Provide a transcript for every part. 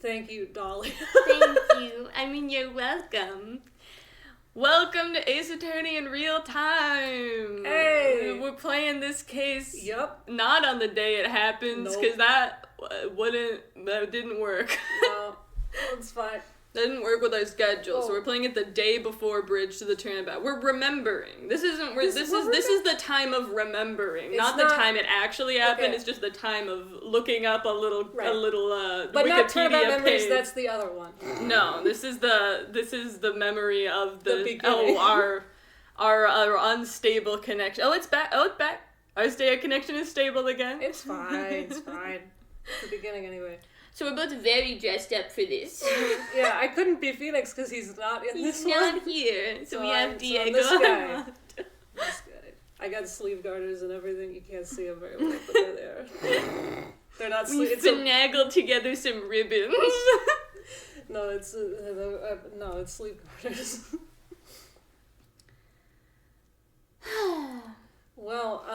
Thank you, Dolly. Thank you. I mean, you're welcome. Welcome to Ace Attorney in real time. Hey! We're playing this case. Yep. Not on the day it happens, because that didn't work. No, it's fine. That didn't work with our schedule, so we're playing it the day before Bridge to the Turnabout. We're remembering. This is the time of remembering, not the time it actually happened. Okay. It's just the time of looking up a little but Wikipedia not Turnabout memories. page. That's the other one. No, this is the memory of the beginning. our unstable connection. Oh, it's back. Our connection is stable again. It's fine. It's fine. It's the beginning anyway. So we're both very dressed up for this. Yeah, I couldn't be Phoenix because he's not in this one. He's not here, so we have Diego. This guy. I got sleeve garters and everything. You can't see them very well, but they're there. They're not sleeve. We finagled together some ribbons. No, it's sleeve garters. Well,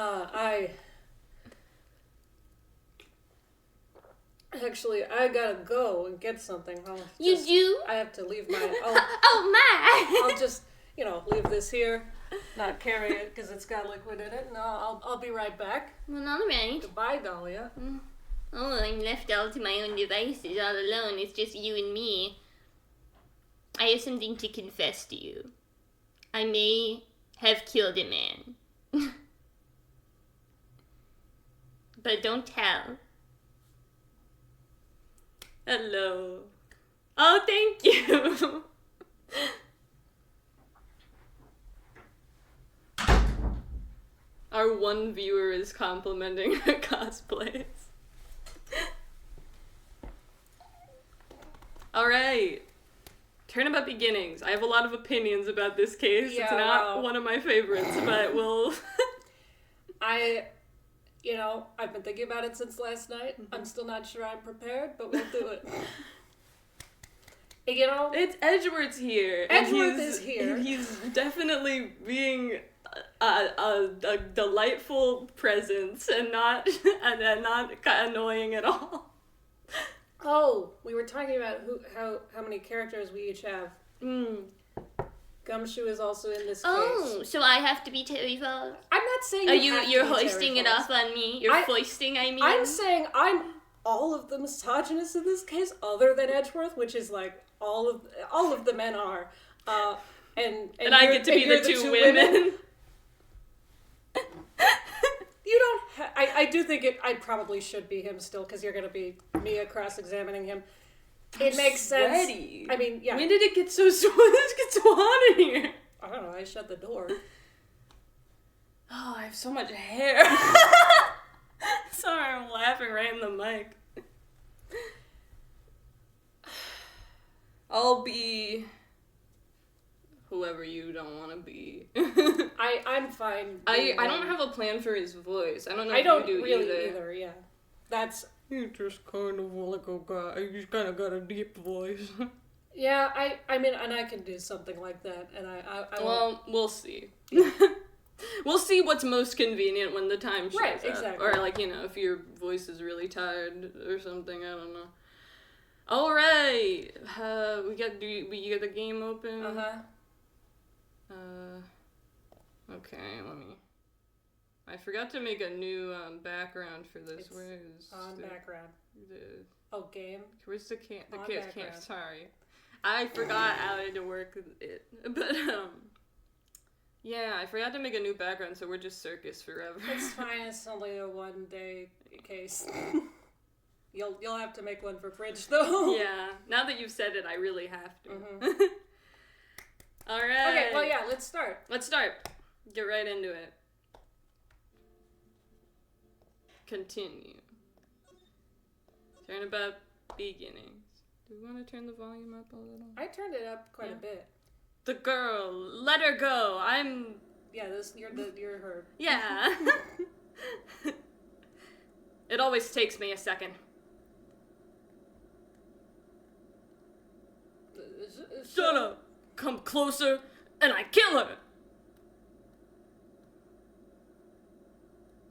Actually, I gotta go and get something. You do? I have to leave my... Oh my! I'll just, leave this here, not carry it because it's got liquid in it, and I'll be right back. Well, all right. Goodbye, Dahlia. Oh, I'm left all to my own devices, all alone. It's just you and me. I have something to confess to you. I may have killed a man. But don't tell. Hello. Oh, thank you. Our one viewer is complimenting our cosplays. Alright. Turnabout Beginnings. I have a lot of opinions about this case. Yeah, it's not one of my favorites, but we'll... I've been thinking about it since last night. I'm still not sure I'm prepared, but we'll do it. It's Edgeworth's here. Edgeworth is here. He's definitely being a delightful presence and not annoying at all. Oh, we were talking about how many characters we each have. Gumshoe is also in this case. Oh, so I have to be Terry Falls? I'm not saying you're hoisting it off on me. You're foisting, I mean. I'm saying I'm all of the misogynist in this case, other than Edgeworth, which is like all of the men are. And I get to be the two women. You don't. I do think I probably should be him still, because you're gonna be Mia cross-examining him. It makes sense. I mean, yeah. When did it get so hot in here? I don't know. I shut the door. Oh, I have so much hair. Sorry, I'm laughing right in the mic. I'll be whoever you don't want to be. I'm fine. I don't have a plan for his voice. I don't know if you do really either. Yeah, that's. He's just kind of like a guy. He's kind of got a deep voice. Yeah, I mean, and I can do something like that, and Well, we'll see. We'll see what's most convenient when the time shows up. Exactly. Or, if your voice is really tired or something, I don't know. Alright! You got the game open? Okay, let me... I forgot to make a new background for this. Where is on background? Game. Where's the camera? Sorry, I forgot how to work it. But yeah, I forgot to make a new background, so we're just circus forever. It's fine. It's only a 1-day case. You'll have to make one for Bridge though. Yeah. Now that you've said it, I really have to. All right. Okay. Well, yeah. Let's start. Get right into it. Continue. Turnabout Beginnings. Do we want to turn the volume up a little? I turned it up quite a bit. The girl, let her go. Yeah, you're her. Yeah. It always takes me a second. Shut up. Come closer, and I kill her.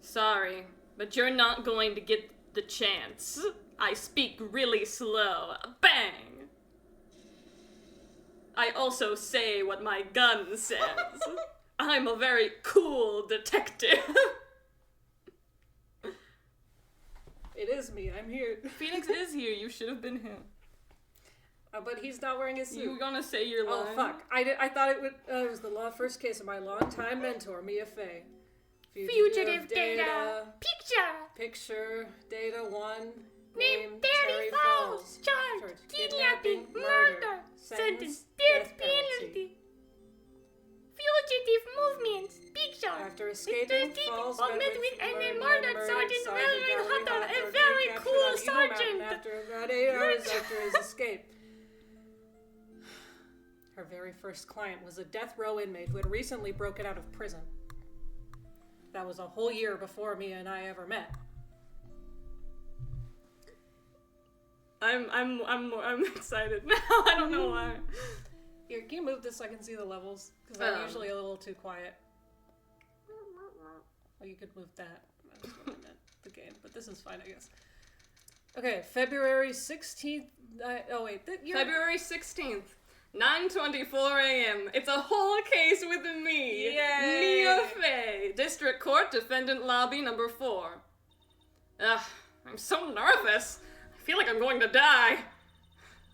Sorry, but you're not going to get the chance. I speak really slow. Bang! I also say what my gun says. I'm a very cool detective. It is me. I'm here. Phoenix is here. You should have been him. But he's not wearing a suit. You were gonna say your line. Oh, fuck. I thought it was the first case of my longtime mentor, Mia Fey. Fugitive data. Picture. Data 1. Name Terry Falls. Charge. Kidnapping. Murder. Sentence. Death penalty. Fugitive movements. Picture. After escaping, Falls met with and murdered Sergeant William Hunter, a very cool sergeant. After about 8 hours after his escape. Her very first client was a death row inmate who had recently broken out of prison. That was a whole year before Mia and I ever met. I'm excited now. I don't know why. Here, can you move this so I can see the levels? Because I'm usually a little too quiet. Well, you could move that. That's what I meant, the game. But this is fine, I guess. Okay, February 16th. February 16th. 9:24 a.m. It's a whole case with me. Yay! Mia Fey. District Court, Defendant Lobby number 4. Ugh, I'm so nervous. I feel like I'm going to die.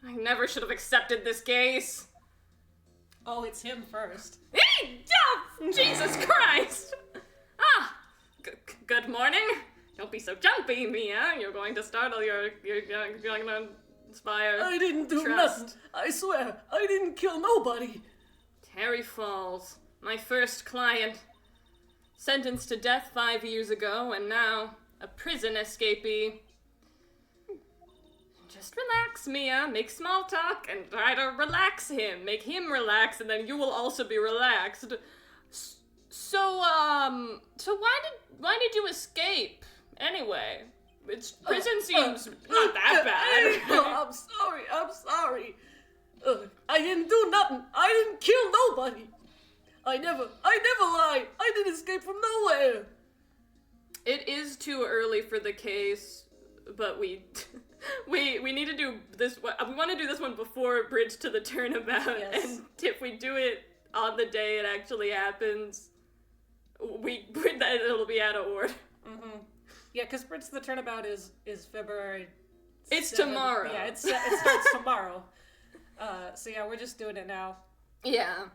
I never should have accepted this case. Oh, it's him first. Jesus Christ! Good morning. Don't be so jumpy, Mia. You're going to startle you're going to inspire I didn't do trust. nothing. I swear, I didn't kill nobody. Terry Falls, my first client. Sentenced to death 5 years ago, and now a prison escapee. Just relax, Mia. Make small talk and try to relax him. Make him relax, and then you will also be relaxed. So why did you escape anyway? Prison seems not that bad. I'm sorry. I didn't do nothing. I didn't kill nobody. I never lied. I didn't escape from nowhere. It is too early for the case, but we need to do this. We want to do this one before Bridge to the Turnabout, yes. And if we do it on the day it actually happens, it'll be out of order. Mm-hmm. Yeah, because Bridge to the Turnabout is February. It's 7th. tomorrow. Yeah, it starts tomorrow. So yeah, we're just doing it now. Yeah.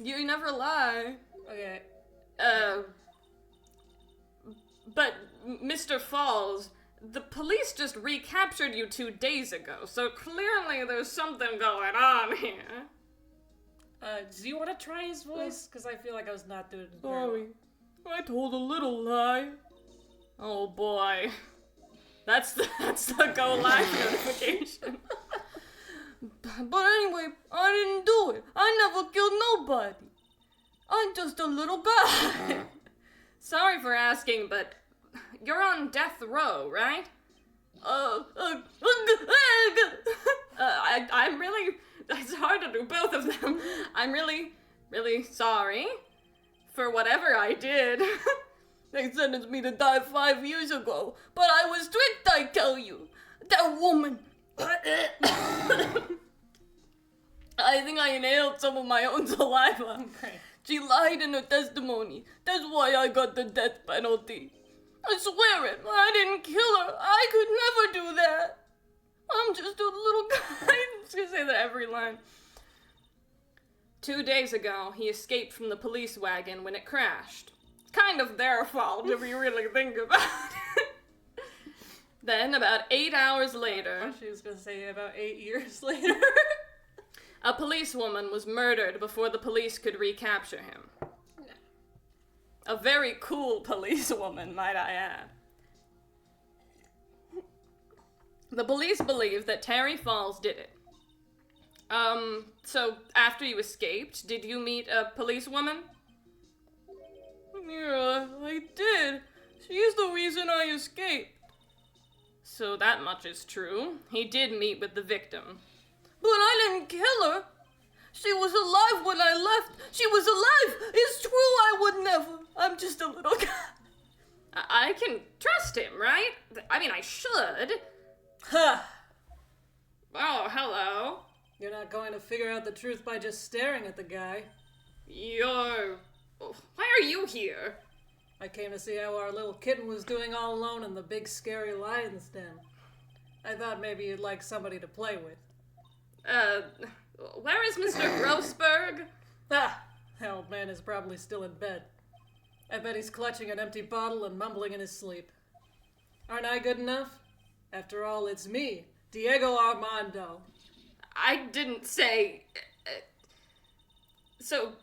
You never lie. Okay. But Mr. Falls, the police just recaptured you 2 days ago, so clearly there's something going on here. Do you want to try his voice? Because I feel like I was not doing it. Sorry. I told a little lie. Oh boy. That's the go live notification. But anyway, I didn't do it. I never killed nobody. I'm just a little guy. Sorry for asking, but you're on death row, right? I'm really, it's hard to do both of them. I'm really, really sorry for whatever I did. They sentenced me to die 5 years ago, but I was tricked, I tell you. That woman. I think I inhaled some of my own saliva. Okay. She lied in her testimony. That's why I got the death penalty. I swear it. I didn't kill her. I could never do that. I'm just a little guy. I'm just gonna say that every line. 2 days ago, he escaped from the police wagon when it crashed. Kind of their fault if you really think about it. Then, about 8 hours later... She was gonna say about 8 years later. A policewoman was murdered before the police could recapture him. No. A very cool policewoman, might I add. The police believe that Terry Falls did it. So after you escaped, did you meet a policewoman? Yeah, I did. She's the reason I escaped. So that much is true. He did meet with the victim. But I didn't kill her. She was alive when I left. She was alive. It's true, I would never. I'm just a little guy. I can trust him, right? I mean, I should. Ha! Oh, hello. You're not going to figure out the truth by just staring at the guy. Why are you here? I came to see how our little kitten was doing all alone in the big scary lion's den. I thought maybe you'd like somebody to play with. Where is Mr. Grossberg? Ah! The old man is probably still in bed. I bet he's clutching an empty bottle and mumbling in his sleep. Aren't I good enough? After all, it's me, Diego Armando. I didn't say... So,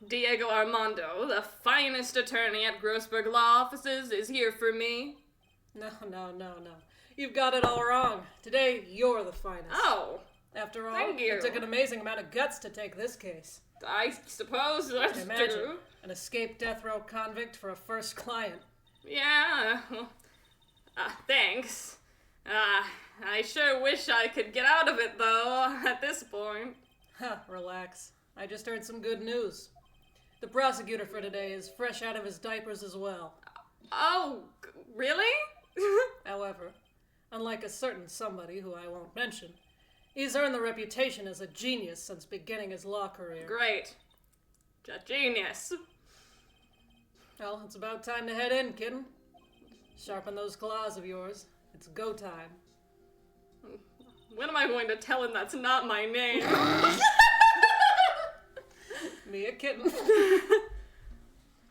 Diego Armando, the finest attorney at Grossberg Law Offices, is here for me? No. You've got it all wrong. Today, you're the finest. Oh. After all, thank you. It took an amazing amount of guts to take this case. I suppose that's Imagine, true. an escaped death row convict for a first client. Yeah. Thanks. I sure wish I could get out of it, though, at this point. Relax. I just heard some good news. The prosecutor for today is fresh out of his diapers as well. Oh, really? However, unlike a certain somebody who I won't mention, he's earned the reputation as a genius since beginning his law career. Great. A genius. Well, it's about time to head in, kitten. Sharpen those claws of yours. It's go time. When am I going to tell him that's not my name? Me a kitten.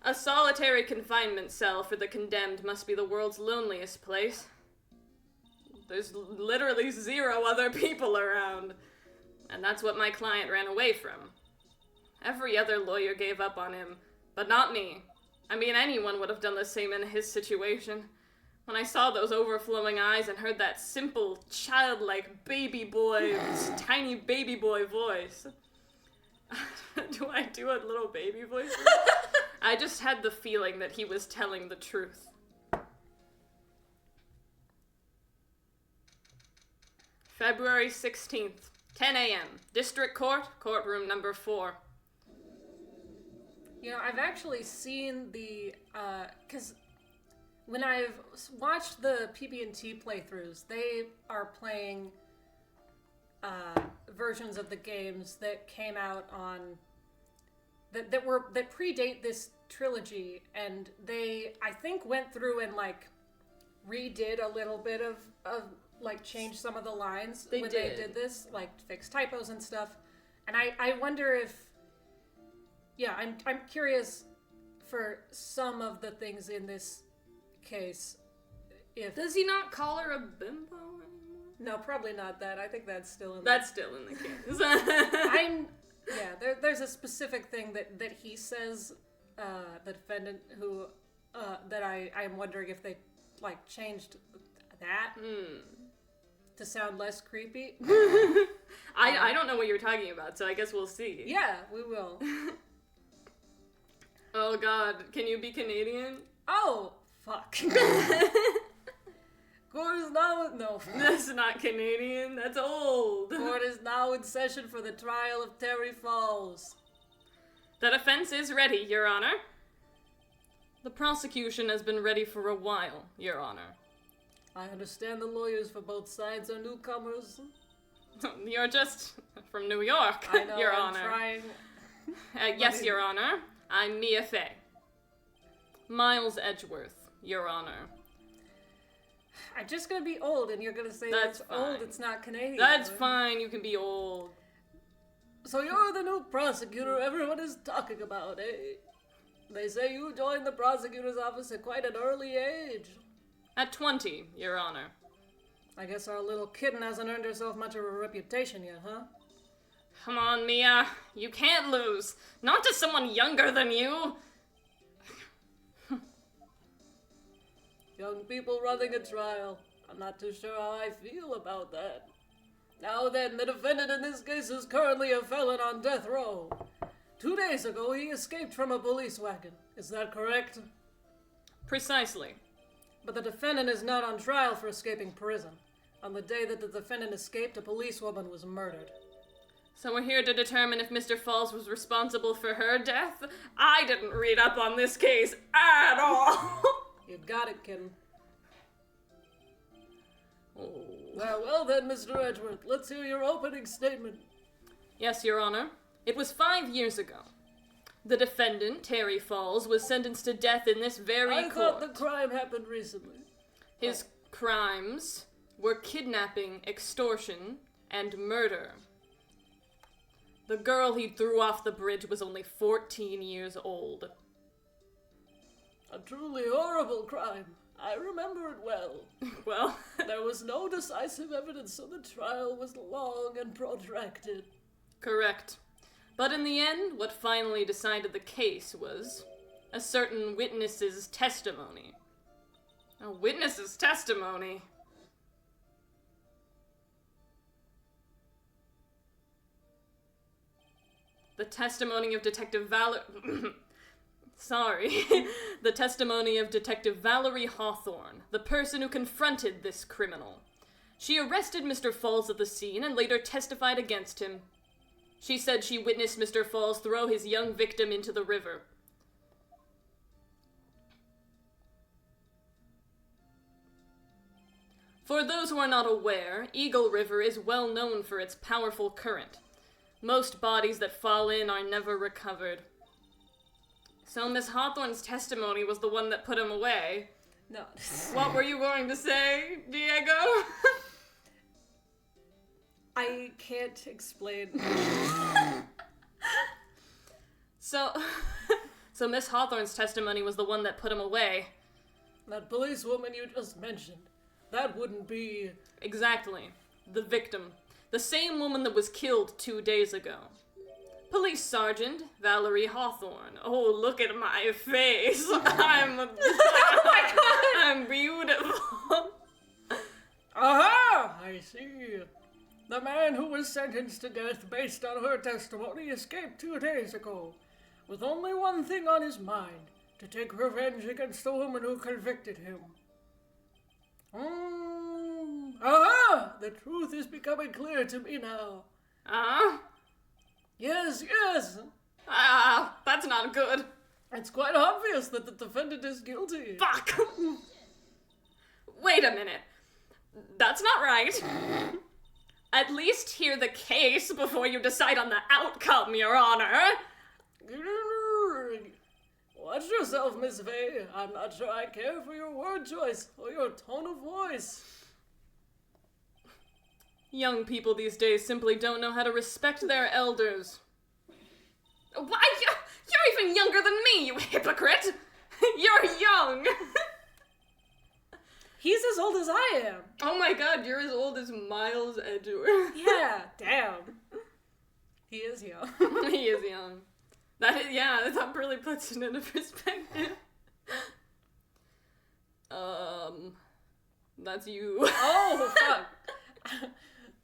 A solitary confinement cell for the condemned must be the world's loneliest place. There's literally 0 other people around. And that's what my client ran away from. Every other lawyer gave up on him, but not me. I mean, anyone would have done the same in his situation. When I saw those overflowing eyes and heard that simple, childlike tiny baby boy voice. Do I do a little baby voice? I just had the feeling that he was telling the truth. February 16th, 10 a.m. District Court, courtroom number 4. You know, I've actually seen the, because when I've watched the PB&T playthroughs, they are playing versions of the games that came out on, that predate this trilogy, and they, I think, went through and, like, redid a little bit of like, changed some of the lines they did this, like, fixed typos and stuff, and I wonder if, yeah, I'm curious for some of the things in this case. If Does he not call her a bimbo anymore? No, probably not that. I think that's still in. That's still in the case. There's a specific thing that he says, the defendant who, that I'm wondering if they, like, changed that to sound less creepy. I don't know what you're talking about, so I guess we'll see. Yeah, we will. Oh God, can you be Canadian? Oh, fuck. Court is now no. That's not Canadian. That's old. Court is now in session for the trial of Terry Falls. The defense is ready, Your Honor. The prosecution has been ready for a while, Your Honor. I understand the lawyers for both sides are newcomers. You're just from New York, I know, Your I'm Honor. trying. Yes, Your Honor. I'm Mia Fey. Miles Edgeworth, Your Honor. I'm just gonna be old, and you're gonna say That's it's fine. old. It's not Canadian. That's fine. You can be old. So you're the new prosecutor everyone is talking about, eh? They say you joined the prosecutor's office at quite an early age. At 20, Your Honor. I guess our little kitten hasn't earned herself much of a reputation yet, huh? Come on, Mia. You can't lose. Not to someone younger than you. Young people running a trial. I'm not too sure how I feel about that. Now then, the defendant in this case is currently a felon on death row. 2 days ago, he escaped from a police wagon. Is that correct? Precisely. But the defendant is not on trial for escaping prison. On the day that the defendant escaped, a policewoman was murdered. So we're here to determine if Mr. Falls was responsible for her death? I didn't read up on this case at all. You got it, Kim. Oh. Well then, Mr. Edgeworth, let's hear your opening statement. Yes, Your Honor. It was 5 years ago. The defendant, Terry Falls, was sentenced to death in this very court. I thought the crime happened recently. His crimes were kidnapping, extortion, and murder. The girl he threw off the bridge was only 14 years old. A truly horrible crime. I remember it well. Well, there was no decisive evidence, so the trial was long and protracted. Correct. But in the end, what finally decided the case was a certain witness's testimony. A witness's testimony? The testimony of Detective the testimony of Detective Valerie Hawthorne, the person who confronted this criminal. She arrested Mr. Falls at the scene and later testified against him. She said she witnessed Mr. Falls throw his young victim into the river. For those who are not aware, Eagle River is well known for its powerful current. Most bodies that fall in are never recovered. So Miss Hawthorne's testimony was the one that put him away. No. What were you going to say, Diego? I can't explain. So Miss Hawthorne's testimony was the one that put him away. That policewoman you just mentioned, that wouldn't be... Exactly. The victim. The same woman that was killed 2 days ago. Police Sergeant Valerie Hawthorne. Oh, look at my face. Oh my God. I'm beautiful. Aha! I see. The man who was sentenced to death based on her testimony escaped 2 days ago, with only one thing on his mind, to take revenge against the woman who convicted him. Aha! The truth is becoming clear to me now. Yes. That's not good. It's quite obvious that the defendant is guilty. Fuck! Wait a minute. That's not right. At least hear the case before you decide on the outcome, Your Honor. Watch yourself, Miss Vey. I'm not sure I care for your word choice or your tone of voice. Young people these days simply don't know how to respect their elders. Why? You're even younger than me, you hypocrite! You're young! He's as old as I am. Oh my God, you're as old as Miles Edgeworth. Yeah, damn. He is young. He is young. That really puts it into perspective. That's you. Oh, fuck.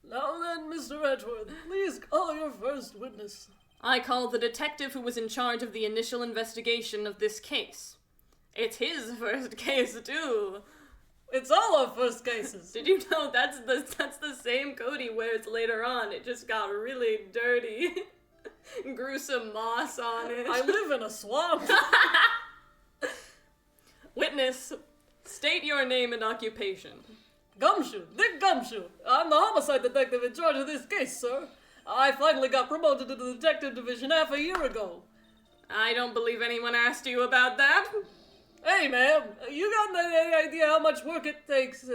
Now then, Mr. Edgeworth, please call your first witness. I call the detective who was in charge of the initial investigation of this case. It's his first case, too. It's all our first cases. Did you know that's the same coat he wears later on? It just got really dirty. Grew some moss on it. I live in a swamp. Witness, state your name and occupation. Gumshoe, Dick Gumshoe. I'm the homicide detective in charge of this case, sir. I finally got promoted to the detective division half a year ago. I don't believe anyone asked you about that. Hey, ma'am, you got any idea how much work it takes?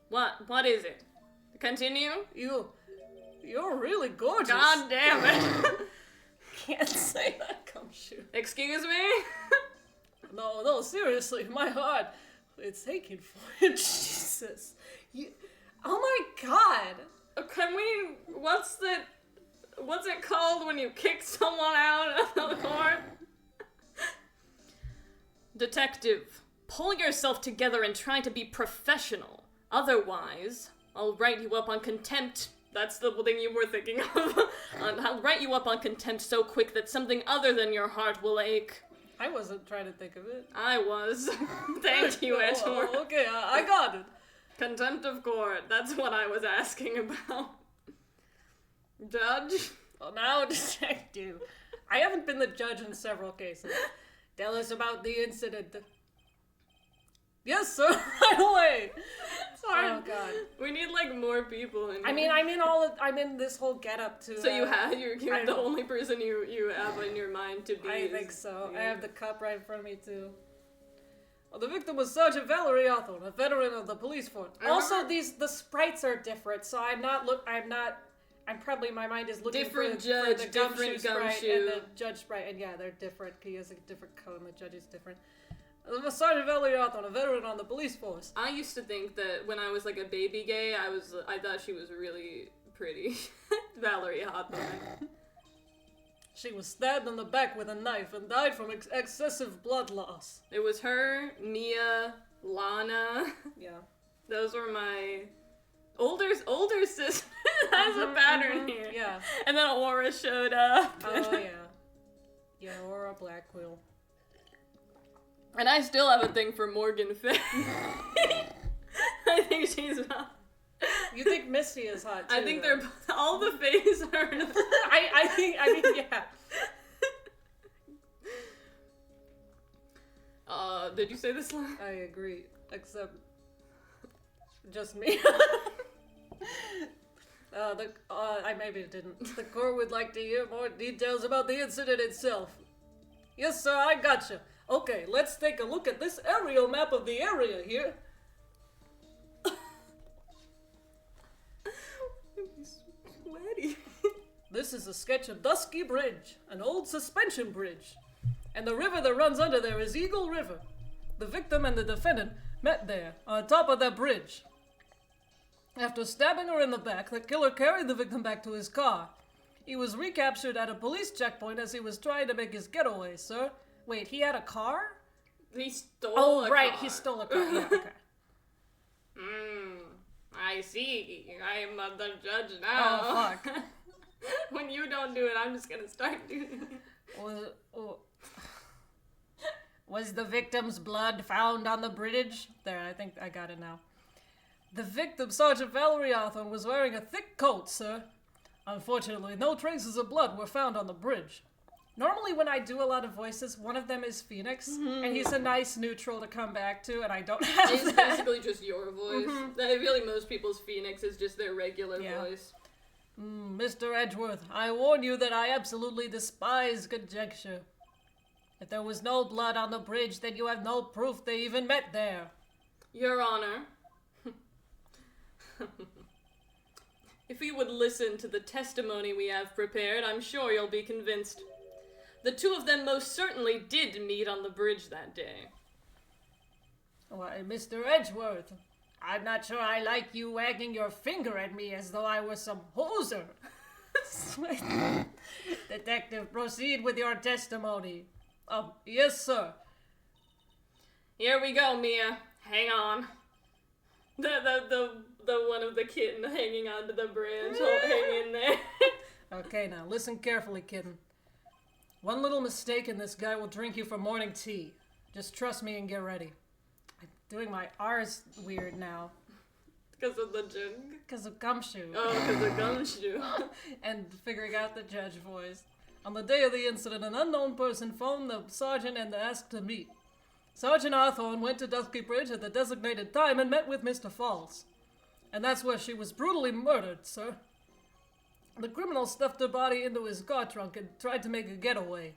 What is it? Continue? You're really gorgeous. God damn it. Can't say that, Gumshoe. Excuse me? No, seriously, my heart, it's aching for you. Jesus. Oh my God. Can we, what's it called when you kick someone out of the court? Detective, pull yourself together and try to be professional. Otherwise, I'll write you up on contempt. That's the thing you were thinking of. I'll write you up on contempt so quick that something other than your heart will ache. I wasn't trying to think of it. I was. Thank you, Edgeworth. Okay, I got it. Contempt of court. That's what I was asking about. Judge? Well, now, detective. I haven't been the judge in several cases. Tell us about the incident. Yes, sir. Right away. Sorry. Oh God. We need like more people in here. I mean, I'm in this whole getup too. So you're the only person you have in your mind to be. I think so. I have the cup right in front of me too. Well, the victim was Sergeant Valerie Hawthorne, a veteran of the police force. Also, the sprites are different, so I'm probably, my mind is looking different for judge, the different sprite and the judge sprite, and yeah, they're different. He has a different color, and the judge is different. Sergeant Valerie Hawthorne, a veteran on the police force. I used to think that when I was like a baby gay, I thought she was really pretty. Valerie Hawthorne. She was stabbed in the back with a knife and died from excessive blood loss. It was her, Mia, Lana. Yeah. Those were my older sisters. That's a pattern here. Yeah. And then Aura showed up. Oh yeah. Yeah, Aura Blackwell. And I still have a thing for Morgan Faye. I think she's hot. You think Misty is hot too? I think they're all the Fays are. I mean, yeah. Did you say this line? I agree, except just me. I maybe didn't. The court would like to hear more details about the incident itself. Yes, sir, I gotcha. Okay, let's take a look at this aerial map of the area here. Sweaty. This is a sketch of Dusky Bridge, an old suspension bridge. And the river that runs under there is Eagle River. The victim and the defendant met there, on top of that bridge. After stabbing her in the back, the killer carried the victim back to his car. He was recaptured at a police checkpoint as he was trying to make his getaway, sir. Wait, he had a car? He stole Oh, a right, car. he stole a car. Yeah, okay. I see. I am the judge now. Oh, fuck. When you don't do it, I'm just gonna start doing it. Was the victim's blood found on the bridge? There, I think I got it now. The victim, Sergeant Valerie Hawthorne, was wearing a thick coat, sir. Unfortunately, no traces of blood were found on the bridge. Normally when I do a lot of voices, one of them is Phoenix, and he's a nice neutral to come back to, and I don't have It's that. basically just your voice. I feel like most people's Phoenix is just their regular voice. Mr. Edgeworth, I warn you that I absolutely despise conjecture. If there was no blood on the bridge, then you have no proof they even met there. Your Honor, if you would listen to the testimony we have prepared, I'm sure you'll be convinced. The two of them most certainly did meet on the bridge that day. Why, Mr. Edgeworth, I'm not sure I like you wagging your finger at me as though I was some hoser. Detective, proceed with your testimony. Yes, sir. Here we go, Mia. Hang on. The one of the kitten hanging onto the bridge. Hang in there. Okay, now listen carefully, kitten. One little mistake and this guy will drink you for morning tea. Just trust me and get ready. I'm doing my R's weird now. Because of the jug? Because of gumshoe. Oh, because of gumshoe. And figuring out the judge voice. On the day of the incident, an unknown person phoned the sergeant and asked to meet. Sergeant Hawthorne went to Dusky Bridge at the designated time and met with Mr. Falls. And that's where she was brutally murdered, sir. The criminal stuffed her body into his car trunk and tried to make a getaway.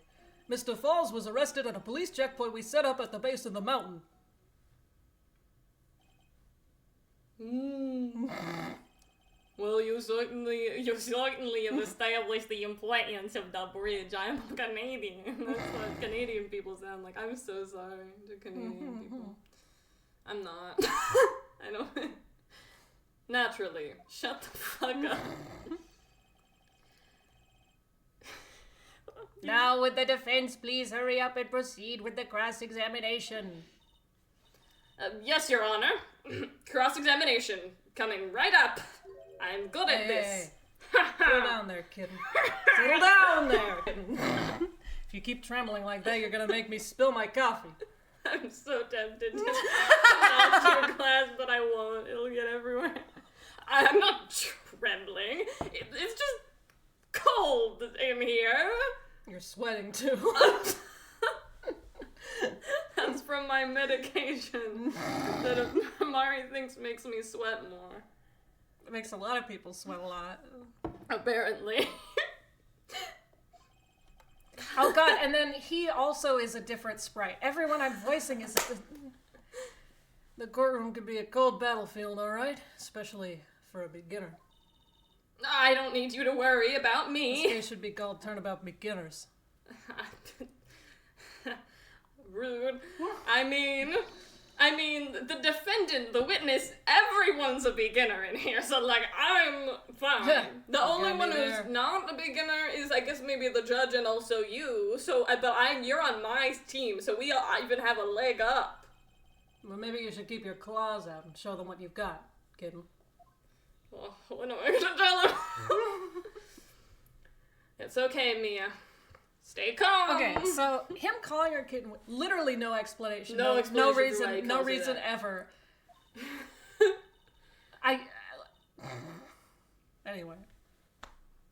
Mr. Falls was arrested at a police checkpoint we set up at the base of the mountain. Well, you certainly have established the importance of the bridge. I'm Canadian. That's what Canadian people sound like. I'm so sorry to Canadian people. I'm not. I don't. Naturally. Shut the fuck up. Now, would the defense please hurry up and proceed with the cross-examination? Yes, Your Honor. Cross-examination. Coming right up. I'm good at this. Settle down there, kitten. Settle down there, kitten. If you keep trembling like that, you're gonna make me spill my coffee. I'm so tempted to knock your glass, but I won't. It'll get everywhere. I'm not trembling. It's just cold in here. You're sweating, too. That's from my medication that Amari thinks makes me sweat more. It makes a lot of people sweat a lot. Apparently. Oh god, and then he also is a different sprite. Everyone I'm voicing is... The courtroom can be a cold battlefield, alright? Especially for a beginner. I don't need you to worry about me. This case should be called Turnabout Beginners. Rude. I mean, the defendant, the witness, everyone's a beginner in here, so, like, I'm fine. The only one who's not a beginner is, I guess, maybe the judge and also you, so, you're on my team, so we even have a leg up. Well, maybe you should keep your claws out and show them what you've got, kitten. Well, what am I gonna tell him? It's okay, Mia. Stay calm. Okay, so him calling her kitten with literally no explanation. No reason ever. Anyway.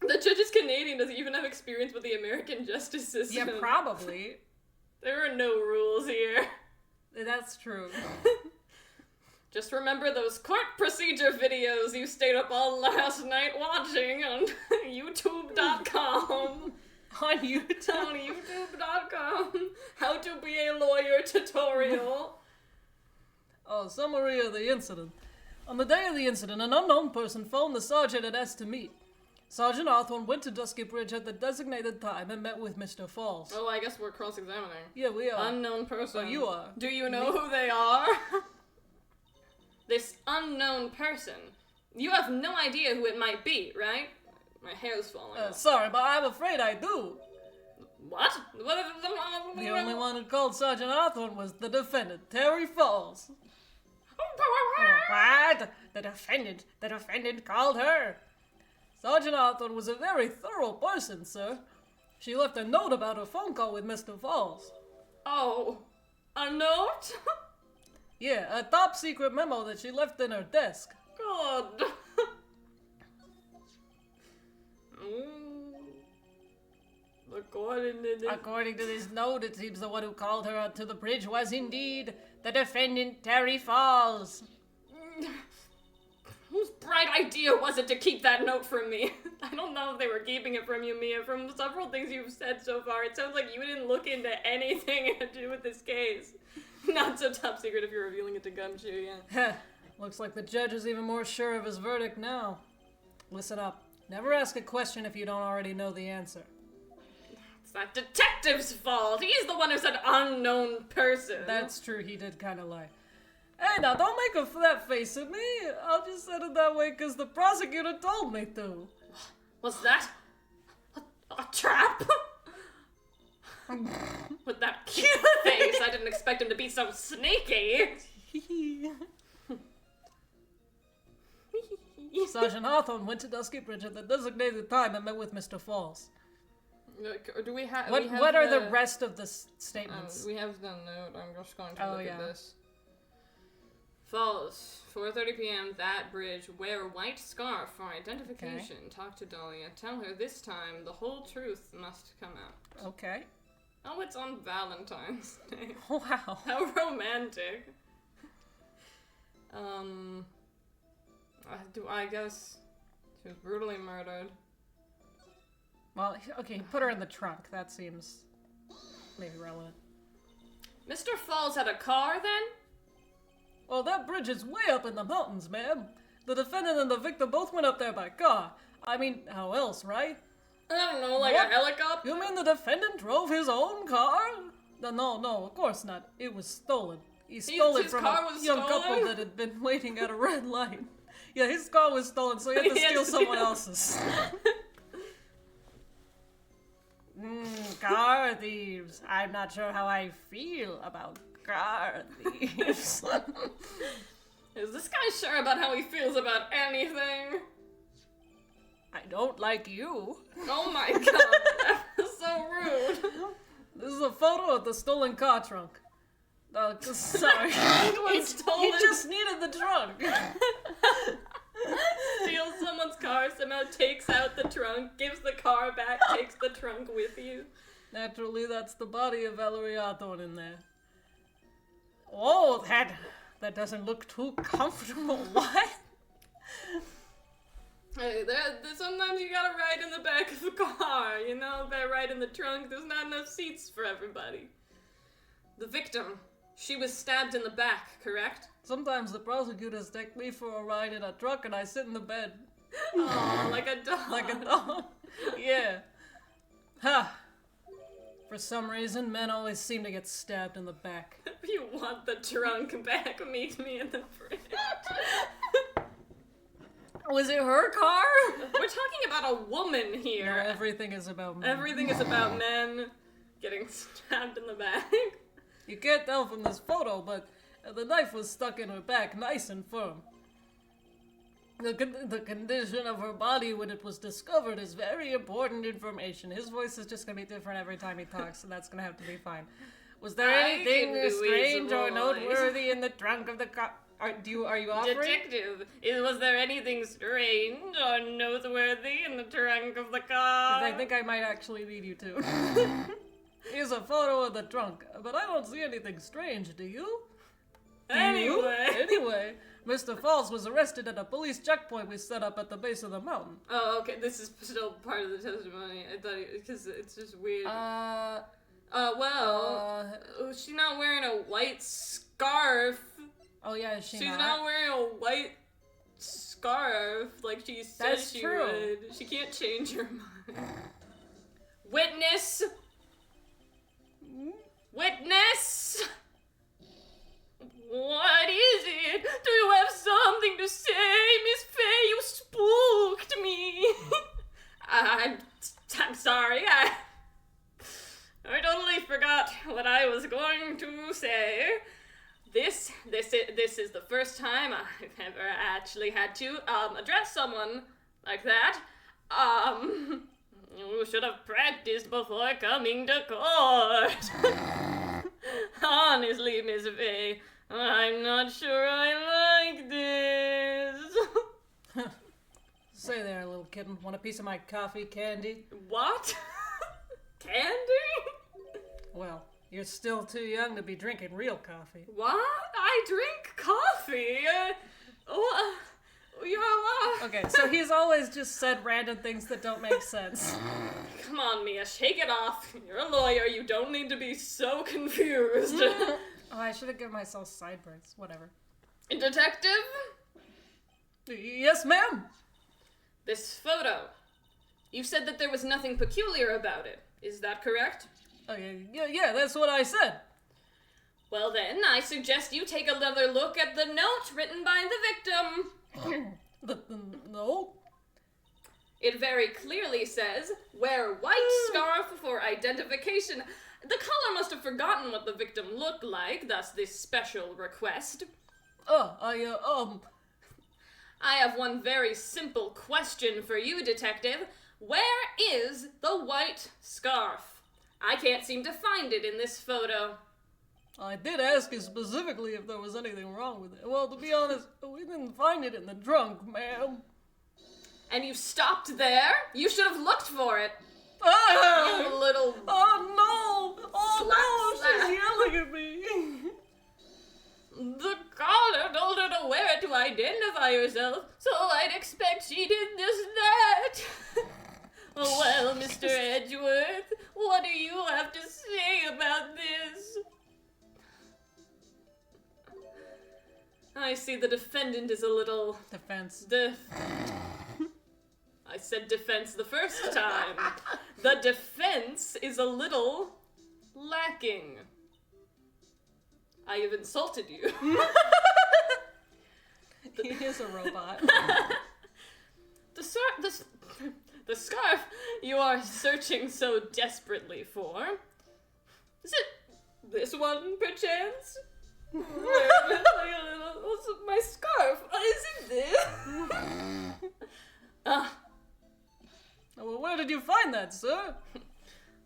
The judge is Canadian. Does he even have experience with the American justice system? Yeah, probably. There are no rules here. That's true. Just remember those court procedure videos you stayed up all last night watching on YouTube.com. On YouTube? On YouTube.com. How to be a lawyer tutorial. Oh, summary of the incident. On the day of the incident, an unknown person phoned the sergeant and asked to meet. Sergeant Hawthorne went to Dusky Bridge at the designated time and met with Mr. Falls. Oh, I guess we're cross-examining. Yeah, we are. Unknown person. Oh, you are. Do you know who they are? This unknown person. You have no idea who it might be, right? My hair's falling off. Sorry, but I'm afraid I do. What? The only one who called Sergeant Hawthorne was the defendant, Terry Falls. What? The defendant called her. Sergeant Hawthorne was a very thorough person, sir. She left a note about her phone call with Mr. Falls. Oh, a note? Yeah, a top secret memo that she left in her desk. God. According to this note, it seems the one who called her to the bridge was indeed the defendant, Terry Falls. Whose bright idea was it to keep that note from me? I don't know if they were keeping it from you, Mia. From several things you've said so far, it sounds like you didn't look into anything to do with this case. Not so top secret if you're revealing it to Gumshoe, yeah. Looks like the judge is even more sure of his verdict now. Listen up. Never ask a question if you don't already know the answer. It's that detective's fault. He's the one who said unknown person. That's true. He did kind of lie. Hey, now, don't make that face at me. I'll just said it that way because the prosecutor told me to. Was that a trap? With that cute face, I didn't expect him to be so sneaky. Sergeant Hawthorne went to Dusky Bridge at the designated time and met with Mr. Falls. Do we have... What are the rest of the statements? We have the note. I'm just going to look at this. Falls, 4:30 p.m. That bridge. Wear white scarf for identification. Okay. Talk to Dahlia. Tell her this time the whole truth must come out. Okay. Oh, it's on Valentine's Day. Wow. How romantic. I guess she was brutally murdered. Well, okay, put her in the trunk. That seems maybe relevant. Mr. Falls had a car then? Well, that bridge is way up in the mountains, ma'am. The defendant and the victim both went up there by car. I mean, how else, right? I don't know, like what? A helicopter? You mean the defendant drove his own car? No, of course not. It was stolen. He stole it from a young couple that had been waiting at a red light. Yeah, his car was stolen, so he had to steal someone else's. Car thieves. I'm not sure how I feel about car thieves. Is this guy sure about how he feels about anything? I don't like you. Oh my god, that's so rude. This is a photo of the stolen car trunk. Sorry. He just needed the trunk. Steals someone's car, somehow takes out the trunk, gives the car back, takes the trunk with you. Naturally, that's the body of Valerie Hawthorne in there. Oh, that doesn't look too comfortable. What? Hey, sometimes you gotta ride in the back of the car, you know? Better ride in the trunk. There's not enough seats for everybody. The victim, she was stabbed in the back, correct? Sometimes the prosecutors take me for a ride in a truck and I sit in the bed. Oh, like a dog. Like a dog. Yeah. Ha! For some reason, men always seem to get stabbed in the back. If you want the trunk back, meet me in the fridge. Was it her car? We're talking about a woman here. No, everything is about men. Everything is about men getting stabbed in the back. You can't tell from this photo, but the knife was stuck in her back, nice and firm. The condition of her body when it was discovered is very important information. His voice is just gonna be different every time he talks, so that's gonna have to be fine. Was there anything strange or noteworthy in the trunk of the car? Are you offering? Detective, was there anything strange or noteworthy in the trunk of the car? I think I might actually need you to. Here's a photo of the trunk, but I don't see anything strange, do you? Anyway, Mr. Falls was arrested at a police checkpoint we set up at the base of the mountain. Oh, okay, this is still part of the testimony. I thought, because it's just weird. She's not wearing a white scarf. Oh yeah, is she's not wearing a white scarf like she said she would. She can't change her mind. Witness! Witness! What is it? Do you have something to say, Miss Faye? You spooked me. I'm sorry. I totally forgot what I was going to say. This is the first time I've ever actually had to address someone like that. You should have practiced before coming to court. Honestly, Miss Faye, I'm not sure I like this. Say there, little kitten. Want a piece of my coffee candy? What? Candy? Well, you're still too young to be drinking real coffee. What? I drink coffee? Okay, so he's always just said random things that don't make sense. Come on, Mia, shake it off. You're a lawyer, you don't need to be so confused. Oh, I should have given myself sideburns. Whatever. Detective? Yes, ma'am. This photo. You said that there was nothing peculiar about it. Is that correct? Yeah, that's what I said. Well then, I suggest you take another look at the note written by the victim. The note? It very clearly says, wear white scarf for identification. The caller must have forgotten what the victim looked like, thus this special request. I have one very simple question for you, Detective. Where is the white scarf? I can't seem to find it in this photo. I did ask you specifically if there was anything wrong with it. Well, to be honest, we didn't find it in the trunk, ma'am. And you stopped there? You should have looked for it. Ah! You little... Oh, no! Oh, slap. no, she's yelling at me. The caller told her to wear it to identify herself, so I'd expect she did just that. Oh, well, Mr. Edgeworth, what do you have to say about this? I see the defendant is a little... Defense. I said defense the first time. The defense is a little lacking. I have insulted you. He is a robot. The scarf you are searching so desperately for. Is it this one, perchance? My scarf. Is it this? Well, where did you find that, sir?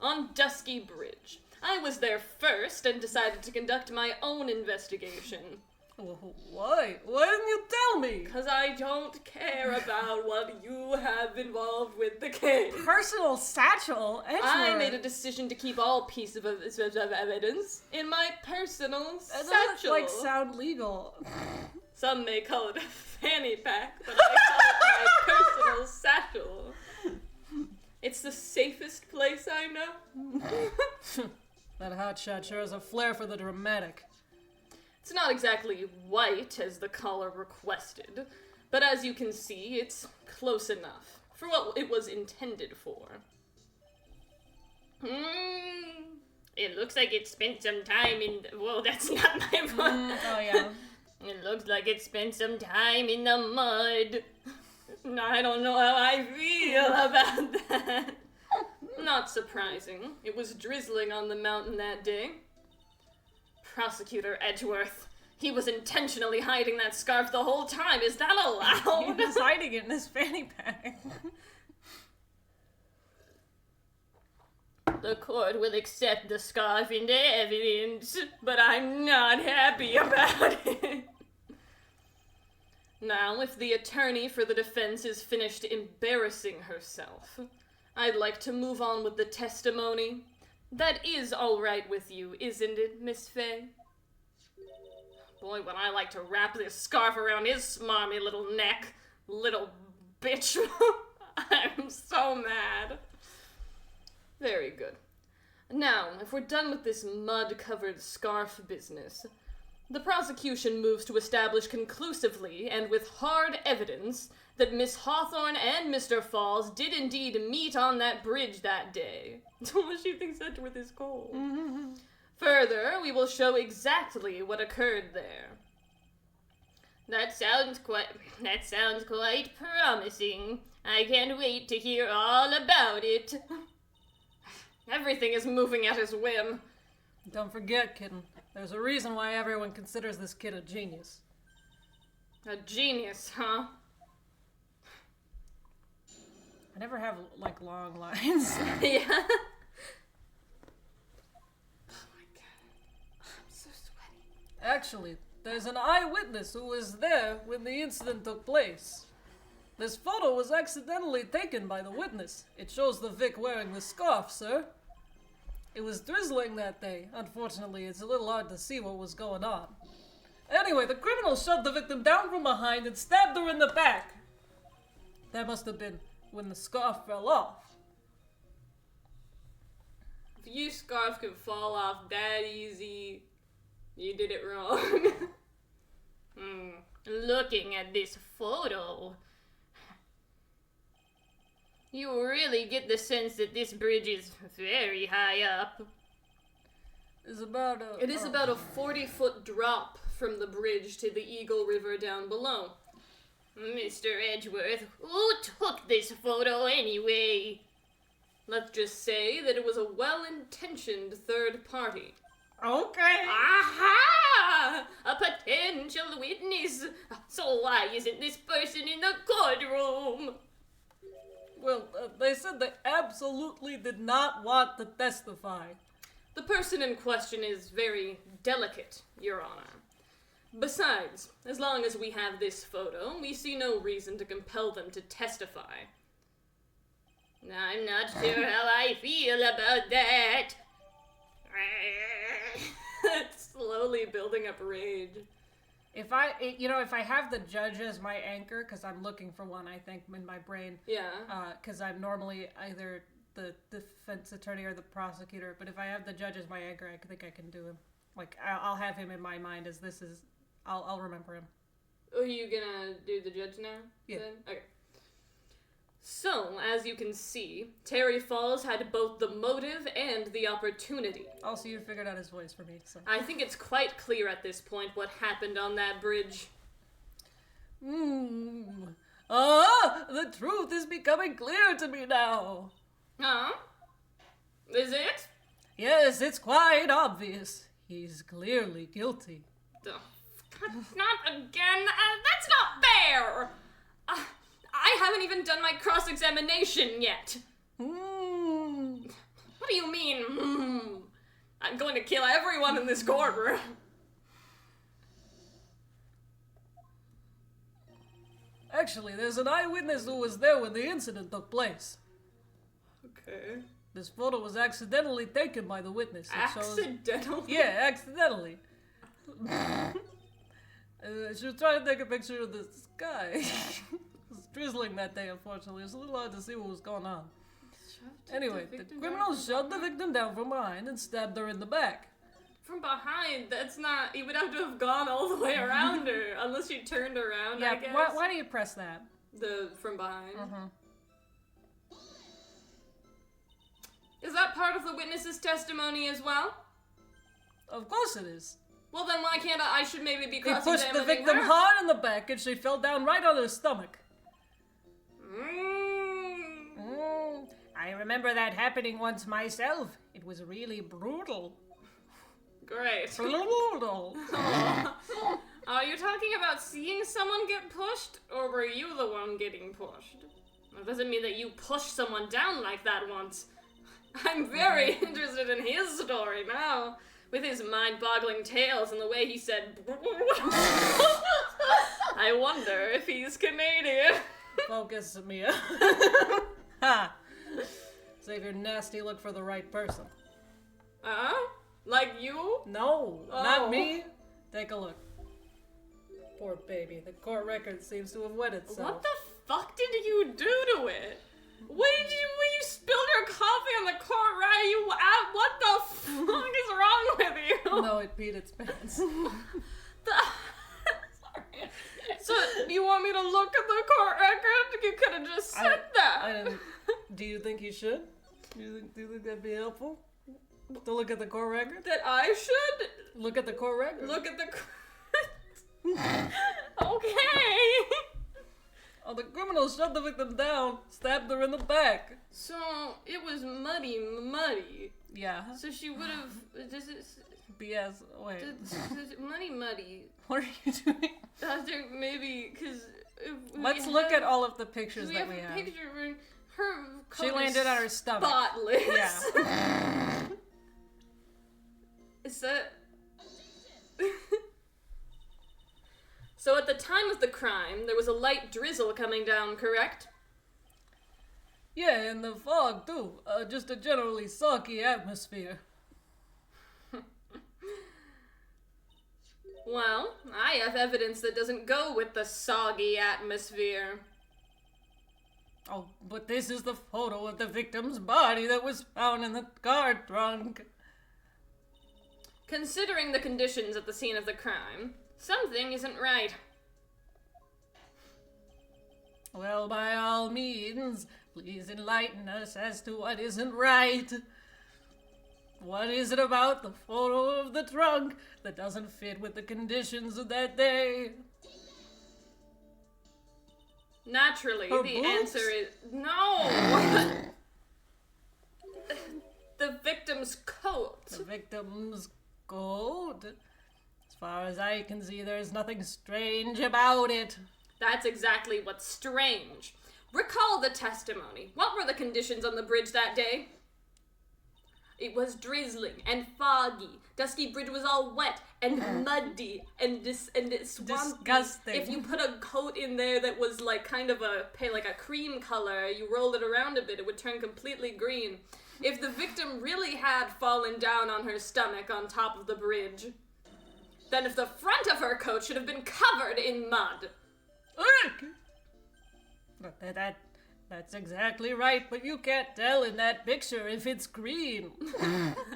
On Dusky Bridge. I was there first and decided to conduct my own investigation. Why? Why didn't you tell me? Because I don't care about what you have involved with the case. Personal satchel? Edgeworth. I made a decision to keep all pieces of evidence in my personal That satchel. doesn't, sound legal. Some may call it a fanny pack, but I call it my personal satchel. It's the safest place I know. That hotshot sure has a flair for the dramatic. It's not exactly white as the caller requested, but as you can see, it's close enough for what it was intended for. It looks like it spent some time in... Whoa, that's not my voice. Oh, yeah. It looks like it spent some time in the mud. I don't know how I feel about that. Not surprising. It was drizzling on the mountain that day. Prosecutor Edgeworth. He was intentionally hiding that scarf the whole time. Is that allowed? He was hiding it in his fanny pack. The court will accept the scarf into evidence, but I'm not happy about it. Now, if the attorney for the defense is finished embarrassing herself, I'd like to move on with the testimony. That is all right with you, isn't it, Miss Fay? Boy, would I like to wrap this scarf around his smarmy little neck. Little bitch. I'm so mad. Very good. Now, if we're done with this mud-covered scarf business, the prosecution moves to establish conclusively and with hard evidence that Miss Hawthorne and Mr. Falls did indeed meet on that bridge that day. She thinks Edgeworth is cold. Mm-hmm. Further, we will show exactly what occurred there. That sounds quite promising. I can't wait to hear all about it. Everything is moving at his whim. Don't forget, kitten. There's a reason why everyone considers this kid a genius. A genius, huh? I never have, long lines. Yeah. Oh my god. I'm so sweaty. Actually, there's an eyewitness who was there when the incident took place. This photo was accidentally taken by the witness. It shows the Vic wearing the scarf, sir. It was drizzling that day. Unfortunately, it's a little hard to see what was going on. Anyway, the criminal shoved the victim down from behind and stabbed her in the back. That must have been when the scarf fell off. If your scarf could fall off that easy, you did it wrong. Looking at this photo, you really get the sense that this bridge is very high up. It is about a 40-foot drop from the bridge to the Eagle River down below. Mr. Edgeworth, who took this photo anyway? Let's just say that it was a well-intentioned third party. Okay. Aha! A potential witness. So why isn't this person in the courtroom? Well, they said they absolutely did not want to testify. The person in question is very delicate, Your Honor. Besides, as long as we have this photo, we see no reason to compel them to testify. I'm not sure how I feel about that. It's slowly building up rage. If I have the judge as my anchor, because I'm looking for one, I think, in my brain. Yeah. Because I'm normally either the defense attorney or the prosecutor, but if I have the judge as my anchor, I think I can do him. I'll have him in my mind as this is... I'll remember him. Oh, are you gonna do the judge now? Yeah. Then? Okay. So, as you can see, Terry Falls had both the motive and the opportunity. Also, you figured out his voice for me, so... I think it's quite clear at this point what happened on that bridge. The truth is becoming clear to me now. Huh? Is it? Yes, it's quite obvious. He's clearly guilty. Oh, God, not again. That's not fair. I haven't even done my cross-examination yet. What do you mean, I'm going to kill everyone in this courtroom. Actually, there's an eyewitness who was there when the incident took place. Okay. This photo was accidentally taken by the witness. Accidentally? Yeah, accidentally. She was trying to take a picture of the sky. It was drizzling that day, unfortunately. It was a little hard to see what was going on. Anyway, the criminal shoved the victim down from behind and stabbed her in the back. From behind? That's not... He would have to have gone all the way around her, unless she turned around, I guess. Why do you press that? The from behind? Mm-hmm. Is that part of the witness's testimony as well? Of course it is. Well, then why can't I should maybe be He cross-examining pushed the victim her? hard in the back and she fell down right on her stomach. I remember that happening once myself. It was really brutal. Great. Brutal. Are you talking about seeing someone get pushed, or were you the one getting pushed? That doesn't mean that you pushed someone down like that once. I'm very interested in his story now, with his mind-boggling tales and the way he said I wonder if he's Canadian. Focus, Mia. Ha! Save your nasty look for the right person. Like you? No, Oh. not me. Take a look. Poor baby. The court record seems to have wet itself. What the fuck did you do to it? When you spilled your coffee on the court, right? What the fuck is wrong with you? No, it peed its pants. Sorry. So, you want me to look at the court record? You could have just said that. I didn't. Do you think you should? Do you think that'd be helpful? To look at the court record? That I should Look at the court record? look at the Okay. Oh, the criminal shoved the victim down, stabbed her in the back. So, it was muddy. Yeah. So she would have... BS. Wait. Muddy. What are you doing? I think maybe, because... Let's look at all of the pictures we that have we a have. picture where her coat She landed is on her stomach. spotless. Yeah. Is that... So at the time of the crime, there was a light drizzle coming down, correct? Yeah, and the fog, too. Just a generally soggy atmosphere. Well, I have evidence that doesn't go with the soggy atmosphere. Oh, but this is the photo of the victim's body that was found in the car trunk. Considering the conditions at the scene of the crime, something isn't right. Well, by all means, please enlighten us as to what isn't right. What is it about the photo of the trunk that doesn't fit with the conditions of that day? Naturally, Her the boobs? answer is no. The victim's coat. The victim's coat? As far as I can see, there's nothing strange about it. That's exactly what's strange. Recall the testimony. What were the conditions on the bridge that day? It was drizzling and foggy. Dusky Bridge was all wet and muddy and swampy. Disgusting. If you put a coat in there that was like kind of a cream color, you rolled it around a bit, it would turn completely green. If the victim really had fallen down on her stomach on top of the bridge, then if the front of her coat should have been covered in mud. That's exactly right, but you can't tell in that picture if it's green.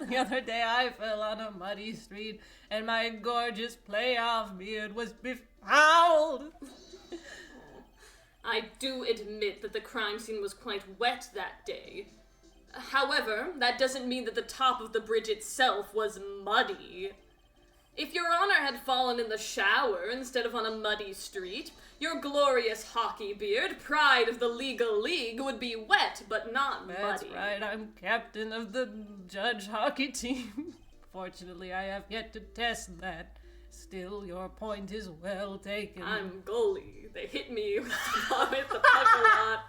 The other day I fell on a muddy street and my gorgeous playoff beard was befouled. I do admit that the crime scene was quite wet that day. However, that doesn't mean that the top of the bridge itself was muddy. If Your Honor had fallen in the shower instead of on a muddy street, your glorious hockey beard, pride of the legal league, would be wet but not muddy. That's right, I'm captain of the judge hockey team. Fortunately, I have yet to test that. Still, your point is well taken. I'm goalie. They hit me with the puck a lot,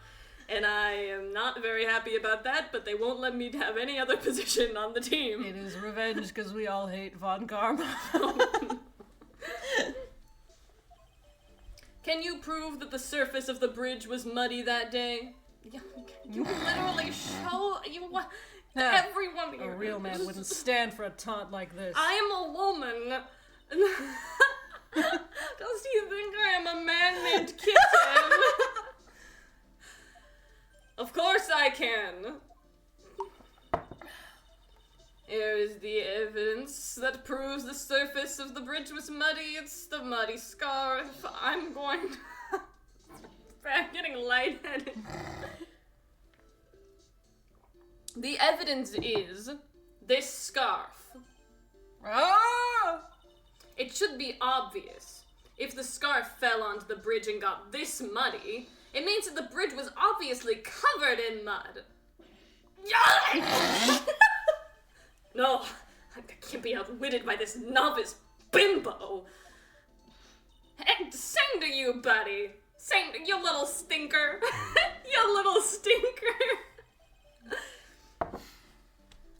and I am not very happy about that, but they won't let me have any other position on the team. It is revenge because we all hate Von Karma. Can you prove that the surface of the bridge was muddy that day? You literally show everyone here. A real man wouldn't stand for a taunt like this. I am a woman. Does he think I am a man named Kitten? Of course I can. Here is the evidence that proves the surface of the bridge was muddy. It's the muddy scarf. I'm getting lightheaded. The evidence is this scarf. Ah! It should be obvious. If the scarf fell onto the bridge and got this muddy, it means that the bridge was obviously covered in mud. No, I can't be outwitted by this novice bimbo. Hey, same to you, buddy. Same to you, little stinker. You little stinker.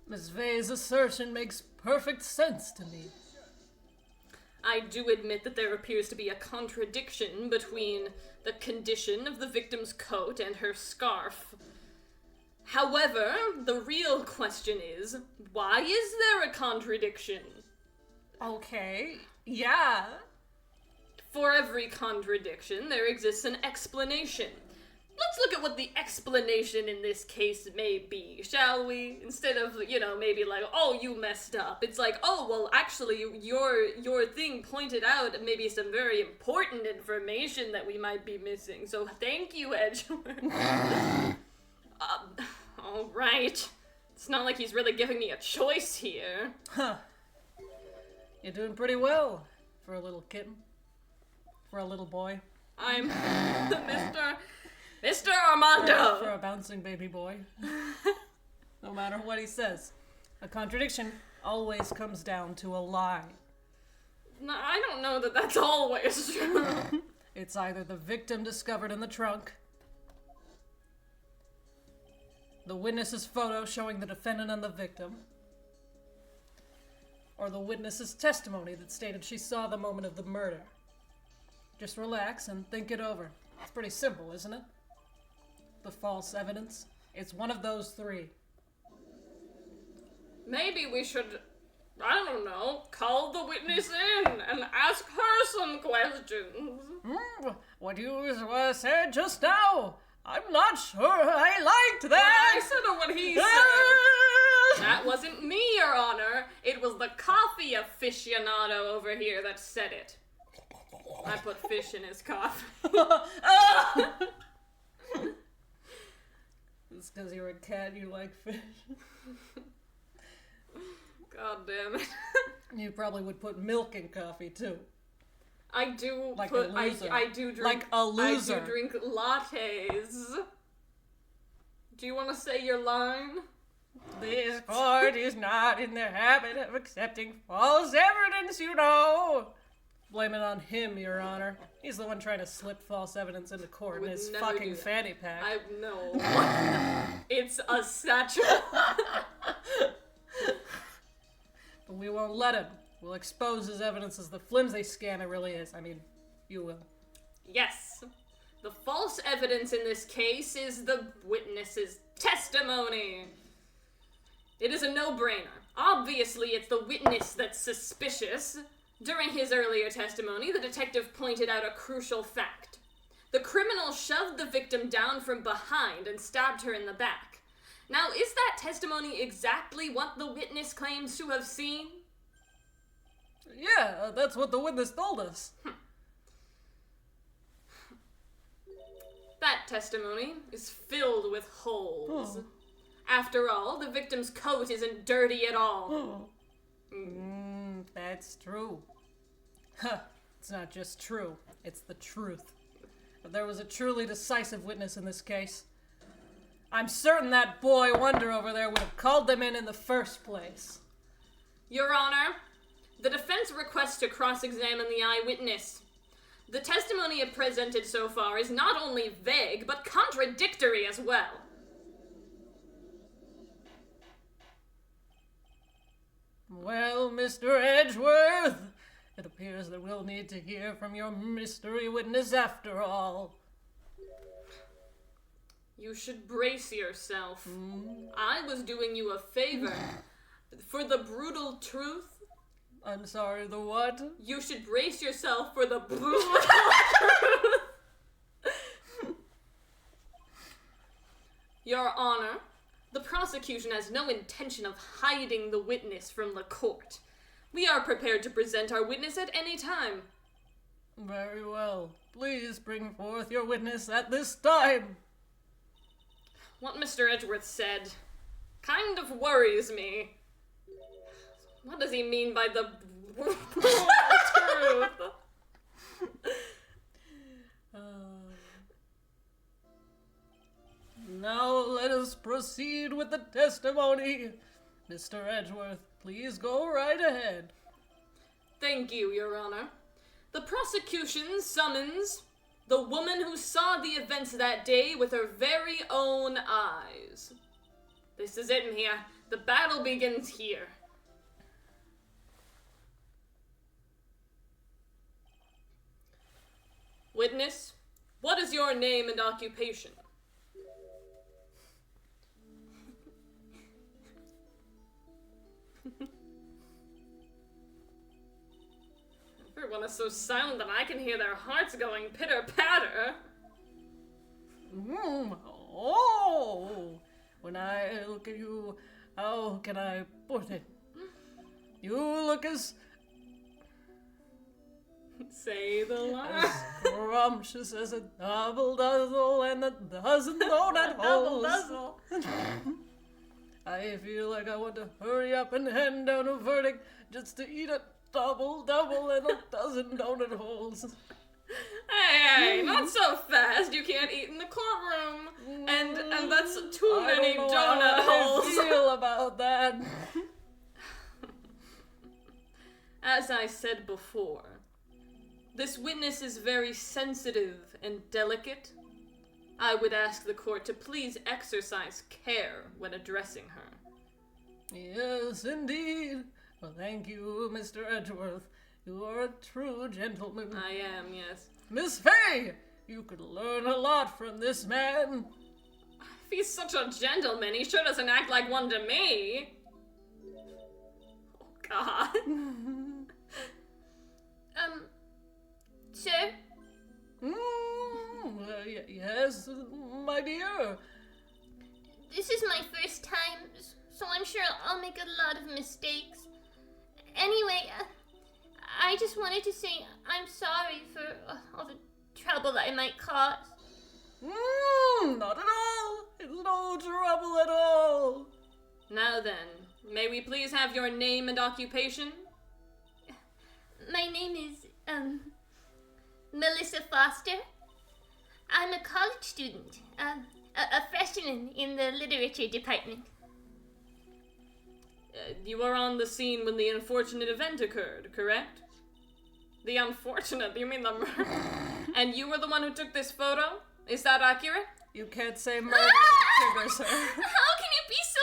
Miss Vey's assertion makes perfect sense to me. I do admit that there appears to be a contradiction between the condition of the victim's coat and her scarf. However, the real question is, why is there a contradiction? Okay, yeah. For every contradiction, there exists an explanation. Let's look at what the explanation in this case may be, shall we? Instead of, maybe like, oh, you messed up. It's like, oh, well, actually, your thing pointed out maybe some very important information that we might be missing. So thank you, Edgeworth. All right. It's not like he's really giving me a choice here. Huh. You're doing pretty well for a little kitten. For a little boy. I'm Mr. Armando! For a bouncing baby boy. No matter what he says. A contradiction always comes down to a lie. No, I don't know that that's always true. It's either the victim discovered in the trunk, the witness's photo showing the defendant and the victim, or the witness's testimony that stated she saw the moment of the murder. Just relax and think it over. It's pretty simple, isn't it? The false evidence. It's one of those three. Maybe we should, I don't know, call the witness in and ask her some questions. What you said just now, I'm not sure I liked that. I said what he said. That wasn't me, Your Honor. It was the coffee aficionado over here that said it. I put fish in his coffee. It's because you're a cat and you like fish. God damn it. You probably would put milk in coffee too. I do like put, a loser. I do drink, like a loser. I do drink lattes. Do you want to say your line? This court is not in the habit of accepting false evidence, you know. Blame it on him, Your Honor. He's the one trying to slip false evidence into court in his fucking fanny pack. I know. It's a satchel. But we won't let him. We'll expose his evidence as the flimsy scam it really is. I mean, you will. Yes. The false evidence in this case is the witness's testimony. It is a no-brainer. Obviously, it's the witness that's suspicious. During his earlier testimony, the detective pointed out a crucial fact. The criminal shoved the victim down from behind and stabbed her in the back. Now, is that testimony exactly what the witness claims to have seen? Yeah, that's what the witness told us. That testimony is filled with holes. After all, the victim's coat isn't dirty at all. That's true. It's not just true, it's the truth. But there was a truly decisive witness in this case. I'm certain that boy Wonder over there would have called them in the first place. Your Honor, the defense requests to cross-examine the eyewitness. The testimony it presented so far is not only vague, but contradictory as well. Well, Mr. Edgeworth, It appears that we'll need to hear from your mystery witness after all. You should brace yourself. I was doing you a favor. For the brutal truth. I'm sorry, the what? You should brace yourself for the brutal truth. Your Honor, the prosecution has no intention of hiding the witness from the court. We are prepared to present our witness at any time. Very well. Please bring forth your witness at this time. What Mr. Edgeworth said kind of worries me. What does he mean by the truth? Now let us proceed with the testimony. Mr. Edgeworth, please go right ahead. Thank you, Your Honor. The prosecution summons the woman who saw the events that day with her very own eyes. This is it, Mia. The battle begins here. Witness, what is your name and occupation? Everyone is so silent that I can hear their hearts going pitter-patter. Oh! When I look at you, how can I put it? You look as Say the line. scrumptious as a double dazzle and a dozen donut holes. I feel like I want to hurry up and hand down a verdict just to eat a double and a dozen donut holes. Hey, not so fast. You can't eat in the courtroom. And that's too many donut holes. I feel about that. As I said before, this witness is very sensitive and delicate. I would ask the court to please exercise care when addressing her. Yes, indeed. Well, thank you, Mr. Edgeworth. You are a true gentleman. I am, yes. Miss Fay, you could learn a lot from this man. If he's such a gentleman, he sure doesn't act like one to me. Oh, God. Sir? Yes, my dear. This is my first time, so I'm sure I'll make a lot of mistakes. Anyway, I just wanted to say I'm sorry for all the trouble I might cause. Not at all. It's no trouble at all. Now then, may we please have your name and occupation? My name is, Melissa Foster. I'm a college student, a freshman in the literature department. You were on the scene when the unfortunate event occurred, correct? The unfortunate? You mean the murder? And you were the one who took this photo? Is that accurate? You can't say murder, sugar, sir. How can you be so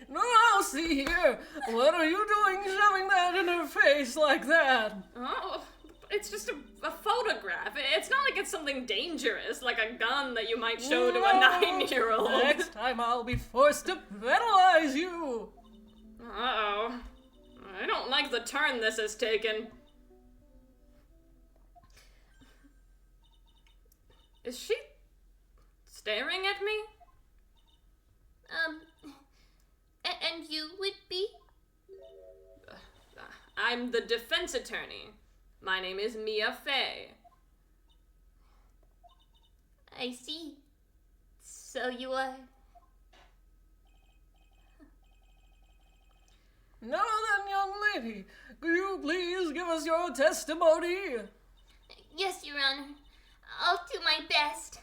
mean? No, see here. What are you doing shoving that in her face like that? Oh, it's just a photograph. It's not like it's something dangerous, like a gun that you might show to a 9-year-old. Next time I'll be forced to penalize you. Uh-oh. I don't like the turn this has taken. Is she staring at me? And you would be? I'm the defense attorney. My name is Mia Fay. I see. So you are... Now then, young lady, could you please give us your testimony? Yes, Your Honor. I'll do my best.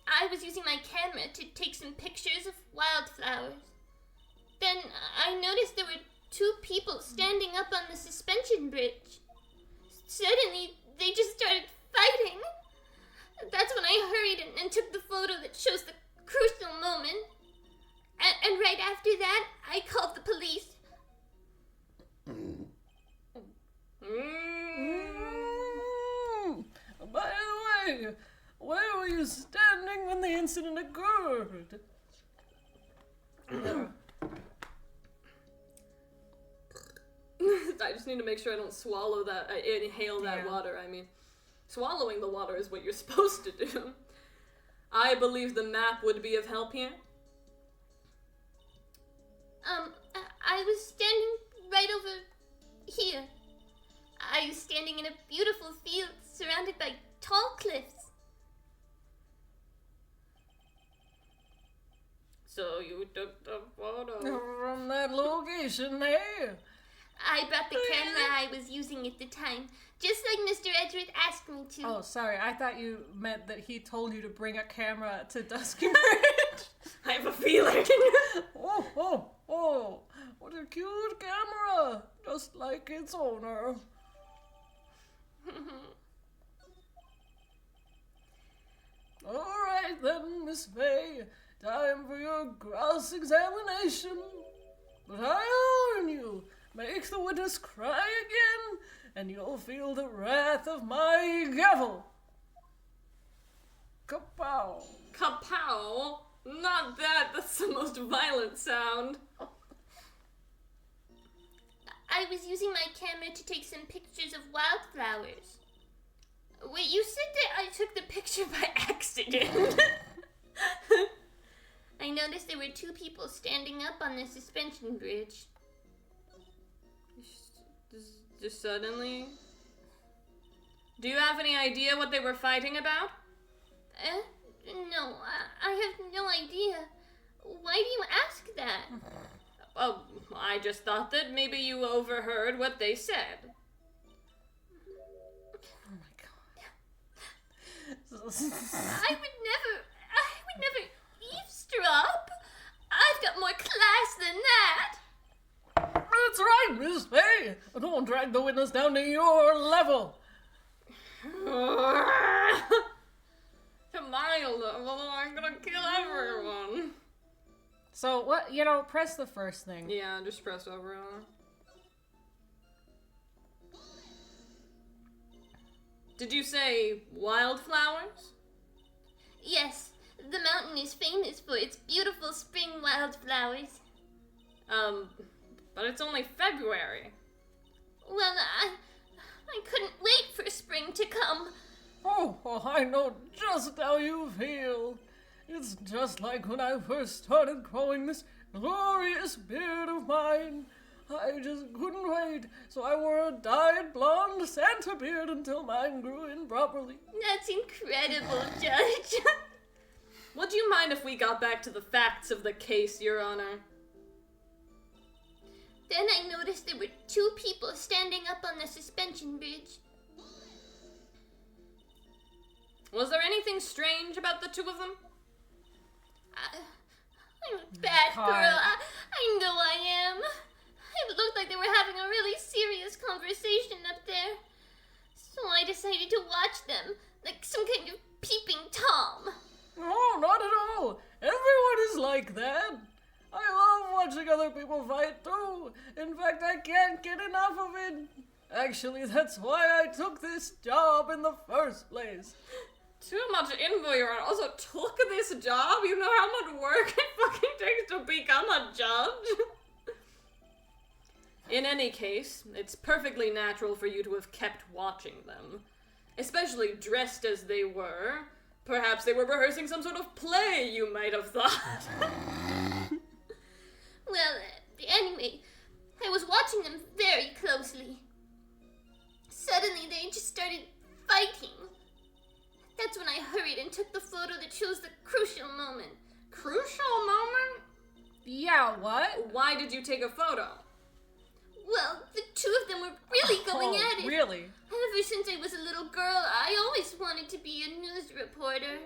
I was using my camera to take some pictures of wildflowers. Then I noticed there were 2 people standing up on the suspension bridge. Suddenly, they just started fighting. That's when I hurried and took the photo that shows the crucial moment. And right after that, I called the police. By the way, where were you standing when the incident occurred? I just need to make sure I don't swallow that, inhale that water, I mean. Swallowing the water is what you're supposed to do. I believe the map would be of help here. I was standing right over here. I was standing in a beautiful field surrounded by tall cliffs. So you took the photo. From that location there. I brought the camera I was using at the time, just like Mr. Edgeworth asked me to. Oh, sorry. I thought you meant that he told you to bring a camera to Dusky Bridge. I have a feeling. Oh, what a cute camera. Just like its owner. Alright then, Miss Faye. Time for your cross-examination. But I warn you, make the witness cry again, and you'll feel the wrath of my gavel. Kapow. Kapow? Not that. That's the most violent sound. I was using my camera to take some pictures of wildflowers. Wait, you said that I took the picture by accident. I noticed there were two people standing up on the suspension bridge. Just suddenly? Do you have any idea what they were fighting about? No, I have no idea. Why do you ask that? Oh, I just thought that maybe you overheard what they said. Oh my god. I would never eavesdrop. I've got more class than that. That's right, Miss Faye. Don't drag the witness down to your level. To my level, I'm gonna kill everyone. So, what, press the first thing. Yeah, just press over on it. Did you say wildflowers? Yes, the mountain is famous for its beautiful spring wildflowers. But it's only February. Well, I couldn't wait for spring to come. Oh, I know just how you feel. It's just like when I first started growing this glorious beard of mine. I just couldn't wait, so I wore a dyed blonde Santa beard until mine grew in properly. That's incredible, Judge. Would you mind if we got back to the facts of the case, Your Honor? Then I noticed there were two people standing up on the suspension bridge. Was there anything strange about the two of them? I'm a bad girl. I know I am. It looked like they were having a really serious conversation up there. So I decided to watch them, like some kind of peeping Tom. No, not at all. Everyone is like that. I love watching other people fight too. In fact, I can't get enough of it. Actually, that's why I took this job in the first place. Too much info, Your Honor. Also, took this job? You know how much work it fucking takes to become a judge? In any case, it's perfectly natural for you to have kept watching them. Especially dressed as they were. Perhaps they were rehearsing some sort of play, you might have thought. Well, anyway, I was watching them very closely. Suddenly, they just started fighting. That's when I hurried and took the photo that shows the crucial moment. Crucial moment? Yeah, what? Why did you take a photo? Well, the two of them were really going at it. Really? Ever since I was a little girl, I always wanted to be a news reporter.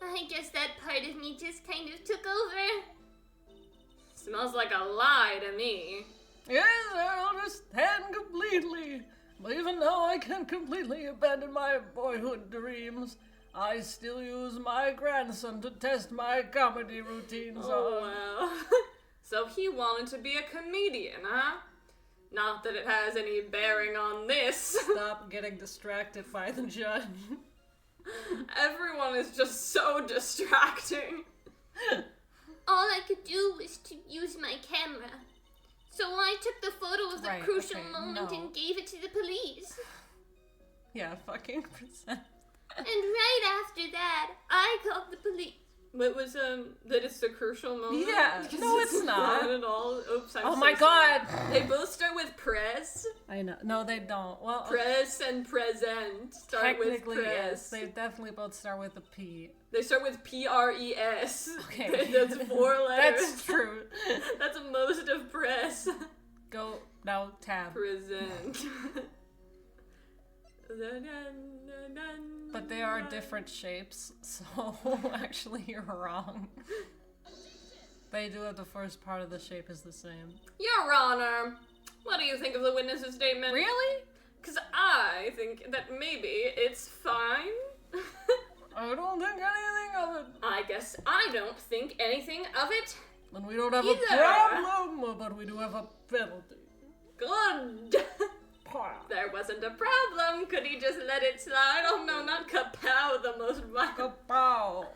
I guess that part of me just kind of took over. Smells like a lie to me. Yes, I understand completely. But even now, I can't completely abandon my boyhood dreams. I still use my grandson to test my comedy routines Oh, on. wow. So he wanted to be a comedian, huh? Not that it has any bearing on this. Stop getting distracted by the judge. Everyone is just so distracting. All I could do was to use my camera. So I took the photo of the crucial moment and gave it to the police. Yeah, fucking percent. And right after that, I called the police. What was, that it's the crucial moment? Yeah, no, it's not. At all. Oops, I'm Oh so my god! sorry. They both start with press. I know. No, they don't. Well, Press and present start with technically, press. yes. They definitely both start with a P. They start with P-R-E-S. Okay. That's 4 letters. That's true. That's most of press. Go, now, tab. Present. But they are different shapes, so actually you're wrong. They do have the first part of the shape is the same. Your Honor, what do you think of the witness's statement? Really? Because I think that maybe it's fine. I don't think anything of it. I guess I don't think anything of it. And we don't have Either. a problem, but we do have a penalty. Good. There wasn't a problem. Could he just let it slide? Oh no, not kapow, the most violent. Kapow.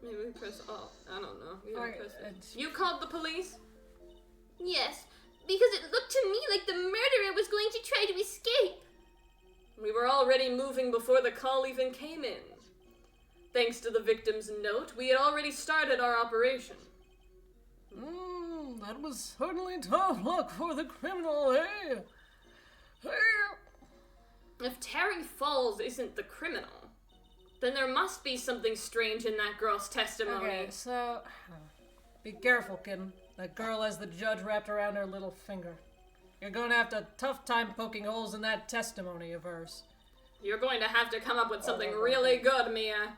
Maybe we press alt. I don't know. We Alright, press it. it's- You called the police? Yes, because it looked to me like the murderer was going to try to escape. We were already moving before the call even came in. Thanks to the victim's note, we had already started our operation. That was certainly tough luck for the criminal, eh? Hey. If Terry Falls isn't the criminal, then there must be something strange in that girl's testimony. Okay, so be careful, kid. That girl has the judge wrapped around her little finger. You're going to have a tough time poking holes in that testimony of hers. You're going to have to come up with something really good, Mia.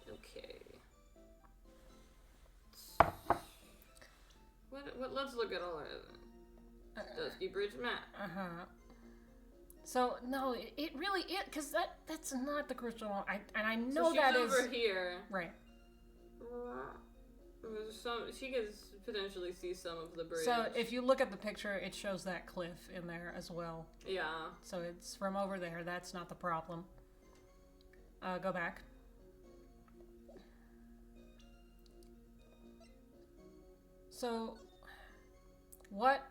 Okay. Let's look at all of it. Dusky Bridge map. So no, it really is because that's not the crucial one. I know so that she's is over here. right. She could potentially see some of the bridge. So if you look at the picture, it shows that cliff in there as well. Yeah. So it's from over there. That's not the problem. Go back. So, what?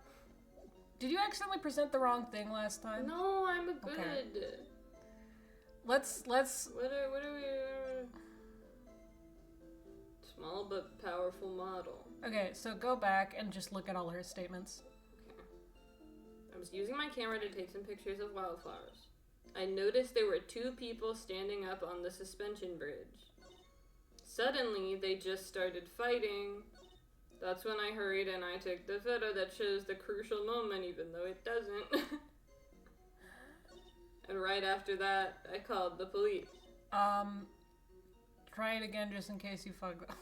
Did you accidentally present the wrong thing last time? No, I'm good. Okay. Let's. What are we? Small but powerful model. Okay, so go back and just look at all her statements. Okay. I was using my camera to take some pictures of wildflowers. I noticed there were 2 people standing up on the suspension bridge. Suddenly, they just started fighting. That's when I hurried and I took the photo that shows the crucial moment, even though it doesn't. And right after that, I called the police. Try it again just in case you fuck up.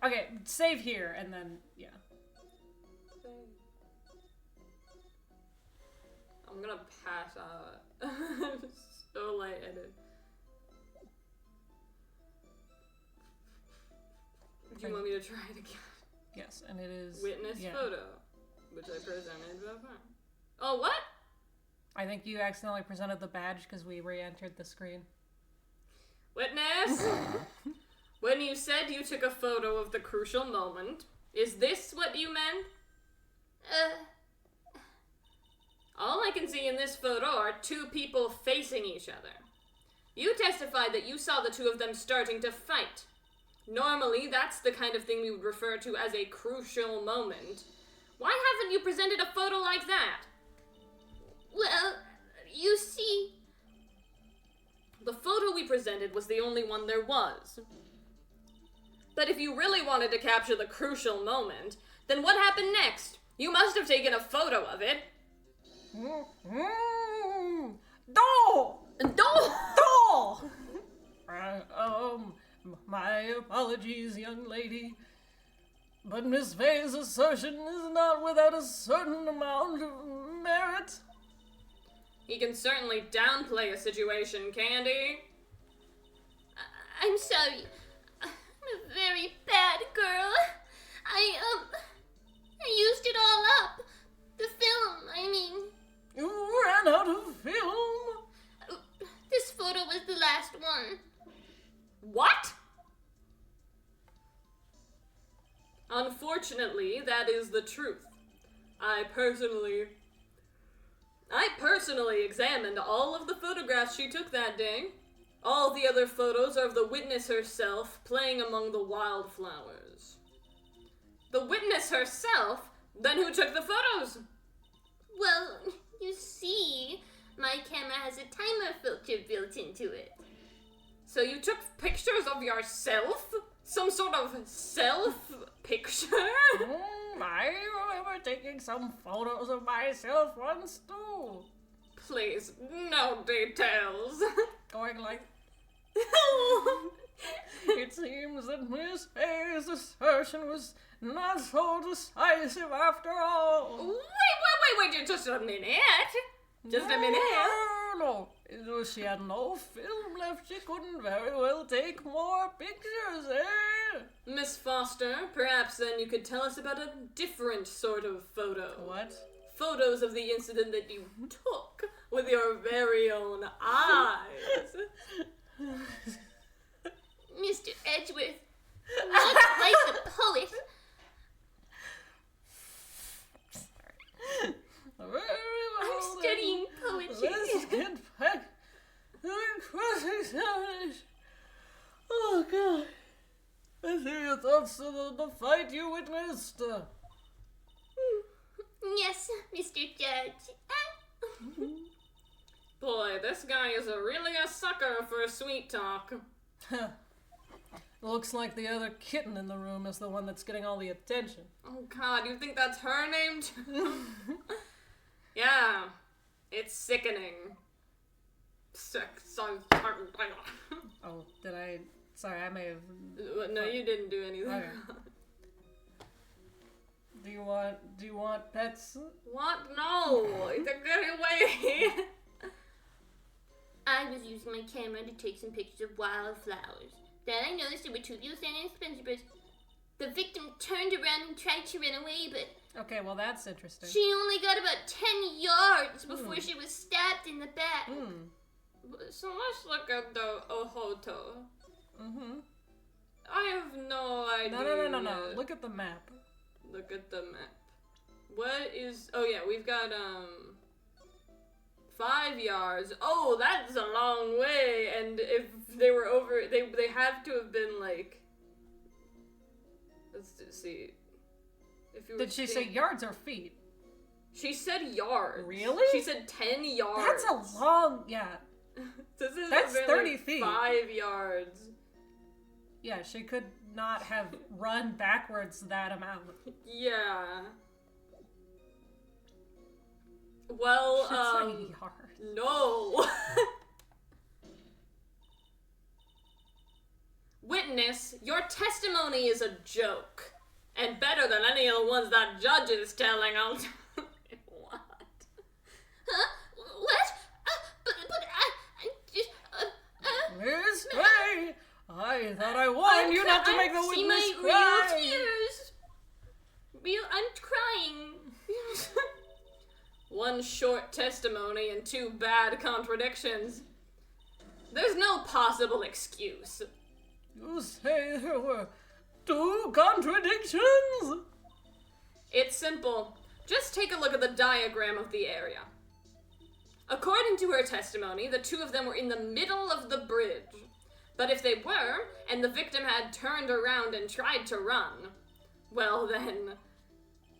Okay, save here and then, yeah. I'm gonna pass out. I'm so lightheaded. Do you want me to try it again? Yes, and it is... Witness yeah. photo, which I presented before. Oh, what? I think you accidentally presented the badge because we re-entered the screen. Witness! When you said you took a photo of the crucial moment, is this what you meant? All I can see in this photo are 2 people facing each other. You testified that you saw the 2 of them starting to fight. Normally, that's the kind of thing we would refer to as a crucial moment. Why haven't you presented a photo like that? Well, you see... The photo we presented was the only one there was. But if you really wanted to capture the crucial moment, then what happened next? You must have taken a photo of it. Doll! Doll! My apologies, young lady. But Miss Faye's assertion is not without a certain amount of merit. He can certainly downplay a situation, can't he? I'm sorry. I'm a very bad girl. I used it all up. The film, I mean. You ran out of film? This photo was the last one. What? Unfortunately, that is the truth. I personally examined all of the photographs she took that day. All the other photos are of the witness herself playing among the wildflowers. The witness herself? Then who took the photos? Well, you see, my camera has a timer filter built into it. So you took pictures of yourself? Some sort of self-picture? I remember taking some photos of myself once too. Please, no details. Going like... It seems that Miss Faye's assertion was not so decisive after all. Wait, just a minute. Just a minute. No. She had no film left. She couldn't very well take more pictures, eh? Miss Foster, perhaps then you could tell us about a different sort of photo. What? Photos of the incident that you took with your very own eyes. Mr. Edgeworth, not like the poet. Very well. I'm studying poetry. Let's get back to the cross-examination. Oh, God. Let's hear your thoughts on the fight you witnessed. Yes, Mr. Judge. Boy, this guy is really a sucker for sweet talk. Looks like the other kitten in the room is the one that's getting all the attention. Oh God, you think that's her name too? Yeah, it's sickening. Oh, did I? Sorry, I may have. No, you didn't do anything. Okay. Do you want pets? What? No! Get away! I was using my camera to take some pictures of wildflowers. Then I noticed there were two little standing Spencer birds. The victim turned around and tried to run away, but Okay, well that's interesting. she only got about 10 yards before she was stabbed in the back. So let's look at the Ohoto. Mm-hmm. I have no idea. No. Look at the map. Look at the map. What is... Oh yeah, we've got, 5 yards. Oh, that's a long way. And if they were over... They have to have been, like... Let's see. If you were Did she say yards or feet? She said yards. Really? She said 10 yards. That's a long... Yeah. That's 30 feet. 5 yards. Yeah, she could not have run backwards that amount. Yeah. Well, yards. no. Witness, your testimony is a joke. And better than any of the ones that judge is telling, I'll tell you what. Huh? What? But I just, Miss Faye, I thought I warned you not to make the see witness my cry. real tears. I'm crying. One short testimony and 2 bad contradictions. There's no possible excuse. You say there were 2 contradictions? It's simple. Just take a look at the diagram of the area. According to her testimony, the 2 of them were in the middle of the bridge. But if they were, and the victim had turned around and tried to run, well then...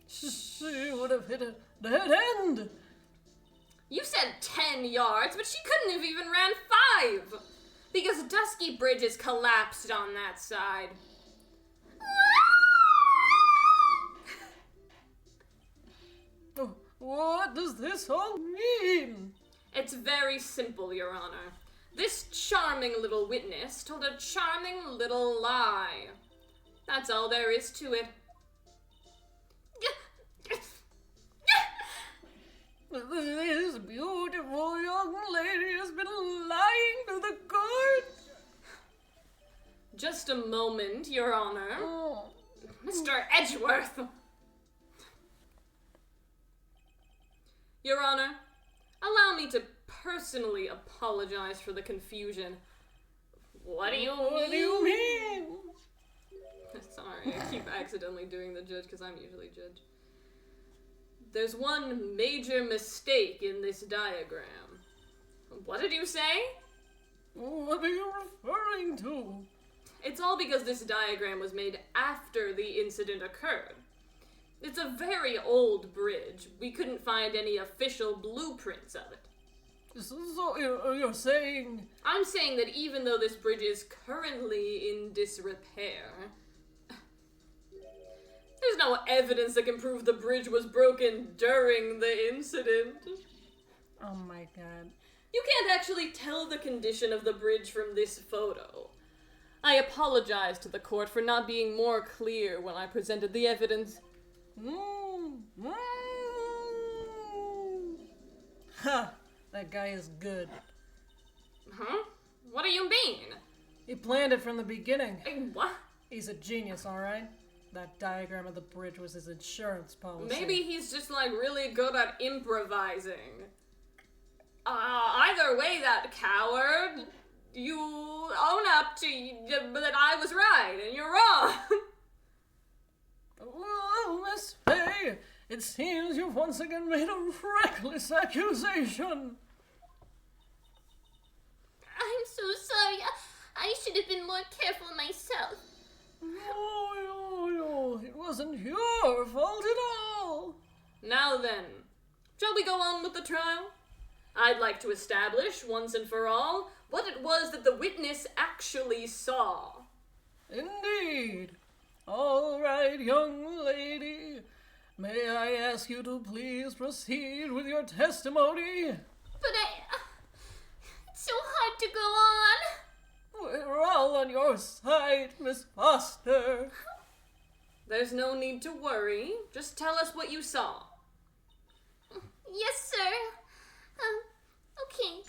She would have hit a dead end. You said 10 yards, but she couldn't have even ran 5! Because Dusky Bridge is collapsed on that side. What does this all mean? It's very simple, Your Honor. This charming little witness told a charming little lie. That's all there is to it. This beautiful young lady has been lying to the court. Just a moment, Your Honor. Oh. Mr. Edgeworth! Your Honor, allow me to personally apologize for the confusion. What do you mean? What do you mean? Sorry, I keep accidentally doing the judge because I'm usually judge. There's one major mistake in this diagram. What did you say? What are you referring to? It's all because this diagram was made after the incident occurred. It's a very old bridge. We couldn't find any official blueprints of it. So you're saying... I'm saying that even though this bridge is currently in disrepair, there's no evidence that can prove the bridge was broken during the incident. Oh my god. You can't actually tell the condition of the bridge from this photo. I apologize to the court for not being more clear when I presented the evidence. Ha! That guy is good. Huh? What do you mean? He planned it from the beginning. What? He's a genius, alright? That diagram of the bridge was his insurance policy. Maybe he's just like really good at improvising. Either way, that coward, you own up to that I was right and you're wrong. Well, Miss Fay, it seems you've once again made a reckless accusation. I'm so sorry. I should have been more careful myself. No, it wasn't your fault at all. Now then, shall we go on with the trial? I'd like to establish, once and for all, what it was that the witness actually saw. Indeed. All right, young lady. May I ask you to please proceed with your testimony? But it's so hard to go on. We're all on your side, Miss Foster. There's no need to worry. Just tell us what you saw. Yes, sir. Okay.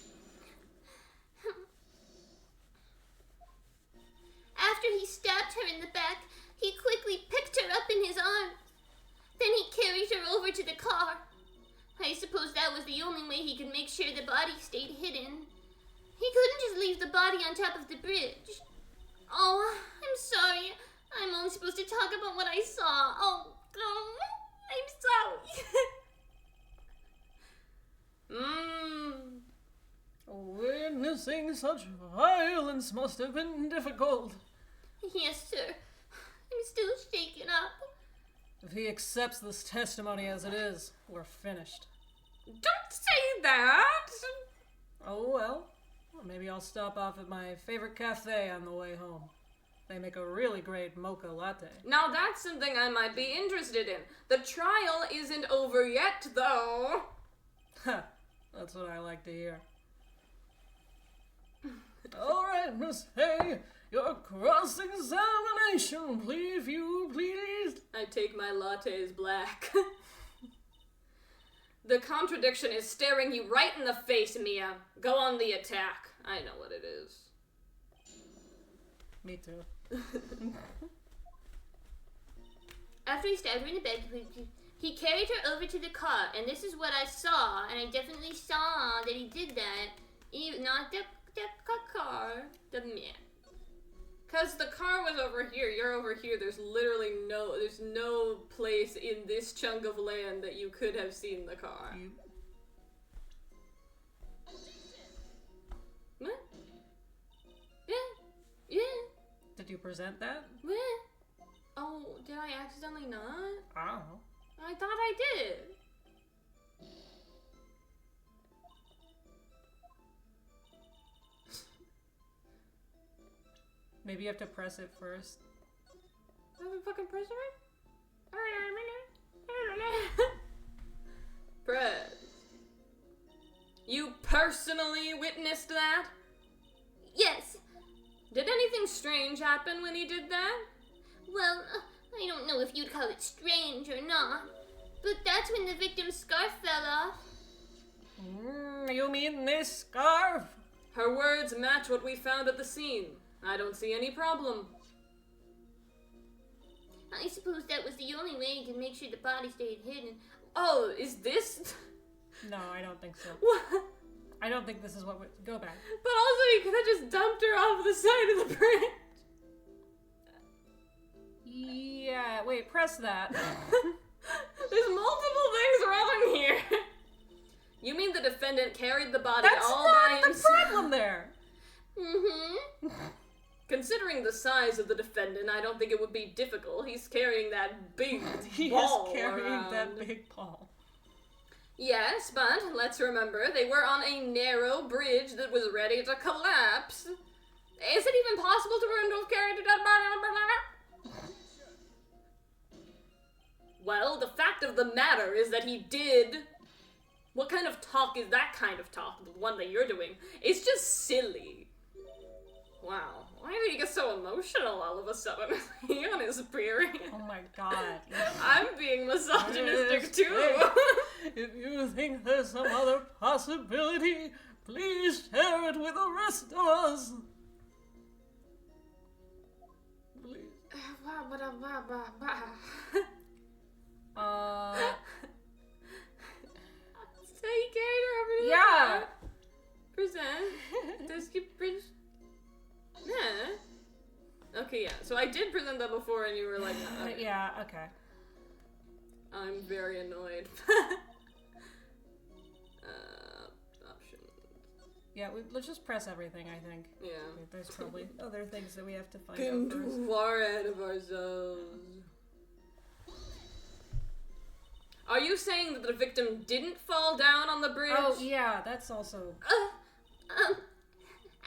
After he stabbed her in the back, he quickly picked her up in his arms. Then he carried her over to the car. I suppose that was the only way he could make sure the body stayed hidden. He couldn't just leave the body on top of the bridge. Oh, I'm sorry. I'm only supposed to talk about what I saw. Oh, I'm sorry. Witnessing such violence must have been difficult. Yes, sir. I'm still shaken up. If he accepts this testimony as it is, we're finished. Don't say that! Oh well, maybe I'll stop off at my favorite cafe on the way home. They make a really great mocha latte. Now that's something I might be interested in. The trial isn't over yet, though. Ha, that's what I like to hear. All right, Miss Hay, your cross-examination, please, please. I take my lattes black. The contradiction is staring you right in the face, Mia. Go on the attack. I know what it is. Me too. After he stabbed her in the back, he carried her over to the car, and this is what I saw, and I definitely saw that he did that. Not the car, the man. Cause the car was over here, you're over here, there's no place in this chunk of land that you could have seen the car. What? Yeah. Did you present that? What? Oh, did I accidentally not? I don't know. I thought I did. Maybe you have to press it first. I haven't fucking pressed it? Press. You personally witnessed that? Yes. Did anything strange happen when he did that? Well, I don't know if you'd call it strange or not, but that's when the victim's scarf fell off. You mean this scarf? Her words match what we found at the scene. I don't see any problem. I suppose that was the only way to make sure the body stayed hidden. Oh, is this? No, I don't think so. What? I don't think this is what would go back. But also, you could have just dumped her off the side of the bridge. Yeah, wait, press that. There's multiple things wrong here. You mean the defendant carried the body all by himself? That's not the problem there. Mm-hmm. Considering the size of the defendant, I don't think it would be difficult. He's carrying that big He ball is carrying around. that big ball. Yes, but let's remember, they were on a narrow bridge that was ready to collapse. Is it even possible for him to have carried a dead body on a bridge? Well, the fact of the matter is that he did. What kind of talk is that kind of talk? The one that you're doing. It's just silly. Wow. Why did he get so emotional all of a sudden? He on his period. Oh my god. I'm being misogynistic too. If you think there's some other possibility, please share it with the rest of us. Please. So he carried her over to the Yeah. car. Present. Does he bridge? Yeah. Okay, yeah. So I did present that before and you were like, okay. Yeah, okay. I'm very annoyed. Options. Yeah, let's just press everything, I think. Yeah. There's probably other things that we have to find out first. Too far ahead of ourselves. Are you saying that the victim didn't fall down on the bridge? Oh, yeah, that's also...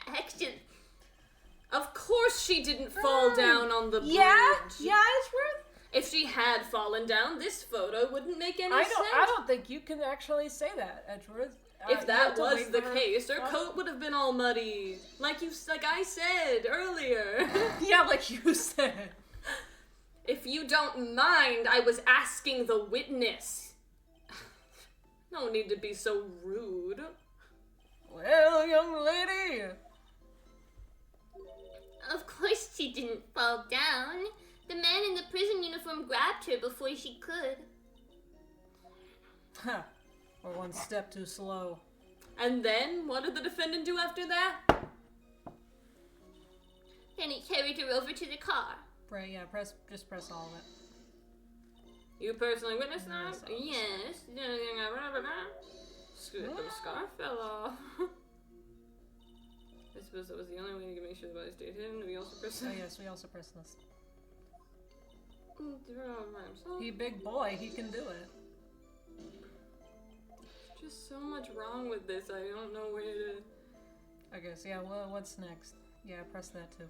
Actually, Of course she didn't fall down on the bridge. Yeah, Edgeworth? If she had fallen down, this photo wouldn't make any sense. I don't think you can actually say that, Edgeworth. If that was the case, her coat would have been all muddy. Like I said earlier. Yeah, like you said. If you don't mind, I was asking the witness. No need to be so rude. Well, young lady. of course she didn't fall down. The man in the prison uniform grabbed her before she could. Huh. We're one step too slow. And then, what did the defendant do after that? Then he carried her over to the car. Just press all of it. You personally witnessed that? Yes. The scarf fell off. I suppose that was the only way to make sure the body stayed hidden. We also pressed Oh yes, we also press this. himself. He big boy, he can do it. There's just so much wrong with this. I don't know where to... I guess, yeah, well, what's next? Yeah, press that too.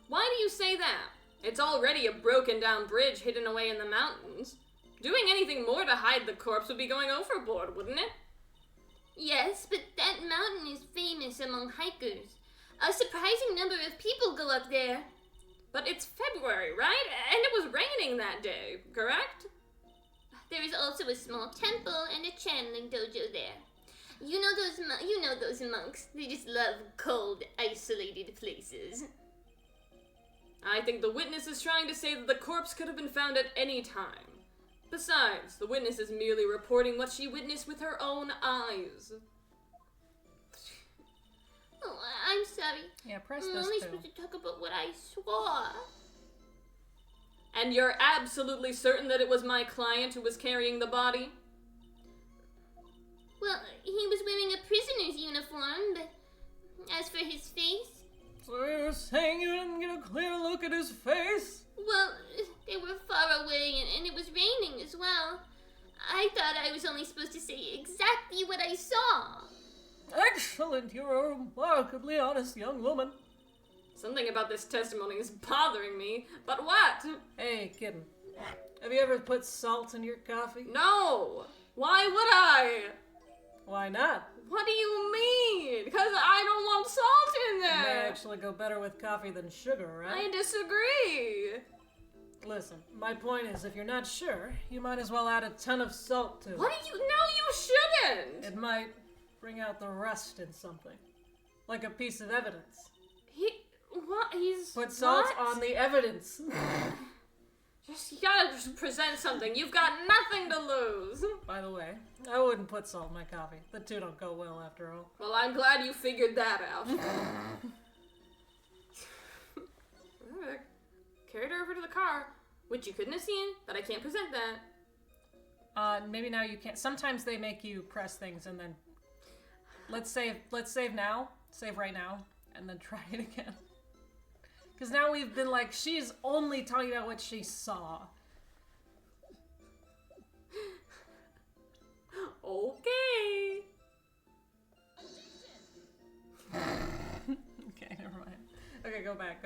Why do you say that? It's already a broken down bridge hidden away in the mountains. Doing anything more to hide the corpse would be going overboard, wouldn't it? Yes, but that mountain is famous among hikers. A surprising number of people go up there. But it's February, right? And it was raining that day, correct? There is also a small temple and a channeling dojo there. You know those monks. They just love cold, isolated places. I think the witness is trying to say that the corpse could have been found at any time. Besides, the witness is merely reporting what she witnessed with her own eyes. Oh, I'm sorry. Yeah, press I'm this only too. supposed to talk about what I saw. And you're absolutely certain that it was my client who was carrying the body? Well, he was wearing a prisoner's uniform, but as for his face... So you're saying you didn't get a clear look at his face? Well, they were far away and it was raining as well. I thought I was only supposed to say exactly what I saw. Excellent, you're a remarkably honest young woman. Something about this testimony is bothering me, but what? Hey, kitten. Have you ever put salt in your coffee? No! Why would I? Why not? What do you mean? Because I don't want salt in It may there. actually go better with coffee than sugar, right? I disagree. Listen, my point is, if you're not sure, you might as well add a ton of salt to it. What do you... No, you shouldn't! It might bring out the rust in something. Like a piece of evidence. What? He's... Put salt what? on the evidence. You gotta just present something. You've got nothing to lose. By the way, I wouldn't put salt in my coffee. The two don't go well after all. Well, I'm glad you figured that out. Carried her over to the car, which you couldn't have seen, but I can't present that. Maybe now you can't. Sometimes they make you press things and then... Let's save now. Save right now. And then try it again. Because now we've been like, she's only talking about what she saw. Okay. Okay, never mind. Okay, go back.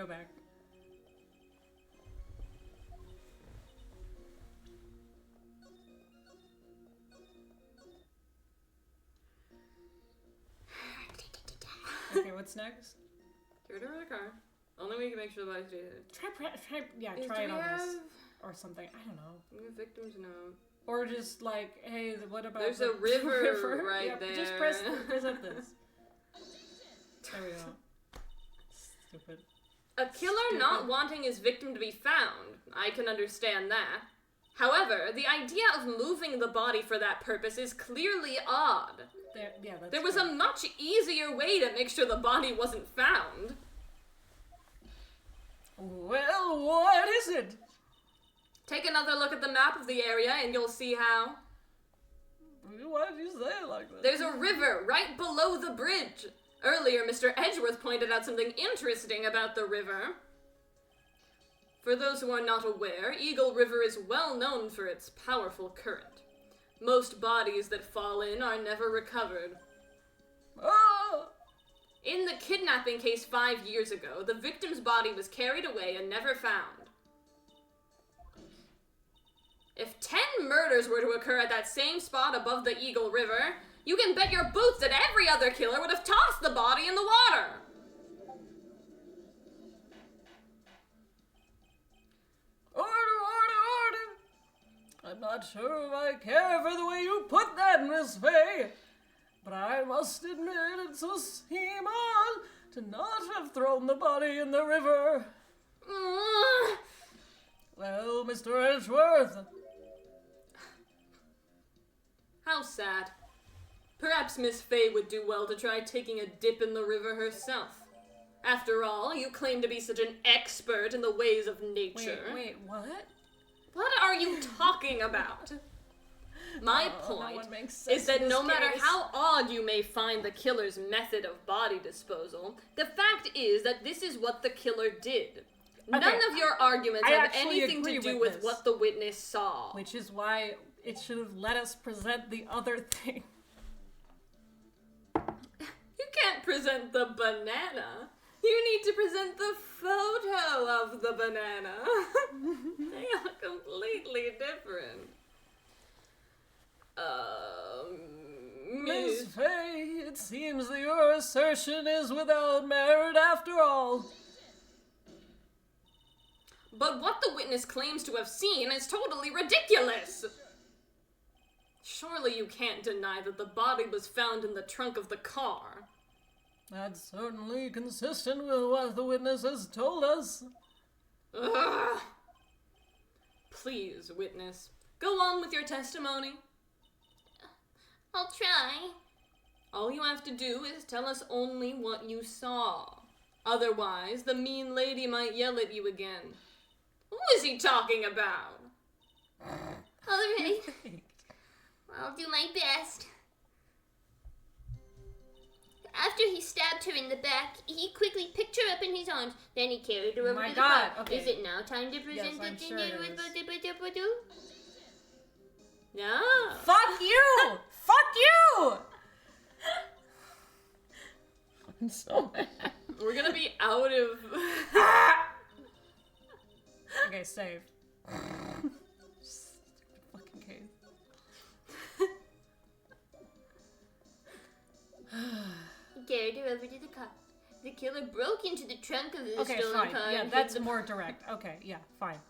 Okay, what's next? Carried her over the car. Only way you can make sure the body's dead. Try it on this. Or something. I don't know. We have victims now. Or just like, hey, what about There's the a river right there. Just present this. There we go. Stupid. A killer not wanting his victim to be found. I can understand that. However, the idea of moving the body for that purpose is clearly odd. There was a much easier way to make sure the body wasn't found. Well, what is it? Take another look at the map of the area and you'll see how. Why did you say it like that? There's a river right below the bridge. Earlier, Mr. Edgeworth pointed out something interesting about the river. For those who are not aware, Eagle River is well known for its powerful current. Most bodies that fall in are never recovered. Oh! In the kidnapping case 5 years ago, the victim's body was carried away and never found. If 10 murders were to occur at that same spot above the Eagle River, you can bet your boots that every other killer would have tossed the body in the water. Order! I'm not sure if I care for the way you put that, Miss Faye. But I must admit it's a seem odd to not have thrown the body in the river. Well, Mr. Edgeworth. How sad. Perhaps Miss Faye would do well to try taking a dip in the river herself. After all, you claim to be such an expert in the ways of nature. Wait, what? What are you talking about? My point is that no matter how odd you may find the killer's method of body disposal, the fact is that this is what the killer did. None of your arguments have anything to do with what the witness saw. Which is why it should have let us present the other thing. You can't present the banana. You need to present the photo of the banana. They are completely different. Miss Faye, it seems that your assertion is without merit after all. But what the witness claims to have seen is totally ridiculous. Surely you can't deny that the body was found in the trunk of the car. That's certainly consistent with what the witness has told us. Ugh. Please, witness, go on with your testimony. I'll try. All you have to do is tell us only what you saw. Otherwise, the mean lady might yell at you again. Who is he talking about? All right. I'll do my best. After he stabbed her in the back, he quickly picked her up in his arms. Then he carried her over to the car. Okay. Is it now time to present I'm the sure it is. Yeah. Fuck you! Fuck you! I'm so mad. We're gonna be out of... Okay, save. Stupid fucking case. He carried her over to the car. The killer broke into the trunk of the Okay, stolen fine. car. Yeah, and that's hid the... more direct. Okay, yeah, fine.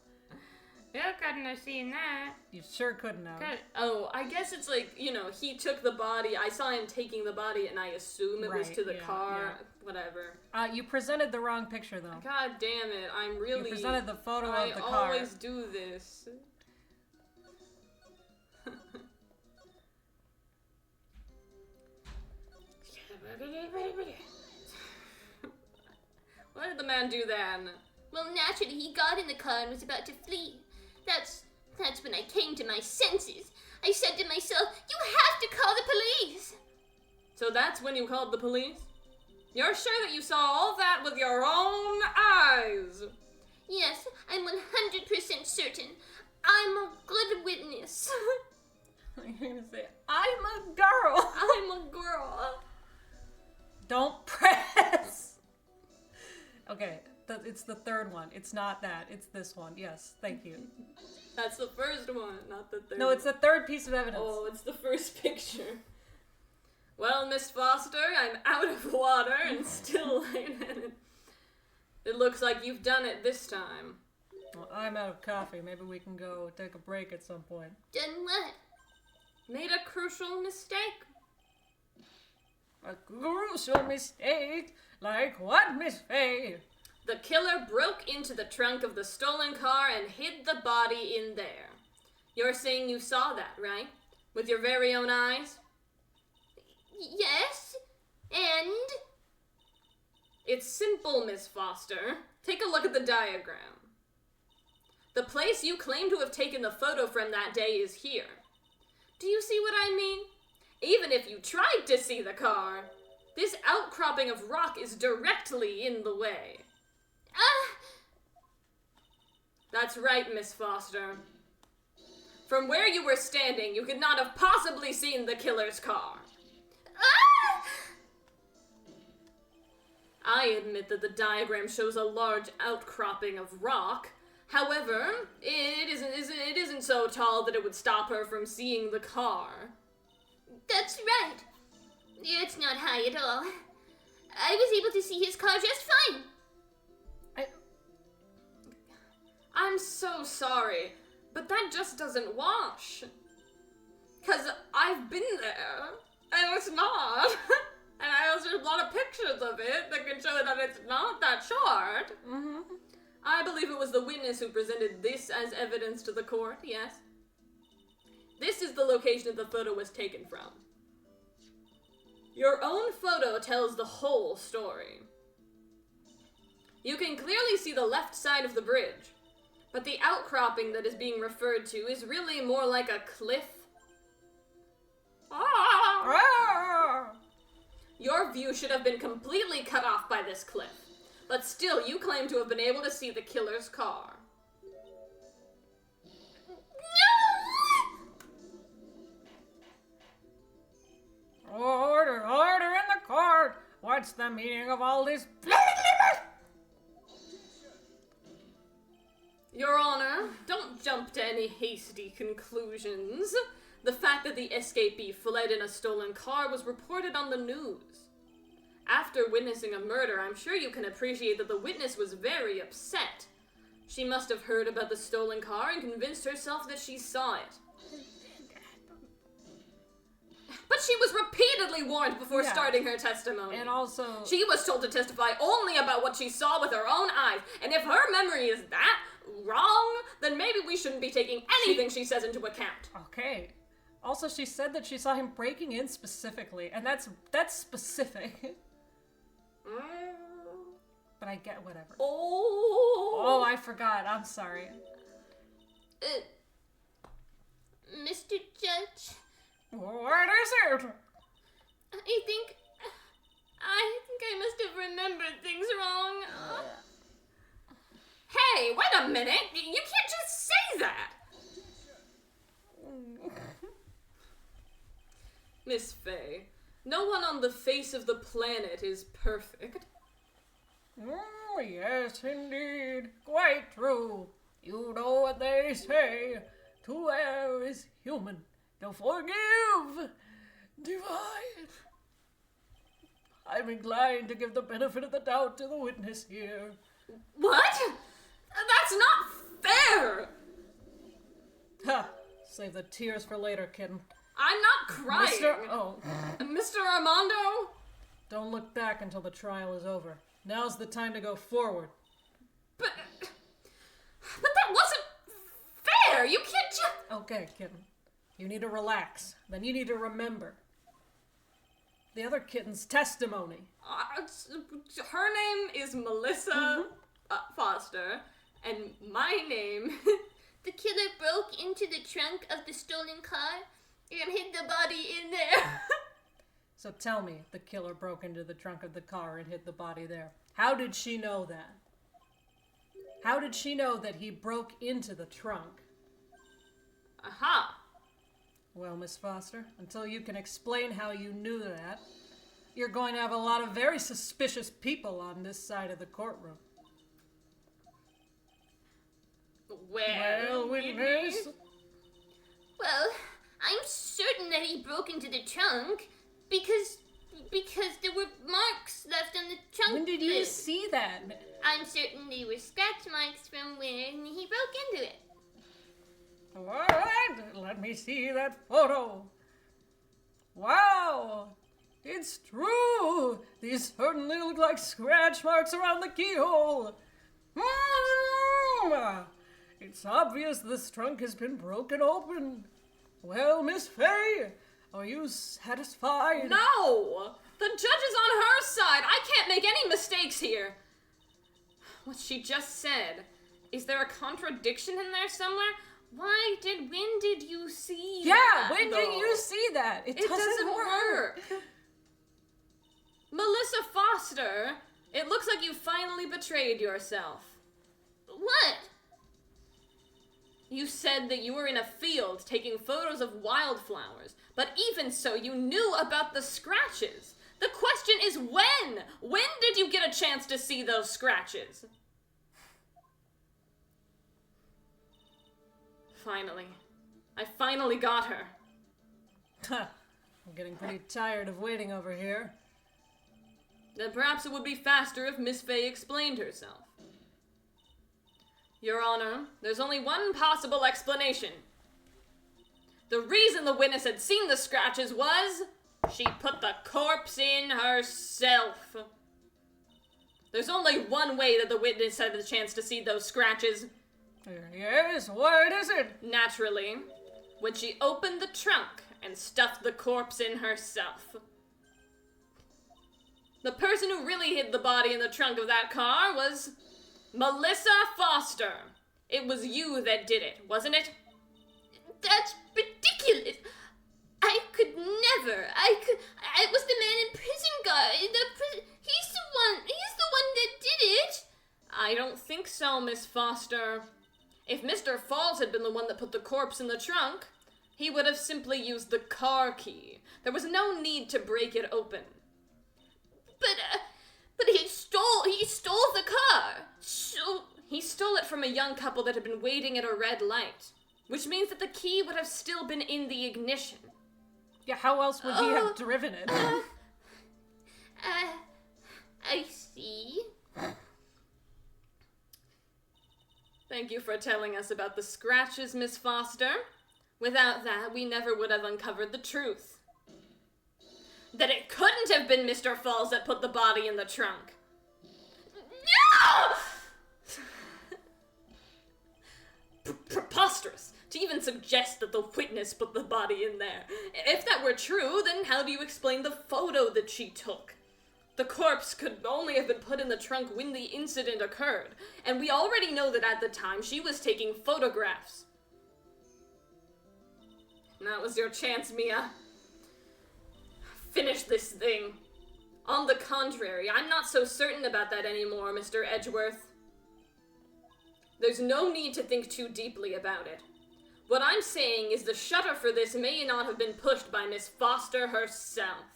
You couldn't have seen that. You sure couldn't have. Oh, I guess it's like, he took the body. I saw him taking the body, and I assume it was to the car. Yeah. Whatever. You presented the wrong picture, though. God damn it. You presented the photo of the car. I always do this. What did the man do then? Well, naturally, he got in the car and was about to flee. That's when I came to my senses. I said to myself, you have to call the police. So that's when you called the police? You're sure that you saw all that with your own eyes? Yes, I'm 100% certain. I'm a good witness. You're gonna say, I'm a girl. I'm a girl. Don't press. Okay, it's the third one. It's not that. It's this one. Yes, thank you. That's the first one, not the third. No, it's the third piece of evidence. Oh, it's the first picture. Well, Miss Foster, I'm out of water and still lightheaded. It looks like you've done it this time. Well, I'm out of coffee. Maybe we can go take a break at some point. Done what? Made a crucial mistake. A crucial mistake? Like what, Miss Faye? The killer broke into the trunk of the stolen car and hid the body in there. You're saying you saw that, right? With your very own eyes? Yes. And? It's simple, Miss Foster. Take a look at the diagram. The place you claim to have taken the photo from that day is here. Do you see what I mean? Even if you tried to see the car, this outcropping of rock is directly in the way. That's right, Miss Foster. From where you were standing, you could not have possibly seen the killer's car. I admit that the diagram shows a large outcropping of rock. However, it isn't so tall that it would stop her from seeing the car. That's right. It's not high at all. I was able to see his car just fine. I'm so sorry, but that just doesn't wash. 'Cause I've been there, and it's not. And there's a lot of pictures of it that can show that it's not that short. Mm-hmm. I believe it was the witness who presented this as evidence to the court, yes. This is the location that the photo was taken from. Your own photo tells the whole story. You can clearly see the left side of the bridge, but the outcropping that is being referred to is really more like a cliff. Your view should have been completely cut off by this cliff, but still you claim to have been able to see the killer's car. Order in the court! What's the meaning of all this? Your Honor, don't jump to any hasty conclusions. The fact that the escapee fled in a stolen car was reported on the news. After witnessing a murder, I'm sure you can appreciate that the witness was very upset. She must have heard about the stolen car and convinced herself that she saw it. But she was repeatedly warned before starting her testimony. And also, she was told to testify only about what she saw with her own eyes. And if her memory is that wrong, then maybe we shouldn't be taking anything she says into account. Okay. Also, she said that she saw him breaking in specifically, and that's specific. But I get whatever. Oh, I forgot. I'm sorry. Mr. Judge? What is it? I think I must have remembered things wrong. Hey, wait a minute! You can't just say that! Miss Faye, no one on the face of the planet is perfect. Oh, yes, indeed. Quite true. You know what they say. To err is human. To forgive, divine. I'm inclined to give the benefit of the doubt to the witness here. What? That's not fair! Save the tears for later, kitten. I'm not crying. Mr. Armando? Don't look back until the trial is over. Now's the time to go forward. But that wasn't fair. You can't just... Okay, kitten. You need to relax. Then you need to remember. The other kitten's testimony. Her name is Melissa Foster, and my name... The killer broke into the trunk of the stolen car and hid the body in there. So tell me, the killer broke into the trunk of the car and hid the body there. How did she know that? How did she know that he broke into the trunk? Aha! Well, Miss Foster, until you can explain how you knew that, you're going to have a lot of very suspicious people on this side of the courtroom. Well, witness. Well, I'm certain that he broke into the trunk because there were marks left on the trunk. When did you see that? I'm certain they were scratch marks from when he broke into it. All right, let me see that photo. Wow, it's true. These certainly look like scratch marks around the keyhole. It's obvious this trunk has been broken open. Well, Miss Fay, are you satisfied? No! The judge is on her side. I can't make any mistakes here. What she just said. Is there a contradiction in there somewhere? When did you see that? Yeah, when did you see that? It doesn't work. Melissa Foster, it looks like you finally betrayed yourself. What? You said that you were in a field taking photos of wildflowers, but even so, you knew about the scratches. The question is when? When did you get a chance to see those scratches? Finally. I finally got her. I'm getting pretty tired of waiting over here. Then perhaps it would be faster if Miss Fay explained herself. Your Honor, there's only one possible explanation. The reason the witness had seen the scratches was she put the corpse in herself. There's only one way that the witness had the chance to see those scratches. Yes, what is it? Naturally, when she opened the trunk and stuffed the corpse in herself. The person who really hid the body in the trunk of that car was Melissa Foster. It was you that did it, wasn't it? That's ridiculous. I could never. It was the man in prison guard. He's the one that did it. I don't think so, Miss Foster. If Mr. Falls had been the one that put the corpse in the trunk, he would have simply used the car key. There was no need to break it open. But he stole the car. So he stole it from a young couple that had been waiting at a red light, which means that the key would have still been in the ignition. Yeah, how else would he have driven it? I see. Thank you for telling us about the scratches, Miss Foster. Without that, we never would have uncovered the truth. That it couldn't have been Mr. Falls that put the body in the trunk. No! Preposterous to even suggest that the witness put the body in there. If that were true, then how do you explain the photo that she took? The corpse could only have been put in the trunk when the incident occurred, and we already know that at the time she was taking photographs. That was your chance, Mia. Finish this thing. On the contrary, I'm not so certain about that anymore, Mr. Edgeworth. There's no need to think too deeply about it. What I'm saying is the shutter for this may not have been pushed by Miss Foster herself.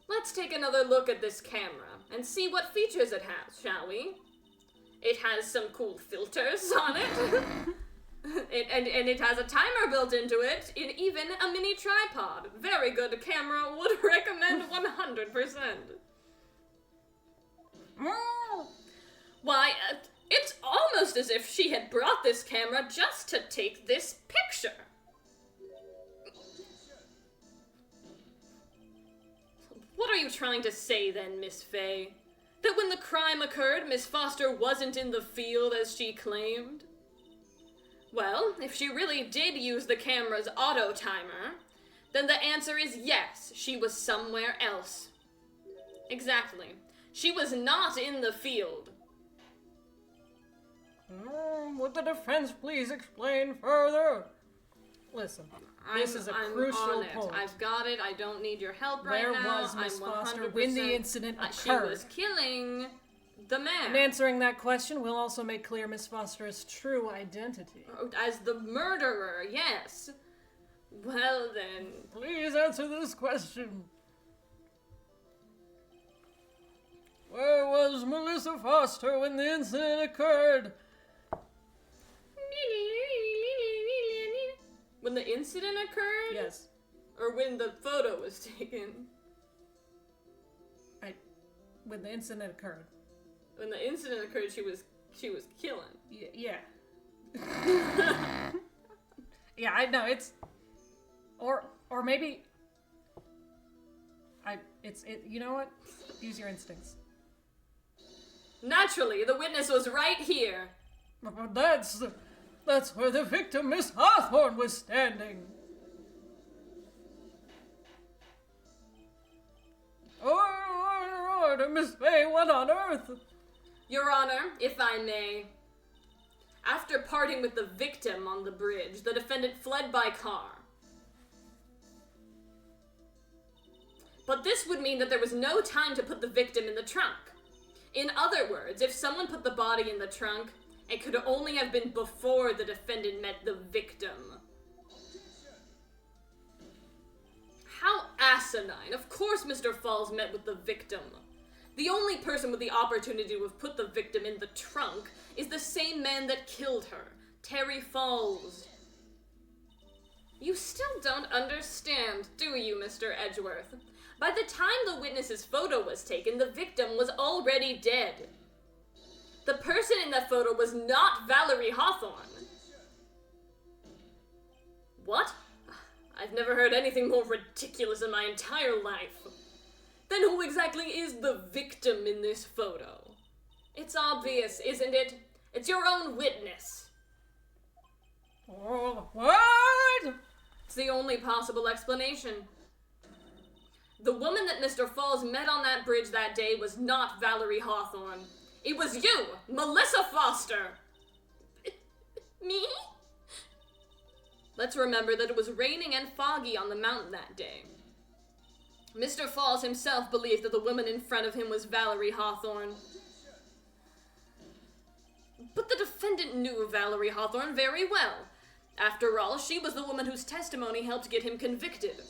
Let's take another look at this camera and see what features it has, shall we? It has some cool filters on it. And it has a timer built into it, and even a mini tripod. Very good camera, would recommend 100%. Why, it's almost as if she had brought this camera just to take this picture. What are you trying to say then, Miss Fay? That when the crime occurred, Miss Foster wasn't in the field as she claimed? Well, if she really did use the camera's auto timer, then the answer is yes, she was somewhere else. Exactly. She was not in the field. Would the defense please explain further? Listen, this is a crucial point. I've got it. I don't need your help right now. Where was Miss Foster when the incident occurred? She was killing the man. In answering that question, we'll also make clear Miss Foster's true identity. As the murderer, yes. Well then. Please answer this question. Where was Melissa Foster when the incident occurred? When the incident occurred? Yes. Or when the photo was taken? When the incident occurred. When the incident occurred, she was killing. Yeah. Yeah, I know, it's... Or maybe... You know what? Use your instincts. Naturally, the witness was right here. But that's where the victim, Miss Hawthorne, was standing. Order, Miss Fay, what on earth? Your Honor, if I may. After parting with the victim on the bridge, the defendant fled by car. But this would mean that there was no time to put the victim in the trunk. In other words, if someone put the body in the trunk, it could only have been before the defendant met the victim. How asinine. Of course Mr. Falls met with the victim. The only person with the opportunity to have put the victim in the trunk is the same man that killed her, Terry Falls. You still don't understand, do you, Mr. Edgeworth? By the time the witness's photo was taken, the victim was already dead. The person in that photo was not Valerie Hawthorne. What? I've never heard anything more ridiculous in my entire life. Then who exactly is the victim in this photo? It's obvious, isn't it? It's your own witness. What? It's the only possible explanation. The woman that Mr. Falls met on that bridge that day was not Valerie Hawthorne. It was you, Melissa Foster. Me? Let's remember that it was raining and foggy on the mountain that day. Mr. Falls himself believed that the woman in front of him was Valerie Hawthorne. But the defendant knew Valerie Hawthorne very well. After all, she was the woman whose testimony helped get him convicted.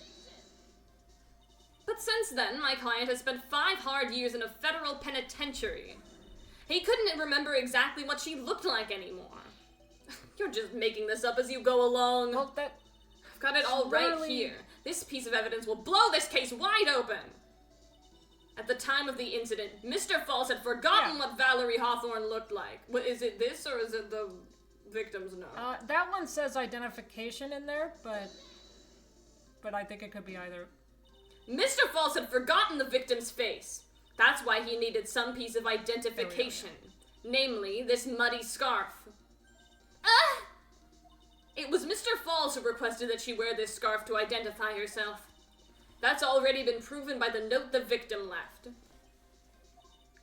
But since then, my client has spent 5 hard years in a federal penitentiary. He couldn't remember exactly what she looked like anymore. You're just making this up as you go along. Well, I've got it all right here. This piece of evidence will blow this case wide open. At the time of the incident, Mr. Falls had forgotten what Valerie Hawthorne looked like. Is it this or is it the victim's note? That one says identification in there, but I think it could be either. Mr. Falls had forgotten the victim's face. That's why he needed some piece of identification. Namely, this muddy scarf. It was Mr. Falls who requested that she wear this scarf to identify herself. That's already been proven by the note the victim left.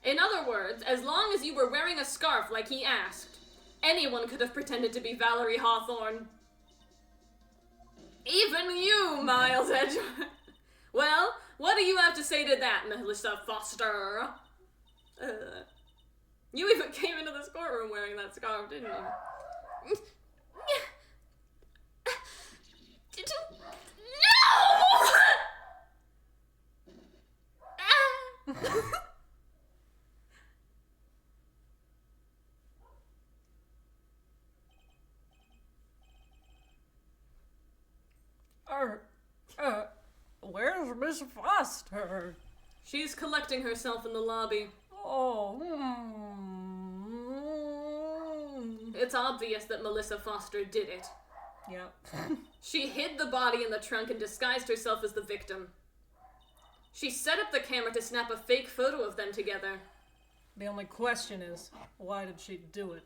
In other words, as long as you were wearing a scarf like he asked, anyone could have pretended to be Valerie Hawthorne. Even you, Miles Edgeworth. Well, what do you have to say to that, Melissa Foster? You even came into this courtroom wearing that scarf, didn't you? Where's Miss Foster? She's collecting herself in the lobby. Oh. It's obvious that Melissa Foster did it. Yep. She hid the body in the trunk and disguised herself as the victim. She set up the camera to snap a fake photo of them together. The only question is, why did she do it?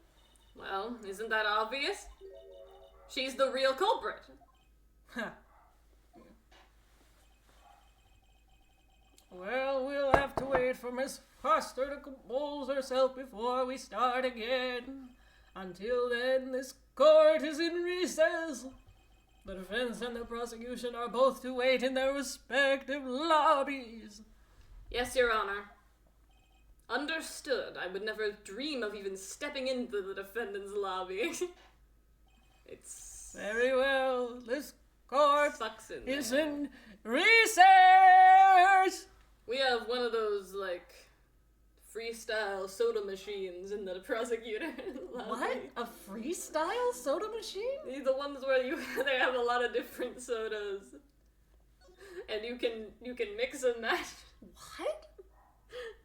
Well, isn't that obvious? She's the real culprit. Huh. Well, we'll have to wait for Miss Foster to compose herself before we start again. Until then, this court is in recess. The defense and the prosecution are both to wait in their respective lobbies. Yes, Your Honor. Understood. I would never dream of even stepping into the defendant's lobby. It's... Very well. This court sucks in is there. in recess. We have one of those, like, freestyle soda machines in the prosecutor lobby. What? A freestyle soda machine? The ones where they have a lot of different sodas. And you can mix and match. What?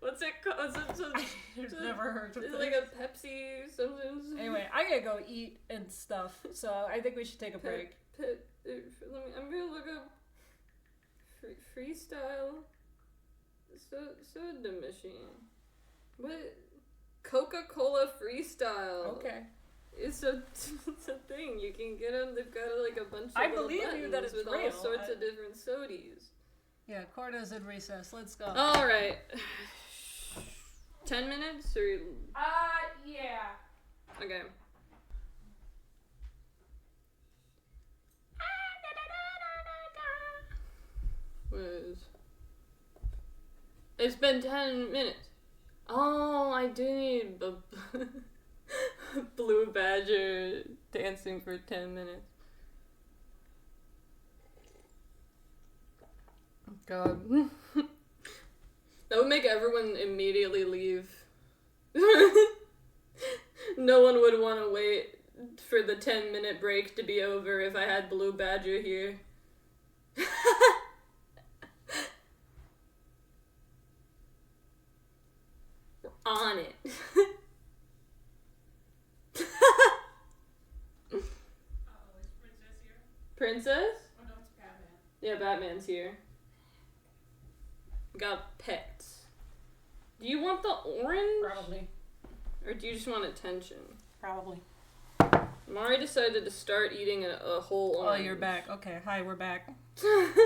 What's it called? I've never heard of It's this. like a Pepsi something. Anyway, I gotta go eat and stuff, so I think we should take a break. I'm gonna look up freestyle soda machine. What? Coca-Cola Freestyle. Okay. It's a thing. You can get them. They've got like a bunch of I little believe you that buttons it's with real. all sorts of different sodies. Yeah, court is in recess. Let's go. All right. 10 minutes or? Yeah. Okay. It's been 10 minutes. Oh, I do need a blue badger dancing for 10 minutes. God. That would make everyone immediately leave. No one would want to wait for the 10-minute break to be over if I had Blue Badger here. We're on it. Oh, is Princess here? Princess? Oh no, it's Batman. Yeah, Batman's here. Got pets. Do you want the orange? Probably. Or do you just want attention? Probably. Mari decided to start eating a whole orange. Oh, you're back. Okay, hi, we're back.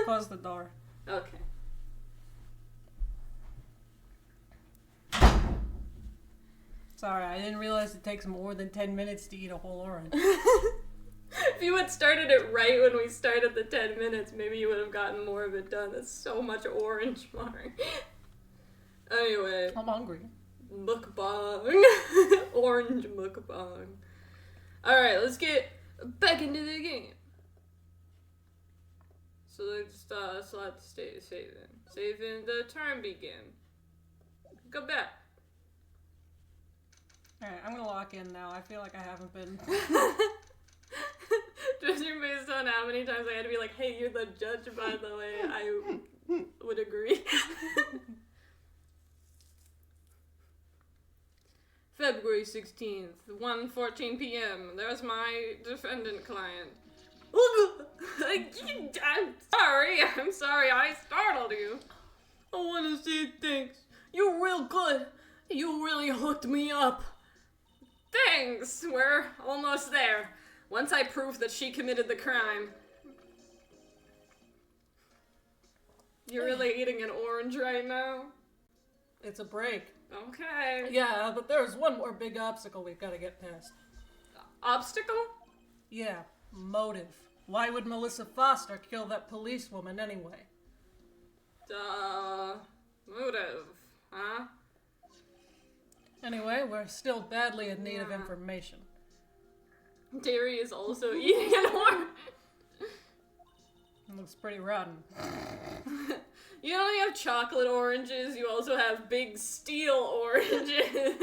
Close the door. Okay. Sorry, I didn't realize it takes more than 10 minutes to eat a whole orange. If you had started it right when we started the 10 minutes, maybe you would have gotten more of it done. That's so much orange, Mari. Anyway. I'm hungry. Mukbang. Orange mukbang. Alright, let's get back into the game. So let's select save in. Save in the turn begin. Go back. Alright, I'm gonna lock in now. I feel like I haven't been. Judging based on how many times I had to be like, hey, you're the judge, by the way, I would agree. February 16th, 1:14 p.m. There's my defendant client. I'm sorry, I startled you. I want to say thanks. You're real good. You really hooked me up. Thanks, we're almost there. Once I prove that she committed the crime. You're really eating an orange right now? It's a break. Okay. Yeah, but there's one more big obstacle we've gotta get past. Obstacle? Yeah, motive. Why would Melissa Foster kill that policewoman anyway? Motive, huh? Anyway, we're still badly in need of information. Terry is also eating an orange. It looks pretty rotten. You only have chocolate oranges, you also have big steel oranges.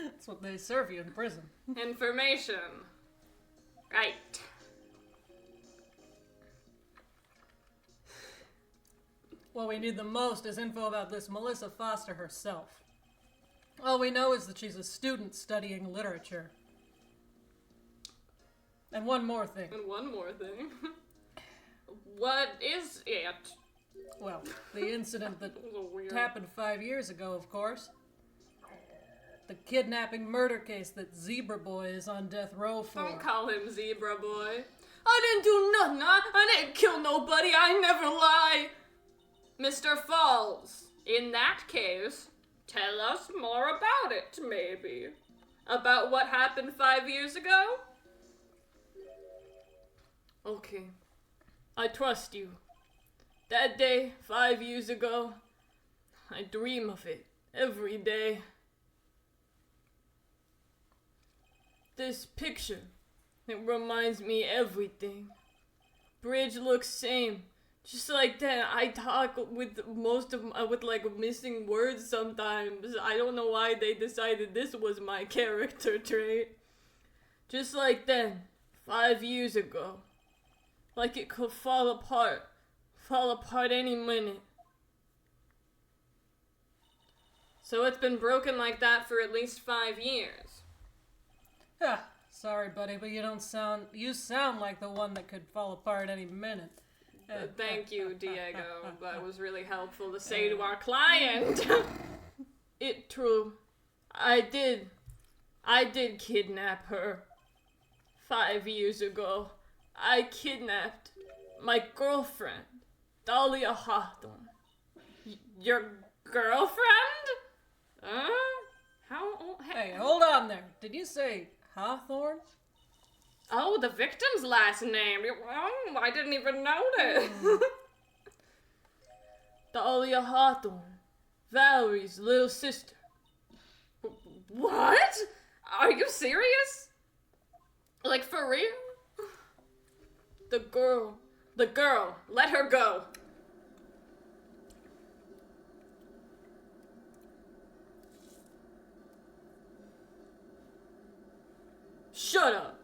That's what they serve you in prison. Information. Right. What we need the most is info about this Melissa Foster herself. All we know is that she's a student studying literature. And one more thing. And one more thing. What is it? Well, the incident that happened 5 years ago, of course. The kidnapping murder case that Zebra Boy is on death row for. Don't call him Zebra Boy. I didn't do nothing. I didn't kill nobody. I never lie. Mr. Falls, in that case, tell us more about it, maybe. About what happened 5 years ago? Okay. I trust you. That day, 5 years ago, I dream of it every day. This picture, it reminds me everything. Bridge looks same. Just like that, I talk with with like missing words sometimes. I don't know why they decided this was my character trait. Just like then, 5 years ago. Like it could fall apart any minute. So it's been broken like that for at least 5 years. Sorry, buddy, but you sound like the one that could fall apart any minute. Thank you, Diego. That was really helpful to say to our client. It true. I did kidnap her 5 years ago. I kidnapped my girlfriend, Dahlia Hawthorne. Your girlfriend? How old? Hey, hold on there. Did you say Hawthorne? Oh, the victim's last name. Oh, I didn't even notice. Dahlia Hawthorne, Valerie's little sister. What? Are you serious? Like, for real? The girl, let her go. Shut up.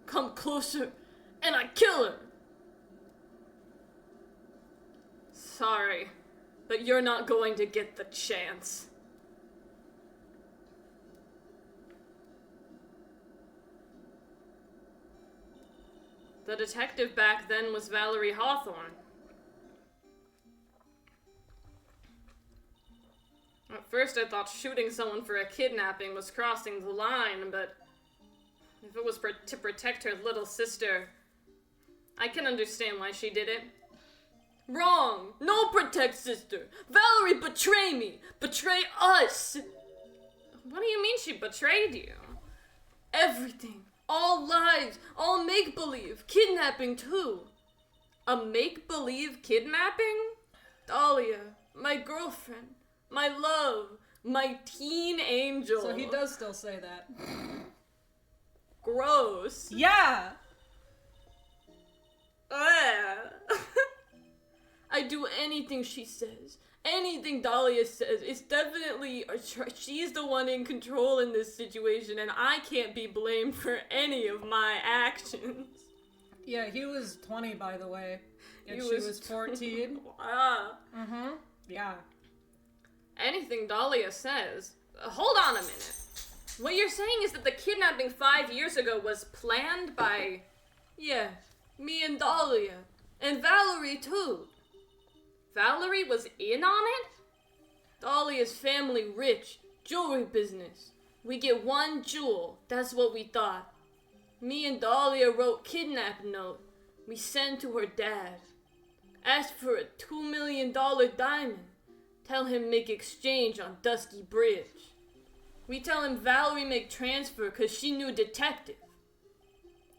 Come closer, and I kill her. Sorry, but you're not going to get the chance. The detective back then was Valerie Hawthorne. At first I thought shooting someone for a kidnapping was crossing the line, but if it was to protect her little sister, I can understand why she did it. Wrong! No protect sister! Valerie betray me! Betray us! What do you mean she betrayed you? Everything. All lies, all make-believe, kidnapping too. A make-believe kidnapping? Dahlia, my girlfriend, my love, my teen angel. So he does still say that. Gross. Yeah! I do anything she says. Anything Dahlia says. It's definitely, she's the one in control in this situation, and I can't be blamed for any of my actions. Yeah, he was 20, by the way. And she was 14. Mm-hmm. Yeah. Anything Dahlia says. Hold on a minute. What you're saying is that the kidnapping 5 years ago was planned by... Yeah, me and Dahlia. And Valerie, too. Valerie was in on it? Dahlia's family rich, jewelry business. We get one jewel, that's what we thought. Me and Dahlia wrote kidnap note. We sent to her dad. Asked for a $2 million diamond. Tell him make exchange on Dusky Bridge. We tell him Valerie make transfer cause she knew detective.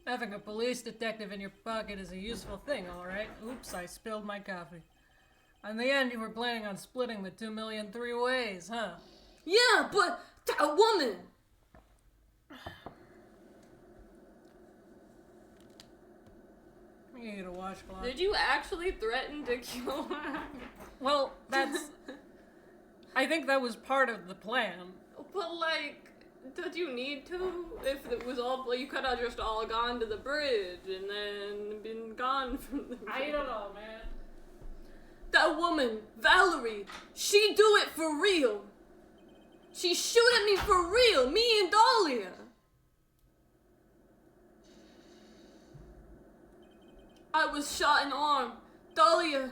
Having a police detective in your pocket is a useful thing, alright? Oops, I spilled my coffee. In the end, you were planning on splitting the 2 million 3 ways, huh? Yeah, but a woman! You need a washcloth. Did you actually threaten to kill her? Well, that's... I think that was part of the plan. But, like, did you need to? If it was all... You could have just all gone to the bridge and then been gone from the bridge. I don't know, man. That woman, Valerie, she do it for real. She shoot at me for real, me and Dahlia. was shot in arm. Dahlia,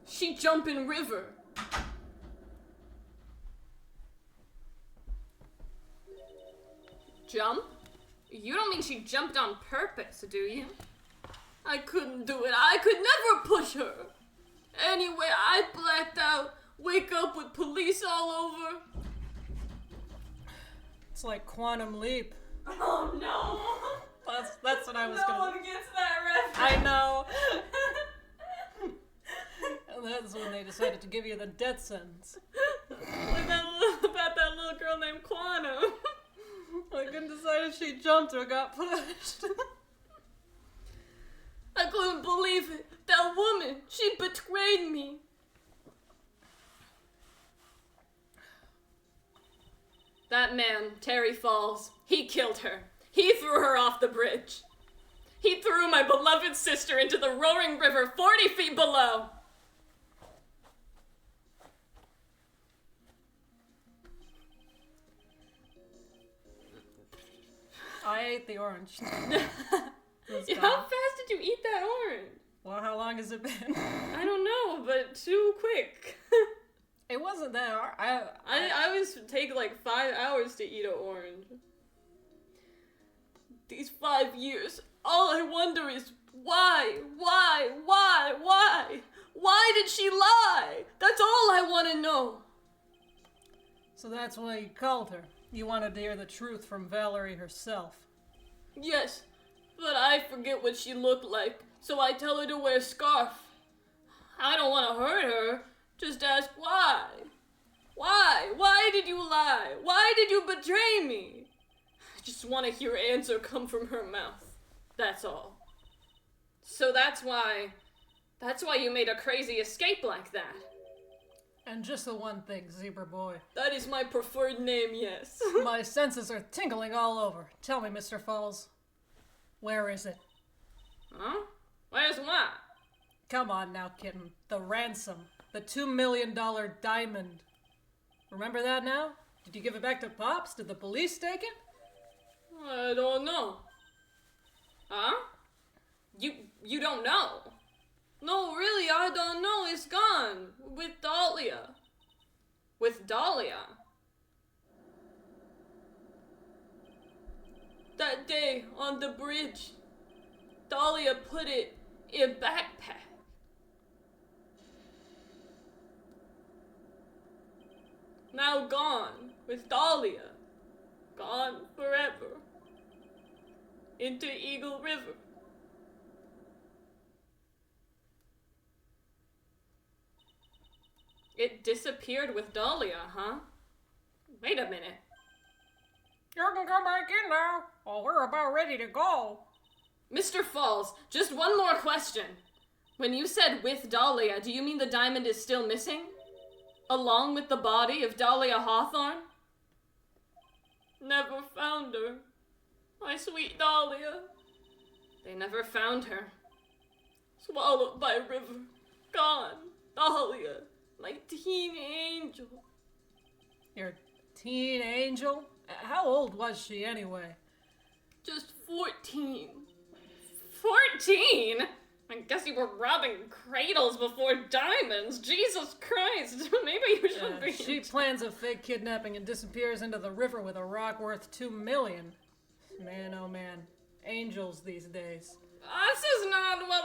she jump in river. Jump? You don't mean she jumped on purpose, do you? I couldn't do it. I could never push her. Anyway, I blacked out. Wake up with police all over. It's like Quantum Leap. Oh no! That's what I was No one gets that reference. I know. And that's when they decided to give you the death sentence. Like about that little girl named Quantum. I couldn't decide if she jumped or got pushed. I couldn't believe it. That woman, she betrayed me. That man, Terry Falls, he killed her. He threw her off the bridge. He threw my beloved sister into the roaring river 40 feet below. I ate the orange. How fast did you eat that orange? Well, how long has it been? I don't know, but too quick. It wasn't that hard. I always take like 5 hours to eat an orange. These 5 years, all I wonder is why? Why did she lie? That's all I want to know. So that's why you called her. You wanted to hear the truth from Valerie herself. Yes, but I forget what she looked like, so I tell her to wear a scarf. I don't want to hurt her, just ask why. Why? Why did you lie? Why did you betray me? I just want to hear an answer come from her mouth. That's all. So that's why you made a crazy escape like that. And just the one thing, Zebra Boy. That is my preferred name, yes. My senses are tingling all over. Tell me, Mr. Falls. Where is it? Huh? Where's what? Come on now, kitten. The ransom. The $2 million diamond. Remember that now? Did you give it back to Pops? Did the police take it? I don't know. Huh? You don't know? No, really, I don't know. It's gone. With Dahlia. With Dahlia. That day on the bridge, Dahlia put it in a backpack. Now gone with Dahlia. Gone forever. Into Eagle River. It disappeared with Dahlia, huh? Wait a minute. You can come back in now. Well, we're about ready to go. Mr. Falls, just one more question. When you said with Dahlia, do you mean the diamond is still missing? Along with the body of Dahlia Hawthorne? Never found her. My sweet Dahlia. They never found her. Swallowed by a river. Gone. Dahlia. My teen angel. Your teen angel? How old was she anyway? Just 14. 14? I guess you were robbing cradles before diamonds. Jesus Christ. Maybe you should be. She plans a fake kidnapping and disappears into the river with a rock worth $2 million. Man, oh man. Angels these days. This is not what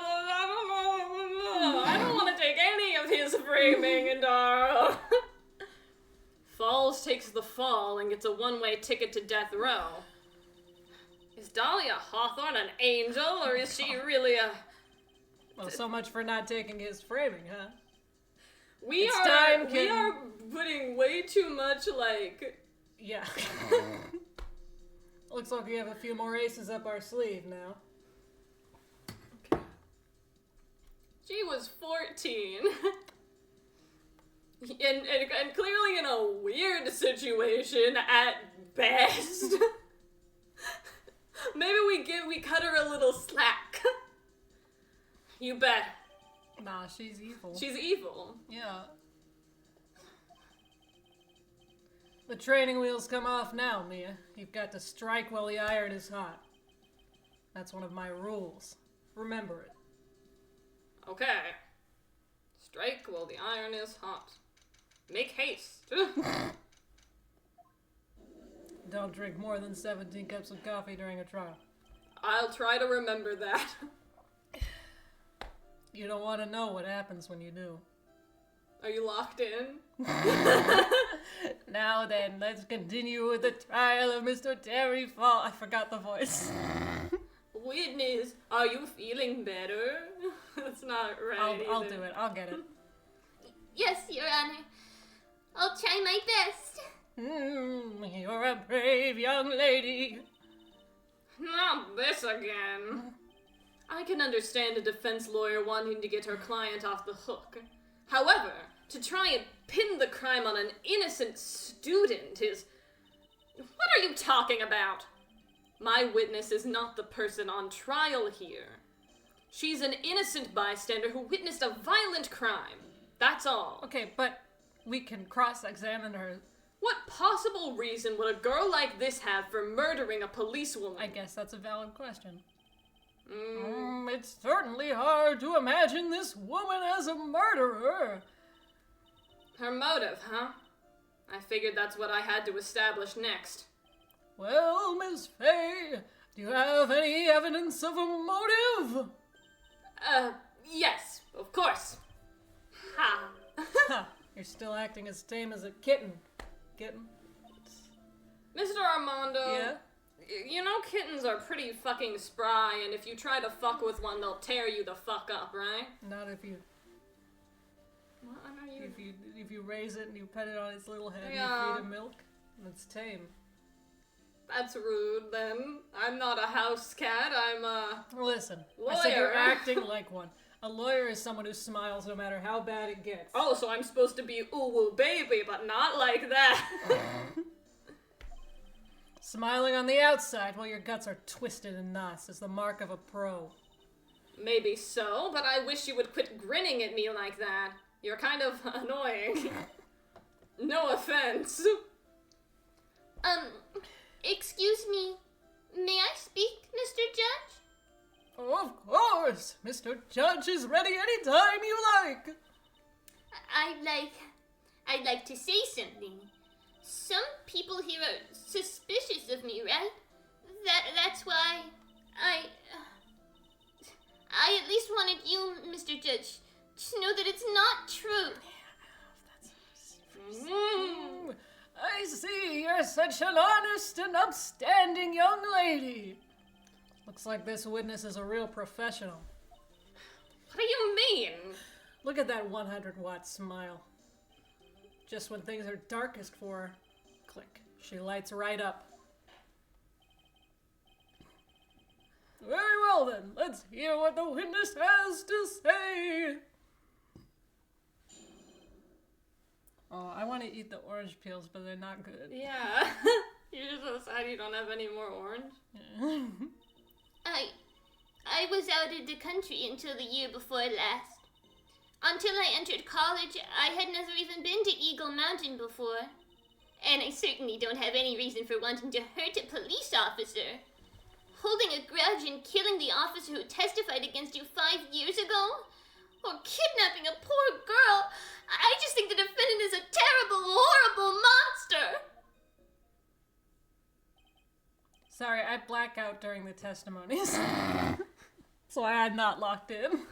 I don't want to take any of his framing, Indaro. Falls takes the fall and gets a one-way ticket to death row. Is Dahlia Hawthorne an angel, or is she really a... Well, so much for not taking his framing, huh? We are putting way too much, like... Yeah. Looks like we have a few more aces up our sleeve now. She was 14. and clearly in a weird situation at best. Maybe we cut her a little slack. You bet. Nah, she's evil. She's evil. Yeah. The training wheels come off now, Mia. You've got to strike while the iron is hot. That's one of my rules. Remember it. Okay. Strike while the iron is hot. Make haste. Don't drink more than 17 cups of coffee during a trial. I'll try to remember that. You don't want to know what happens when you do. Are you locked in? Now then, let's continue with the trial of Mr. Terry Fall. I forgot the voice. Witness, are you feeling better? That's not right. I'll do it. I'll get it. Yes, Your Honor. I'll try my best. You're a brave young lady. Not this again. I can understand a defense lawyer wanting to get her client off the hook. However, to try and pin the crime on an innocent student is... What are you talking about? My witness is not the person on trial here. She's an innocent bystander who witnessed a violent crime. That's all. Okay, but we can cross-examine her. What possible reason would a girl like this have for murdering a policewoman? I guess that's a valid question. It's certainly hard to imagine this woman as a murderer. Her motive, huh? I figured that's what I had to establish next. Well, Miss Fay, do you have any evidence of a motive? Yes, of course. Ha! Ha! You're still acting as tame as a kitten. Kitten? Mr. Armando. Yeah? You know kittens are pretty fucking spry, and if you try to fuck with one, they'll tear you the fuck up, right? Not if you... What are you... If you raise it and you pet it on its little head and Yeah. you feed it milk, it's tame. That's rude, then. I'm not a house cat, I'm a... Listen, lawyer. I said you're acting like one. A lawyer is someone who smiles no matter how bad it gets. Oh, so I'm supposed to be ooh-woo baby, but not like that. Smiling on the outside while your guts are twisted in knots is the mark of a pro. Maybe so, but I wish you would quit grinning at me like that. You're kind of annoying. No offense. Excuse me. May I speak, Mr. Judge? Oh, of course! Mr. Judge is ready anytime you like! I'd like to say something. Some people here are suspicious of me, right? That's why I at least wanted you, Mr. Judge, to know that it's not true. I see you're such an honest and upstanding young lady. Looks like this witness is a real professional. What do you mean? Look at that 100-watt smile. Just when things are darkest for her, click, she lights right up. Very well then, let's hear what the witness has to say. Oh, I want to eat the orange peels, but they're not good. Yeah. You just decided you don't have any more orange? I was out of the country until the year before last. Until I entered college, I had never even been to Eagle Mountain before. And I certainly don't have any reason for wanting to hurt a police officer. Holding a grudge and killing the officer who testified against you 5 years ago? Or kidnapping a poor girl? I just think the defendant is a terrible, horrible monster! Sorry, I black out during the testimonies. That's why I'm not locked in.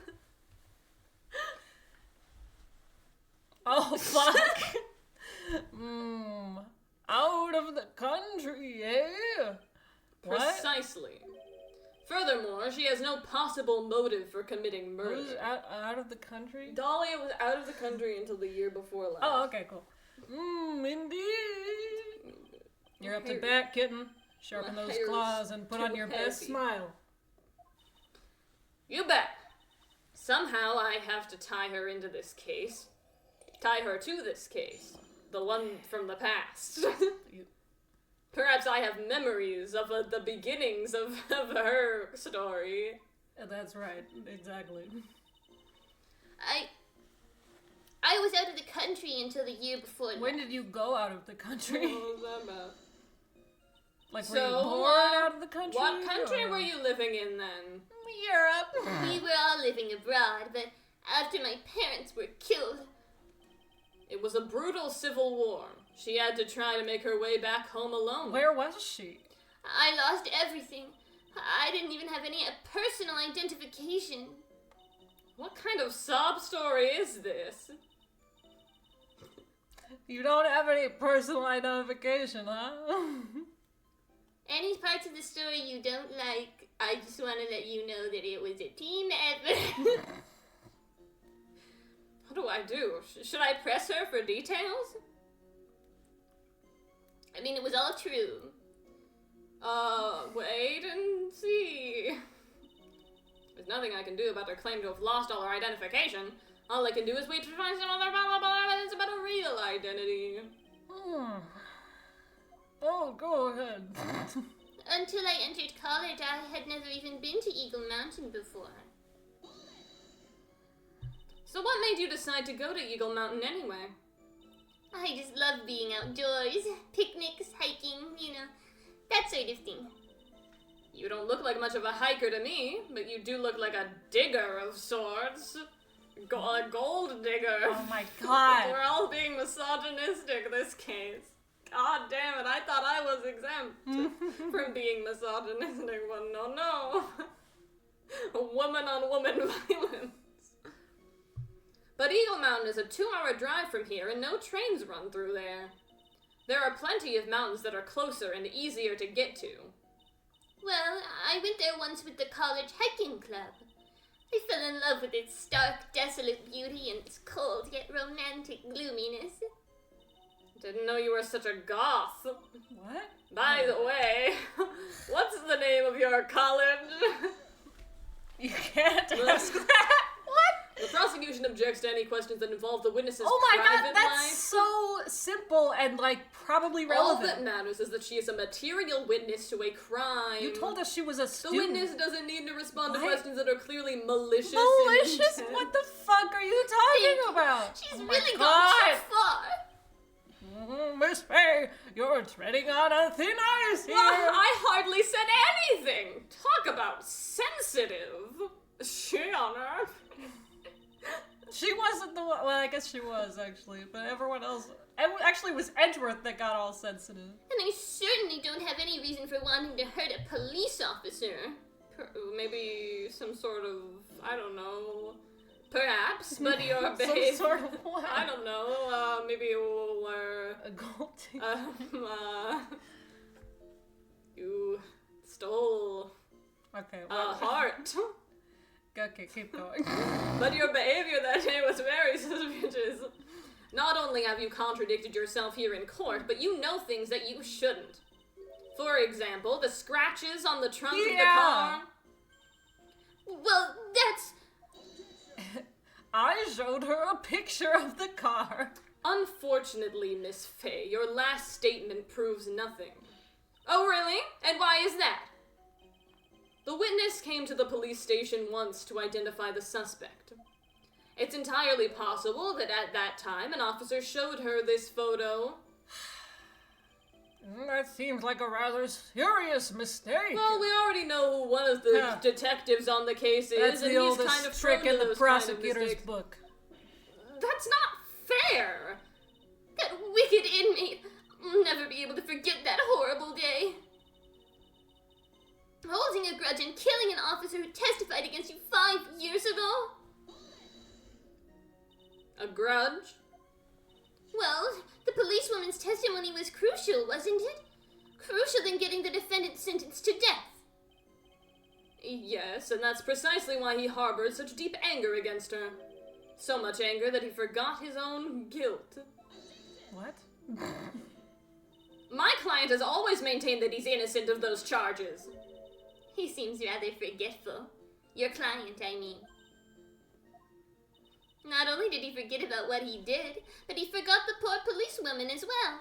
Oh, fuck. Out of the country, eh? What? Precisely. Furthermore, she has no possible motive for committing murder. Who's out of the country? Dahlia was out of the country until the year before last. Oh, okay, cool. Indeed. You're up to bat, kitten. Sharpen those claws and put on your best smile. You bet. Somehow I have to tie her into this case. Tie her to this case. The one from the past. Perhaps I have memories of the beginnings of her story. That's right, exactly. I was out of the country until the year before. When did you go out of the country? What was that about? Like, were you born out of the country? What country were you living in then? Europe. We were all living abroad, but after my parents were killed. It was a brutal civil war. She had to try to make her way back home alone. Where was she? I lost everything. I didn't even have any personal identification. What kind of sob story is this? You don't have any personal identification, huh? Any parts of the story you don't like, I just want to let you know that it was a team effort. What do I do? Should I press her for details? I mean, it was all true. Wait and see. There's nothing I can do about her claim to have lost all her identification. All I can do is wait to find some other valuable evidence about her real identity. Oh, go ahead. Until I entered college, I had never even been to Eagle Mountain before. So what made you decide to go to Eagle Mountain anyway? I just love being outdoors. Picnics, hiking, that sort of thing. You don't look like much of a hiker to me, but you do look like a digger of sorts. A gold digger. Oh my god. We're all being misogynistic this case. God damn it, I thought I was exempt from being misogynistic, but no. Woman on woman violence. But Eagle Mountain is a 2-hour drive from here and no trains run through there. There are plenty of mountains that are closer and easier to get to. Well, I went there once with the college hiking club. I fell in love with its stark, desolate beauty and its cold yet romantic gloominess. Didn't know you were such a goth. What? By the way, what's the name of your college? You can't ask that. What? The prosecution objects to any questions that involve the witness's Oh my private god, that's life. so simple and, probably All relevant. that matters is that she is a material witness to a crime. You told us she was a The student. witness doesn't need to respond to What? questions that are clearly malicious. Malicious? in intent. What the fuck are you talking about? She's Oh my really god. gone too far. Miss Faye, you're treading on a thin ice here. Well, I hardly said anything. Talk about sensitive. She on earth. She wasn't the one. Well, I guess she was, actually. But everyone else. It actually was Edgeworth that got all sensitive. And I certainly don't have any reason for wanting to hurt a police officer. Maybe some sort of, I don't know, perhaps, but your Some behavior. sort of what? I don't know, maybe you were, A gold ticket. you stole Okay, a well, heart. okay, keep going. But your behavior that day was very suspicious. Not only have you contradicted yourself here in court, but you know things that you shouldn't. For example, the scratches on the trunk of the car. Well, that's... I showed her a picture of the car. Unfortunately, Miss Faye, your last statement proves nothing. Oh, really? And why is that? The witness came to the police station once to identify the suspect. It's entirely possible that at that time an officer showed her this photo. That seems like a rather serious mistake. Well, we already know who one of the detectives on the case is, That's and the he's oldest kind of trick prone in to the those kind of prosecutor's mistakes. book. That's not fair! That wicked inmate will never be able to forget that horrible day. Holding a grudge and killing an officer who testified against you 5 years ago? A grudge? Well, the policewoman's testimony was crucial, wasn't it? Crucial in getting the defendant sentenced to death. Yes, and that's precisely why he harbored such deep anger against her. So much anger that he forgot his own guilt. What? My client has always maintained that he's innocent of those charges. He seems rather forgetful. Your client, I mean. Not only did he forget about what he did, but he forgot the poor policewoman as well.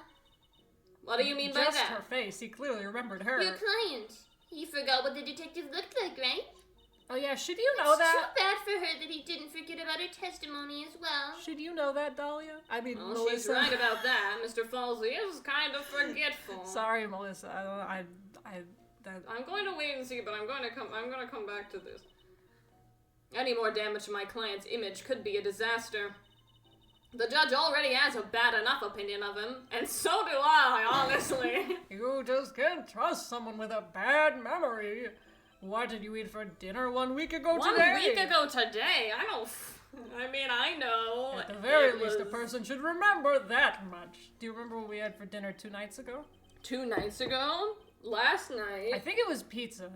What do you mean by Just that? her face. He clearly remembered her. Your client. He forgot what the detective looked like, right? Oh yeah, should you know It's that? too bad for her that he didn't forget about her testimony as well. Should you know that, Dahlia? I mean, Well, Melissa. she's right about that. Mr. Falsey is kind of forgetful. Sorry, Melissa. I'm going to wait and see, but I'm going to come back to this. Any more damage to my client's image could be a disaster. The judge already has a bad enough opinion of him, and so do I, honestly. You just can't trust someone with a bad memory. What did you eat for dinner 1 week ago today? 1 week ago today? I know. At the very least, a person should remember that much. Do you remember what we had for dinner 2 nights ago? 2 nights ago? Last night? I think it was pizza.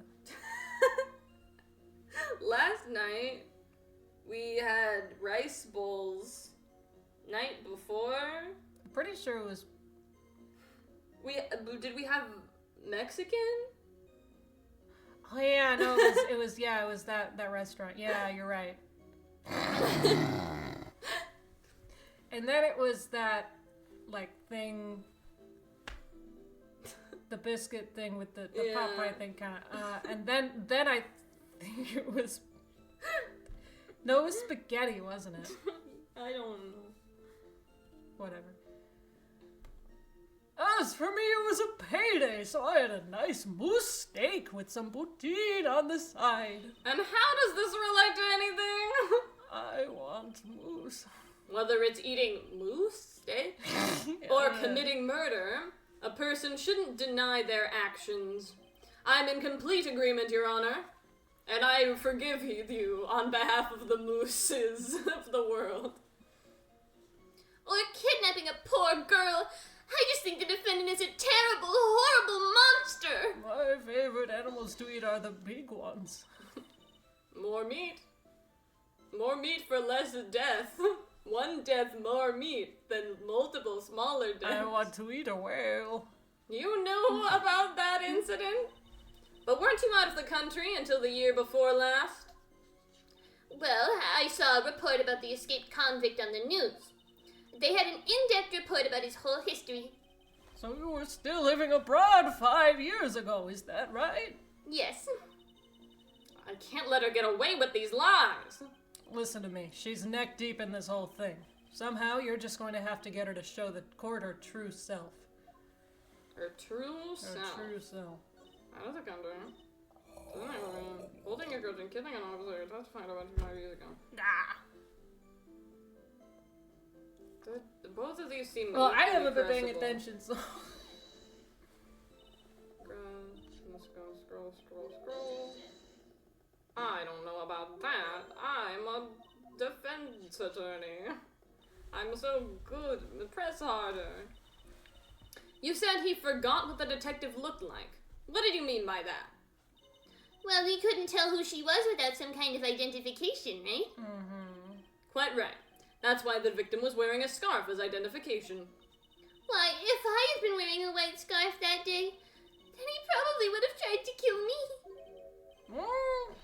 Last night, we had rice bowls. Night before? I'm pretty sure it was... Did we have Mexican? Oh yeah, no, it was that restaurant. Yeah, you're right. And then it was that, like, thing... The biscuit thing with the Popeye thing, kind of. And then I think it was... No, it was spaghetti, wasn't it? I don't know. Whatever. As for me, it was a payday, so I had a nice moose steak with some poutine on the side. And how does this relate to anything? I want moose. Whether it's eating moose steak or committing murder, a person shouldn't deny their actions. I'm in complete agreement, Your Honor, and I forgive you on behalf of the mooses of the world. Or kidnapping a poor girl. I just think the defendant is a terrible, horrible monster. My favorite animals to eat are the big ones. More meat. More meat for less death. One death more meat than multiple smaller deaths. I want to eat a whale. You knew about that incident? But weren't you out of the country until the year before last? Well, I saw a report about the escaped convict on the news. They had an in-depth report about his whole history. So you were still living abroad 5 years ago, is that right? Yes. I can't let her get away with these lies. Listen to me, she's neck deep in this whole thing. Somehow you're just going to have to get her to show the court her true self. Her true self? Her true self. How does it come to her? Holding a grudge and killing an officer, testifying about 5 years ago. Ah! Both of these seem... Well, I haven't been paying attention, so... Let's go scroll. I don't know about that. I'm a defense attorney. I'm so good. Press harder. You said he forgot what the detective looked like. What did you mean by that? Well, he couldn't tell who she was without some kind of identification, right? Mm-hmm. Quite right. That's why the victim was wearing a scarf as identification. Why, if I had been wearing a white scarf that day, then he probably would have tried to kill me.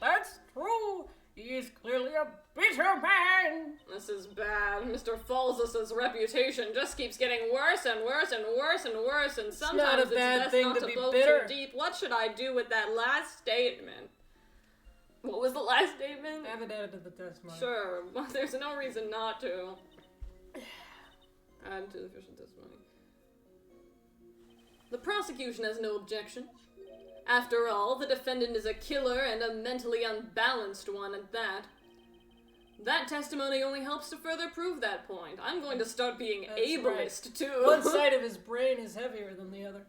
That's true. He's clearly a bitter man. This is bad. Mr. Falsus's reputation just keeps getting worse and worse and worse and worse, and sometimes it's best not to go too deep. What should I do with that last statement? What was the last statement? I haven't added to the testimony. Sure, well, there's no reason not to. Add to the official testimony. The prosecution has no objection. After all, the defendant is a killer and a mentally unbalanced one at that. That testimony only helps to further prove that point. I'm going to start being ableist, too. One side of his brain is heavier than the other.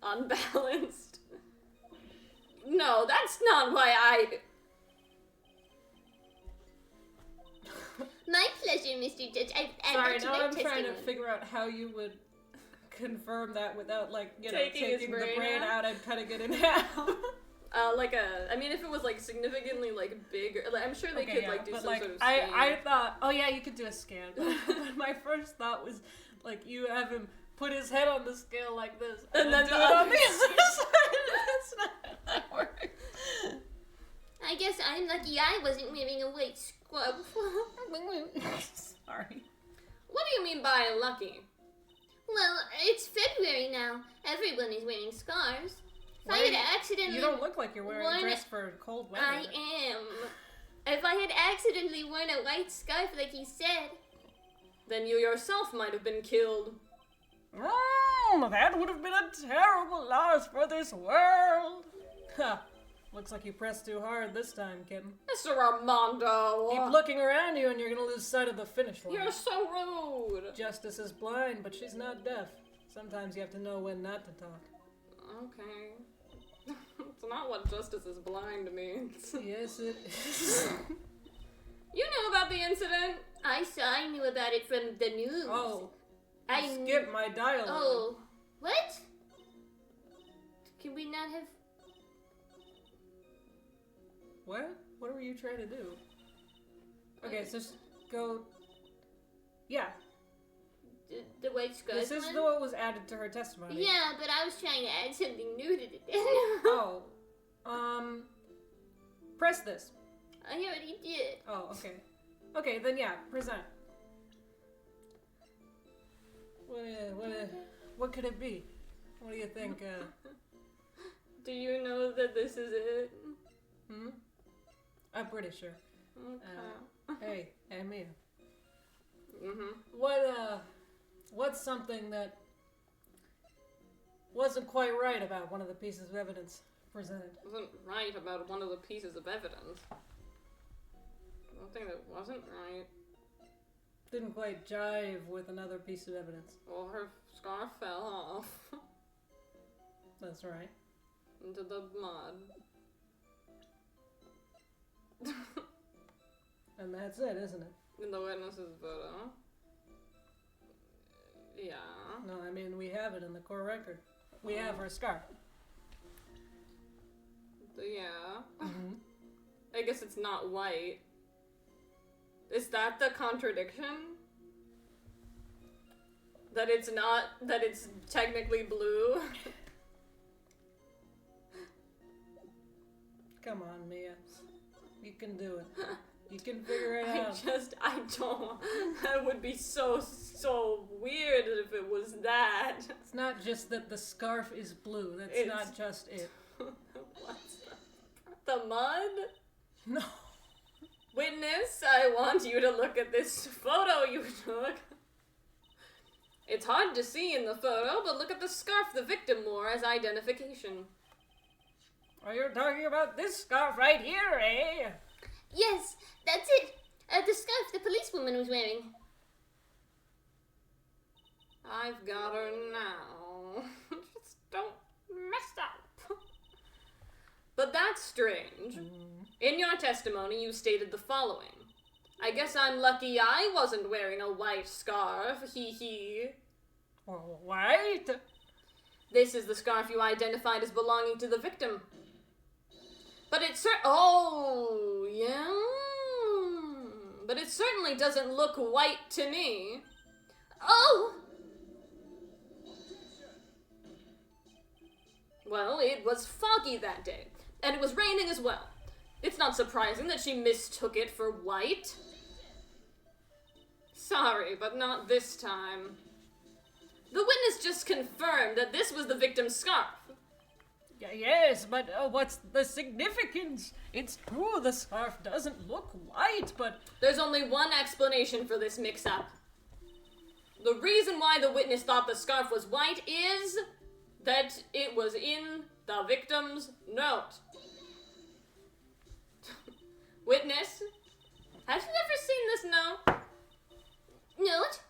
Unbalanced? No, that's not why I... My pleasure, Mr. Judge. Sorry, now I'm trying to figure out how you would confirm that without, like, you know, taking the brain out and cutting it in half. If it was, like, significantly, like, bigger, like, I'm sure they could, like, do some sort of scan. I thought, oh yeah, you could do a scan. But my first thought was, like, you have him put his head on the scale like this, and then do it on the other side. That's not how that works. I guess I'm lucky I wasn't wearing a white scrub. Sorry. What do you mean by lucky? Well, it's February now. Everyone is wearing scarves. If I had accidentally... You don't look like you're wearing a dress for cold weather. I am. If I had accidentally worn a white scarf like he said... Then you yourself might have been killed. That would have been a terrible loss for this world. Looks like you pressed too hard this time, kitten. Mr. Armando! Keep looking around you and you're gonna lose sight of the finish line. You're so rude! Justice is blind, but she's not deaf. Sometimes you have to know when not to talk. Okay. It's not what justice is blind means. Yes, it is. You knew about the incident? I knew about it from the news. Oh. I Skip my dialogue. Oh. What? Can we not have... What? What were you trying to do? Okay, so just go... Yeah. The white scarf This is one? what was added to her testimony. Yeah, but I was trying to add something new to it. Oh. Press this. I already did. Oh, okay. Okay, then yeah, present. What could it be? What do you think, Do you know that this is it? I'm pretty sure. Okay. Hey, Mia. Mm-hmm. What's something that wasn't quite right about one of the pieces of evidence presented? Wasn't right about one of the pieces of evidence. One thing that wasn't right. Didn't quite jive with another piece of evidence. Well, her scarf fell off That's right. into the mud. And that's it, isn't it? In the witness's photo. Yeah. No, I mean, we have it in the court record. We have her scarf. Yeah. Mm-hmm. I guess it's not white. Is that the contradiction? That it's not, that it's technically blue? Come on, Mia. You can do it. You can figure it out. I don't. That would be so weird if it was that. It's not just that the scarf is blue. That's It's- not just it. What's the mud? No. Witness, I want you to look at this photo you took. It's hard to see in the photo, but look at the scarf the victim wore as identification. Are you talking about this scarf right here, eh? Yes, that's it. The scarf the policewoman was wearing. I've got her now. Just don't mess up. But that's strange. In your testimony, you stated the following. I guess I'm lucky I wasn't wearing a white scarf, hee hee. White? This is the scarf you identified as belonging to the victim. But it oh, yeah. But it certainly doesn't look white to me. Oh! Well, it was foggy that day, and it was raining as well. It's not surprising that she mistook it for white. Sorry, but not this time. The witness just confirmed that this was the victim's scarf. Yes, but what's the significance? It's true the scarf doesn't look white, but... There's only one explanation for this mix-up. The reason why the witness thought the scarf was white is that it was in the victim's note. Witness, have you ever seen this note? Note?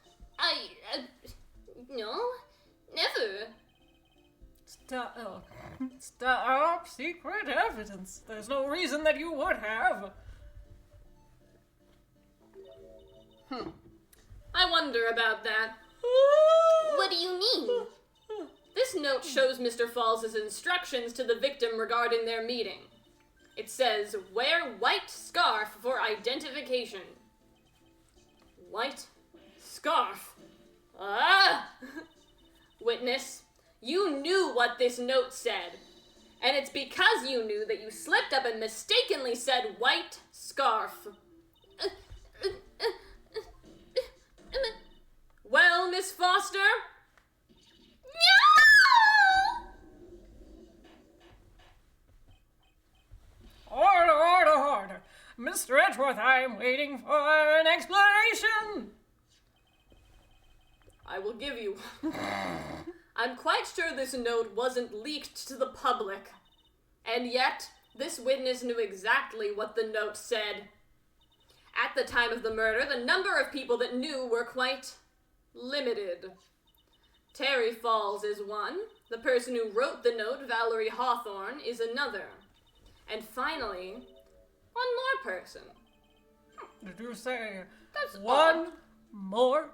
No, never. Stop secret evidence. There's no reason that you would have. I wonder about that. What do you mean? This note shows Mr. Falls' instructions to the victim regarding their meeting. It says, wear white scarf for identification. White scarf. Ah! Witness, you knew what this note said. And it's because you knew that you slipped up and mistakenly said white scarf. Well, Miss Foster? No! Order. Mr. Edgeworth, I'm waiting for an explanation. I will give you one. I'm quite sure this note wasn't leaked to the public. And yet, This witness knew exactly what the note said. At the time of the murder, the number of people that knew were quite limited. Terry Falls is one. The person who wrote the note, Valerie Hawthorne, is another. And finally, one more person. Did you say That's one more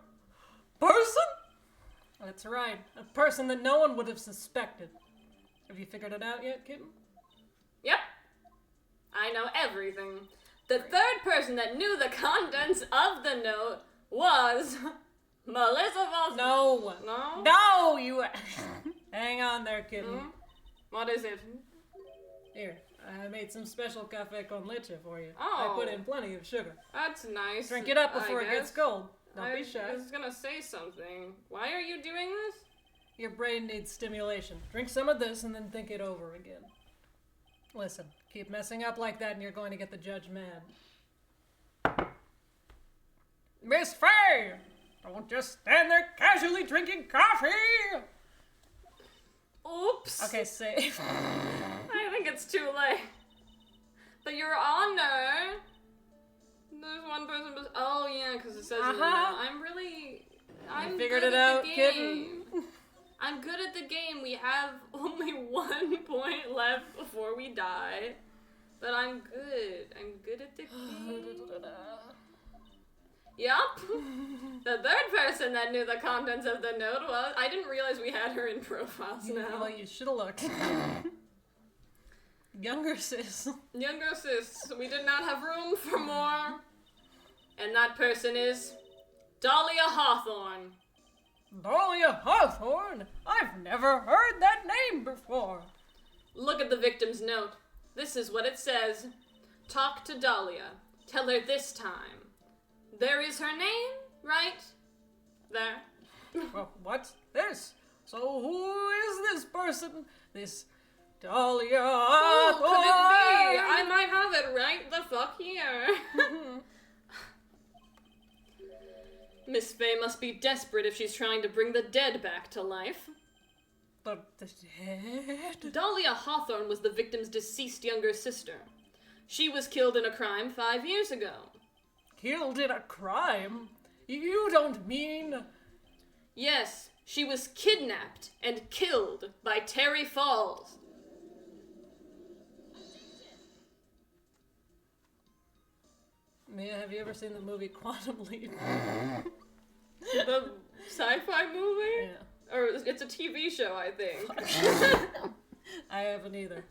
person? That's right. A person that no one would have suspected. Have you figured it out yet, kitten? Yep. I know everything. The third person that knew the contents of the note was Melissa Foster. No. No? No, you... Hang on there, kitten. Hmm? What is it? Here, I made some special café con leche for you. Oh. I put in plenty of sugar. That's nice. Drink it up I before it guess. gets cold. Don't I be shy. was gonna say something. Why are you doing this? Your brain needs stimulation. Drink some of this and then think it over again. Listen, keep messing up like that and you're going to get the judge mad. Miss Faye! Don't just stand there casually drinking coffee! Oops. Okay, safe. I think it's too late. But Your Honor, there's one person. Oh yeah, because it says in the note. I'm figured good it at out, the game. kitten. I'm good at the game. We have only 1 point left before we die, but I'm good. I'm good at the game. Yup. The third person that knew the contents of the note was... I didn't realize we had her in profiles now. Well, you should have looked. Younger sis. Younger sis, we did not have room for more. And that person is Dahlia Hawthorne. Dahlia Hawthorne? I've never heard that name before. Look at the victim's note. This is what it says. Talk to Dahlia. Tell her this time. There is her name, right? There. Well, what's this? So who is this person? This Dahlia Who could it be? Hawthorne? I might have it right the fuck here. Miss Faye must be desperate if she's trying to bring the dead back to life. The dead? Dahlia Hawthorne was the victim's deceased younger sister. She was killed in a crime 5 years ago. Killed in a crime? You don't mean... Yes, she was kidnapped and killed by Terry Falls. Mia, have you ever seen the movie Quantum Leap? The sci-fi movie? Yeah. Or it's a TV show, I think. I haven't either.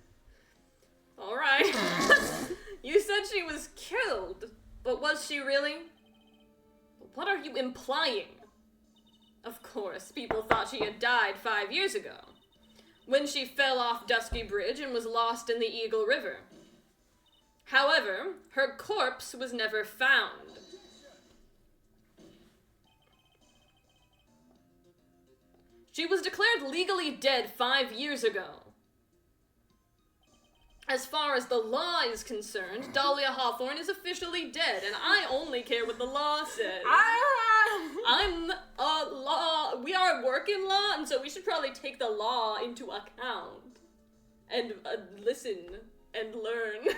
Alright. You said she was killed, but was she really? What are you implying? Of course, people thought she had died 5 years ago, when she fell off Dusky Bridge and was lost in the Eagle River. However, her corpse was never found. She was declared legally dead 5 years ago. As far as the law is concerned, Dahlia Hawthorne is officially dead, and I only care what the law says. I'm a law. We are working law, and so we should probably take the law into account and listen and learn.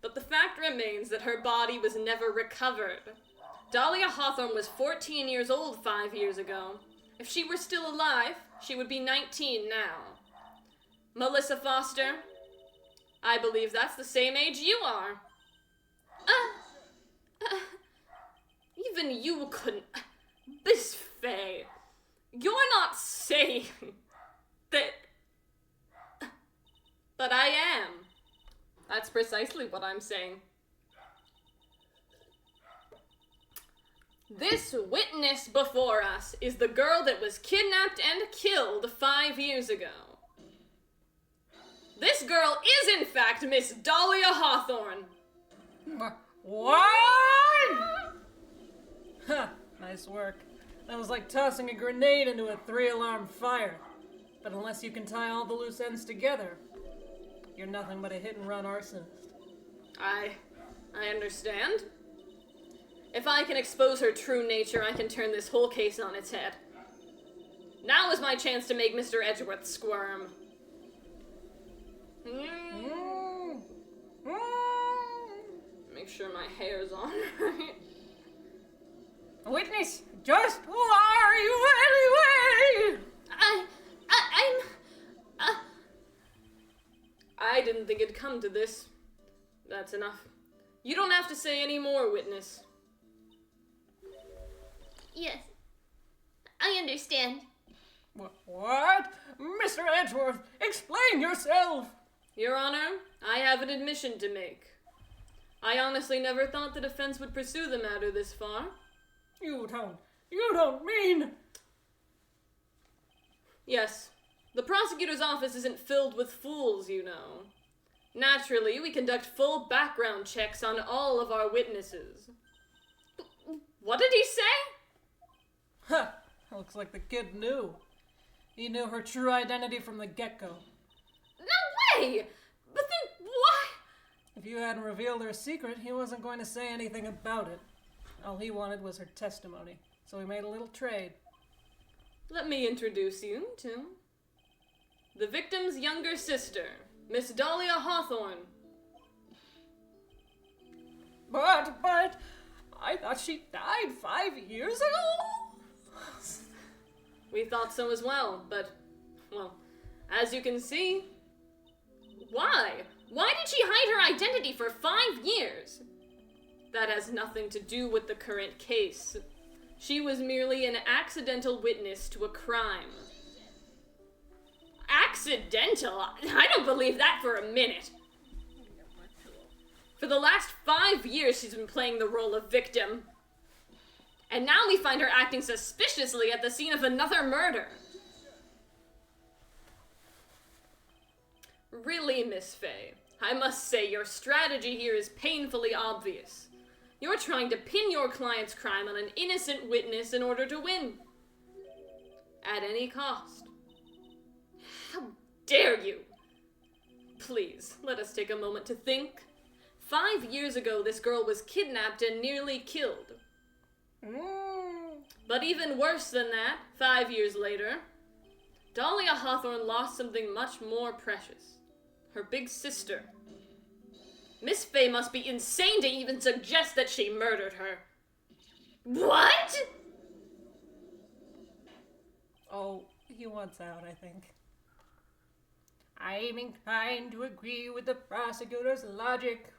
But the fact remains that her body was never recovered. Dahlia Hawthorne was 14 years old 5 years ago. If she were still alive, she would be 19 now. Melissa Foster, I believe that's the same age you are. Even you couldn't... Miss Faye, you're not saying that... But I am. That's precisely what I'm saying. This witness before us is the girl that was kidnapped and killed 5 years ago. This girl is, in fact, Miss Dahlia Hawthorne. What? Huh, nice work. That was like tossing a grenade into a 3-alarm fire. But unless you can tie all the loose ends together, you're nothing but a hit-and-run arsonist. I understand. If I can expose her true nature, I can turn this whole case on its head. Now is my chance to make Mr. Edgeworth squirm. sure my hair's on right. Witness, just who are you anyway? I didn't think it'd come to this. That's enough. You don't have to say any more, witness. Yes. I understand. What? Mr. Edgeworth, explain yourself! Your Honor, I have an admission to make. I honestly never thought the defense would pursue the matter this far. You don't mean... Yes, the prosecutor's office isn't filled with fools, you know. Naturally, we conduct full background checks on all of our witnesses. What did he say? Huh, looks like the kid knew. He knew her true identity from the get-go. No way! But then why? If you hadn't revealed her secret, he wasn't going to say anything about it. All he wanted was her testimony, so he made a little trade. Let me introduce you to the victim's younger sister, Miss Dahlia Hawthorne. But, I thought she died 5 years ago? We thought so as well, but, well, as you can see, why? Why did she hide her identity for 5 years? That has nothing to do with the current case. She was merely an accidental witness to a crime. Accidental? I don't believe that for a minute. For the last 5 years, she's been playing the role of victim. And now we find her acting suspiciously at the scene of another murder. Really, Miss Fay, I must say your strategy here is painfully obvious. You're trying to pin your client's crime on an innocent witness in order to win. At any cost. How dare you? Please, let us take a moment to think. 5 years ago, this girl was kidnapped and nearly killed. But even worse than that, 5 years later, Dahlia Hawthorne lost something much more precious. Her big sister. Miss Fay must be insane to even suggest that she murdered her. What? Oh, he wants out, I think. I'm inclined to agree with the prosecutor's logic.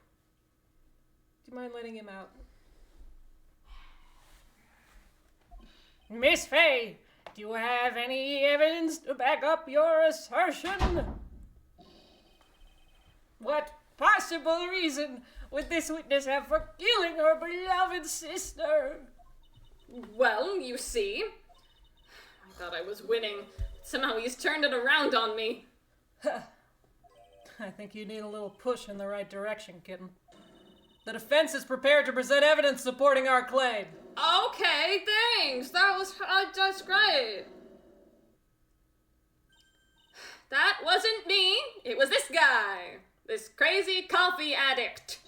Do you mind letting him out? Miss Fay, do you have any evidence to back up your assertion? What possible reason would this witness have for killing her beloved sister? Well, you see, I thought I was winning. Somehow he's turned it around on me. I think you need a little push in the right direction, kitten. The defense is prepared to present evidence supporting our claim. Okay, thanks. That's great. That wasn't me. It was this guy. This crazy coffee addict.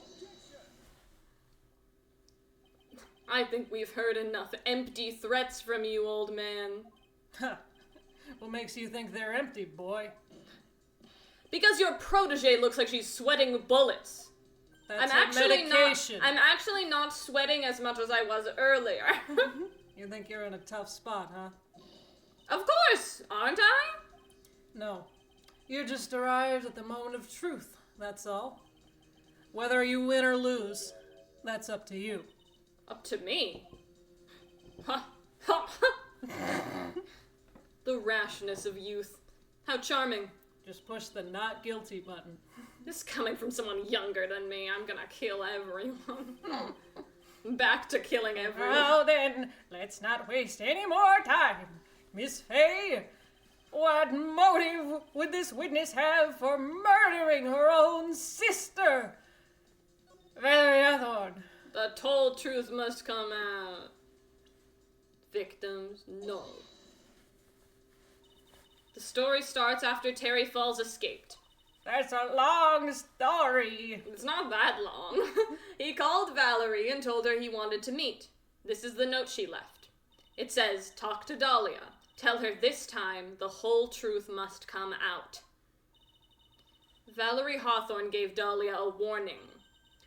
I think we've heard enough empty threats from you, old man. What makes you think they're empty, boy? Because your protege looks like she's sweating bullets. That's medication. I'm actually not sweating as much as I was earlier. You think you're in a tough spot, huh? Of course, aren't I? No. You just arrived at the moment of truth, that's all. Whether you win or lose, that's up to you. Up to me? The rashness of youth. How charming. Just push the not guilty button. This is coming from someone younger than me. I'm gonna kill everyone. Back to killing everyone. Well then, let's not waste any more time. Miss Fay, what motive would this witness have for murdering her own sister? Valerie Hawthorne. The told truth must come out. Victims, no. The story starts after Terry Falls escaped. That's a long story. It's not that long. He called Valerie and told her he wanted to meet. This is the note she left. It says, talk to Dahlia. Tell her this time the whole truth must come out. Valerie Hawthorne gave Dahlia a warning.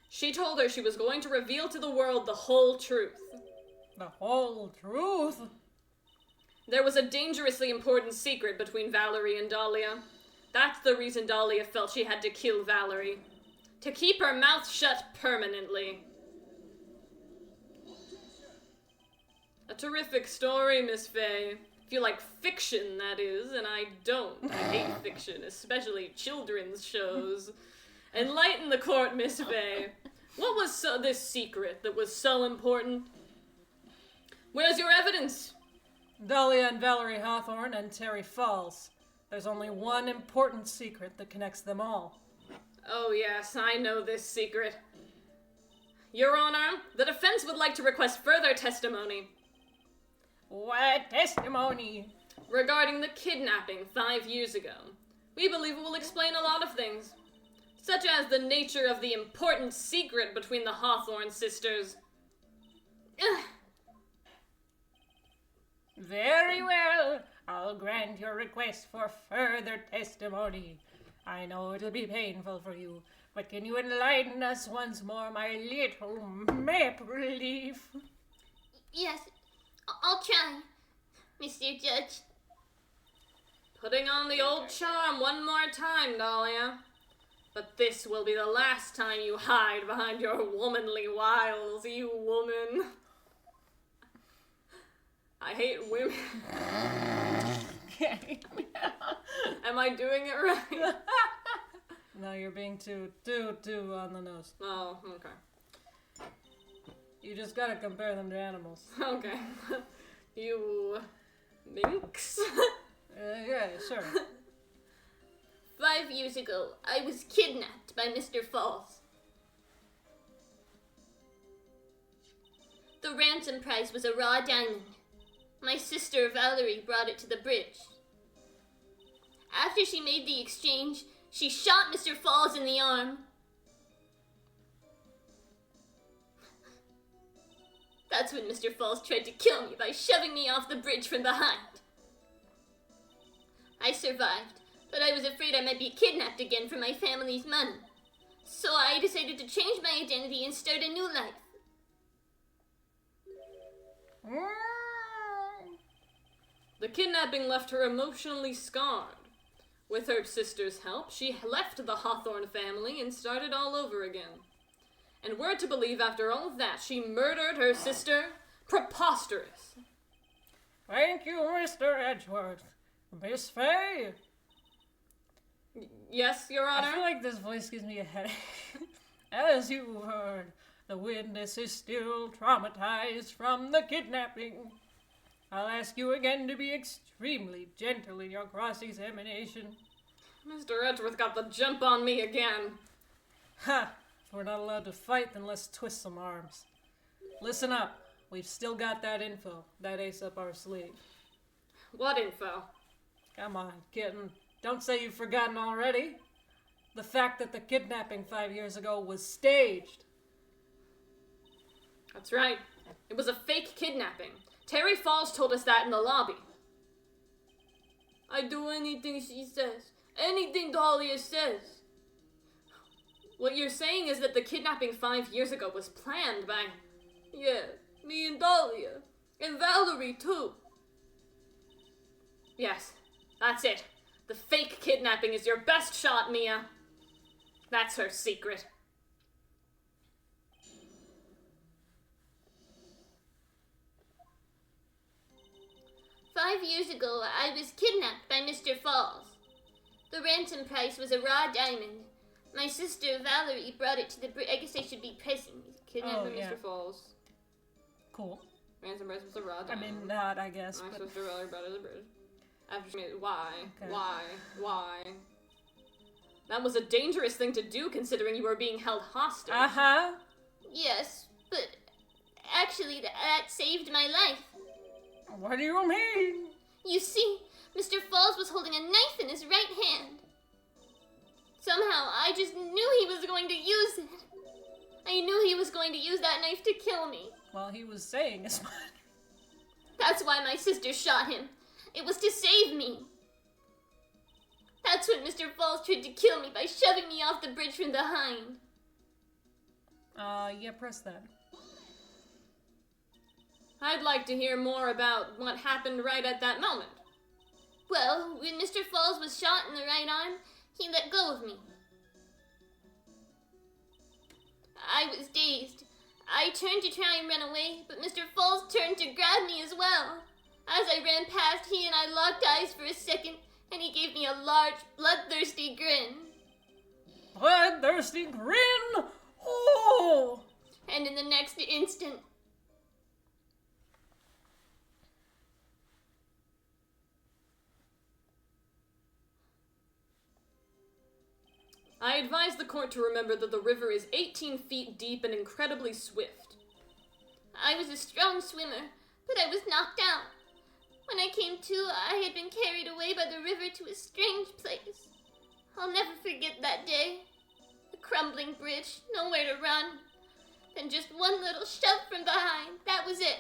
She told her she was going to reveal to the world the whole truth. The whole truth? There was a dangerously important secret between Valerie and Dahlia. That's the reason Dahlia felt she had to kill Valerie. To keep her mouth shut permanently. A terrific story, Miss Fay. If you like fiction, that is, and I don't. I hate fiction, especially children's shows. Enlighten the court, Miss Fay. What was this secret that was so important? Where's your evidence? Dahlia and Valerie Hawthorne and Terry Falls. There's only one important secret that connects them all. Oh yes, I know this secret. Your Honor, the defense would like to request further testimony. What testimony? Regarding the kidnapping 5 years ago. We believe it will explain a lot of things, such as the nature of the important secret between the Hawthorne sisters. Ugh. Very well. I'll grant your request for further testimony. I know it'll be painful for you, but can you enlighten us once more, my little maple leaf? Yes, I'll try, Mr. Judge. Putting on the old charm one more time, Dahlia. But this will be the last time you hide behind your womanly wiles, you woman. I hate women. Okay. Am I doing it right? No, you're being too on the nose. Oh, okay. You just gotta compare them to animals. Okay. You minx? Yeah, sure. 5 years ago, I was kidnapped by Mr. Falls. The ransom prize was a raw diamond. My sister Valerie brought it to the bridge. After she made the exchange, she shot Mr. Falls in the arm. That's when Mr. Falls tried to kill me by shoving me off the bridge from behind. I survived, but I was afraid I might be kidnapped again for my family's money. So I decided to change my identity and start a new life. The kidnapping left her emotionally scarred. With her sister's help, she left the Hawthorne family and started all over again. And we're to believe after all of that, she murdered her sister? Preposterous. Thank you, Mr. Edgeworth. Miss Fay? Yes, Your Honor? I feel like this voice gives me a headache. As you heard, the witness is still traumatized from the kidnapping. I'll ask you again to be extremely gentle in your cross-examination. Mr. Edgeworth got the jump on me again. Ha! If we're not allowed to fight, then let's twist some arms. Listen up. We've still got that info, that ace up our sleeve. What info? Come on, kitten. Don't say you've forgotten already. The fact that the kidnapping 5 years ago was staged. That's right. It was a fake kidnapping. Terry Falls told us that in the lobby. I do anything she says. Anything Dahlia says. What you're saying is that the kidnapping 5 years ago was planned by... Yeah, me and Dahlia. And Valerie, too. Yes, that's it. The fake kidnapping is your best shot, Mia. That's her secret. "5 years ago, I was kidnapped by Mr. Falls. The ransom price was a raw diamond. My sister Valerie brought it to the bridge. I guess I should be pressing. Kidnapping yeah. Mr. Falls. Cool. Ransom price was a raw I diamond. mean, not, I guess. My But... sister Valerie brought it to the bridge. After she made it. Why? Okay. Why? That was a dangerous thing to do considering you were being held hostage. Uh-huh. Yes, but actually that saved my life. What do you mean? You see, Mr. Falls was holding a knife in his right hand. Somehow, I just knew he was going to use it. I knew he was going to use that knife to kill me. Well, he was saying as much. That's why my sister shot him. It was to save me. That's when Mr. Falls tried to kill me by shoving me off the bridge from behind. Yeah, press that. I'd like to hear more about what happened right at that moment. Well, when Mr. Falls was shot in the right arm, he let go of me. I was dazed. I turned to try and run away, but Mr. Falls turned to grab me as well. As I ran past, he and I locked eyes for a second, and he gave me a large, bloodthirsty grin. Bloodthirsty grin? Oh! And in the next instant, I advise the court to remember that the river is 18 feet deep and incredibly swift. I was a strong swimmer, but I was knocked out. When I came to, I had been carried away by the river to a strange place. I'll never forget that day. The crumbling bridge, nowhere to run. Then just one little shove from behind. That was it.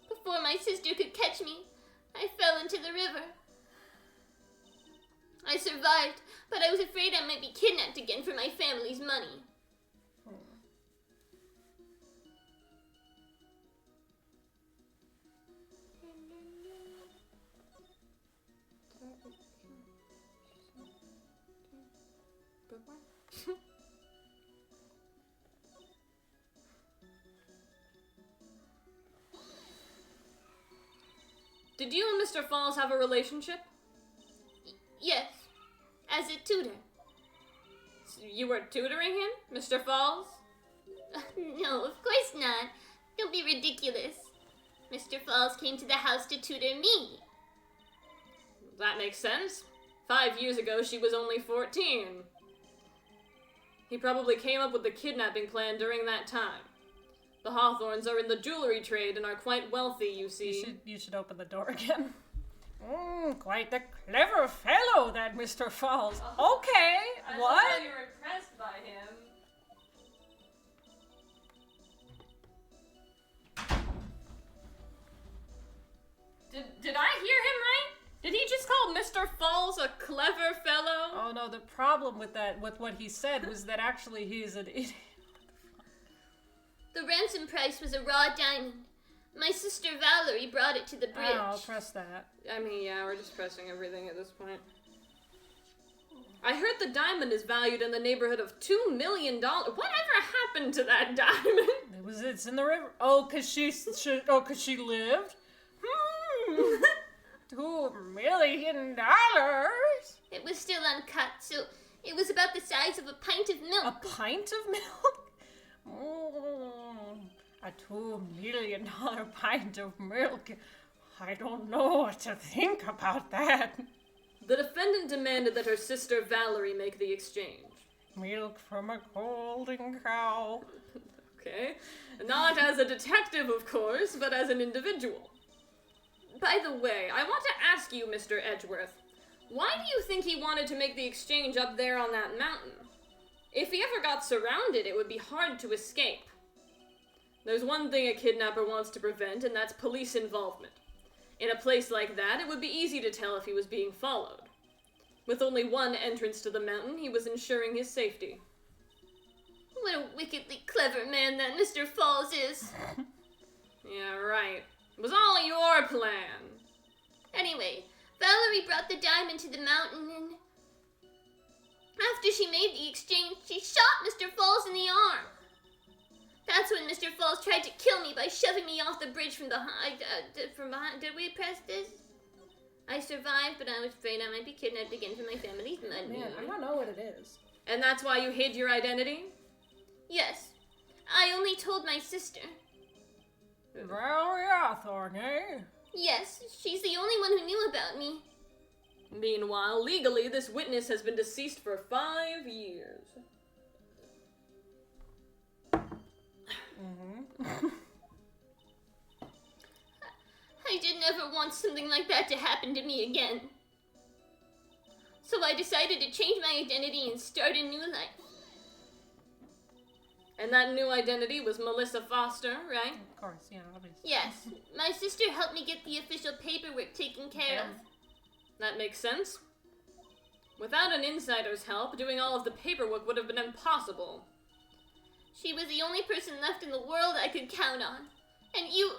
Before my sister could catch me, I fell into the river. I survived, but I was afraid I might be kidnapped again for my family's money. Did you and Mr. Falls have a relationship? Yes, as a tutor. So you were tutoring him, Mr. Falls? No, of course not. Don't be ridiculous. Mr. Falls came to the house to tutor me. That makes sense. 5 years ago, she was only 14. He probably came up with the kidnapping plan during that time. The Hawthorns are in the jewelry trade and are quite wealthy, you see. You should open the door again. Quite a clever fellow, that Mr. Falls. Okay, I what? love how you're impressed by him. Did I hear him right? Did he just call Mr. Falls a clever fellow? Oh no, the problem with what he said was that actually he's an idiot. The ransom price was a raw diamond. My sister Valerie brought it to the bridge. Oh, I'll press that. I mean, yeah, we're just pressing everything at this point. I heard the diamond is valued in the neighborhood of $2 million. Whatever happened to that diamond? It's in the river. Oh, cause she lived? $2 million? It was still uncut, so it was about the size of a pint of milk. A pint of milk? A $2 million pint of milk. I don't know what to think about that. The defendant demanded that her sister Valerie make the exchange. Milk from a golden cow. Okay. Not as a detective, of course, but as an individual. By the way, I want to ask you, Mr. Edgeworth, why do you think he wanted to make the exchange up there on that mountain? If he ever got surrounded, it would be hard to escape. There's one thing a kidnapper wants to prevent, and that's police involvement. In a place like that, it would be easy to tell if he was being followed. With only one entrance to the mountain, he was ensuring his safety. What a wickedly clever man that Mr. Falls is. Yeah, right. It was all your plan. Anyway, Valerie brought the diamond to the mountain, and after she made the exchange, she shot Mr. Falls in the arm. That's when Mr. Falls tried to kill me by shoving me off the bridge from behind. Did we press this? I survived, but I was afraid I might be kidnapped again for my family's money. Man, I don't know what it is. And that's why you hid your identity? Yes. I only told my sister. Valerie Hawthorne, eh? Yes, she's the only one who knew about me. Meanwhile, legally, this witness has been deceased for 5 years. I didn't ever want something like that to happen to me again. So I decided to change my identity and start a new life. And that new identity was Melissa Foster, right? Of course, yeah, obviously. Yes, my sister helped me get the official paperwork taken care of. That makes sense. Without an insider's help, doing all of the paperwork would have been impossible. She was the only person left in the world I could count on. And you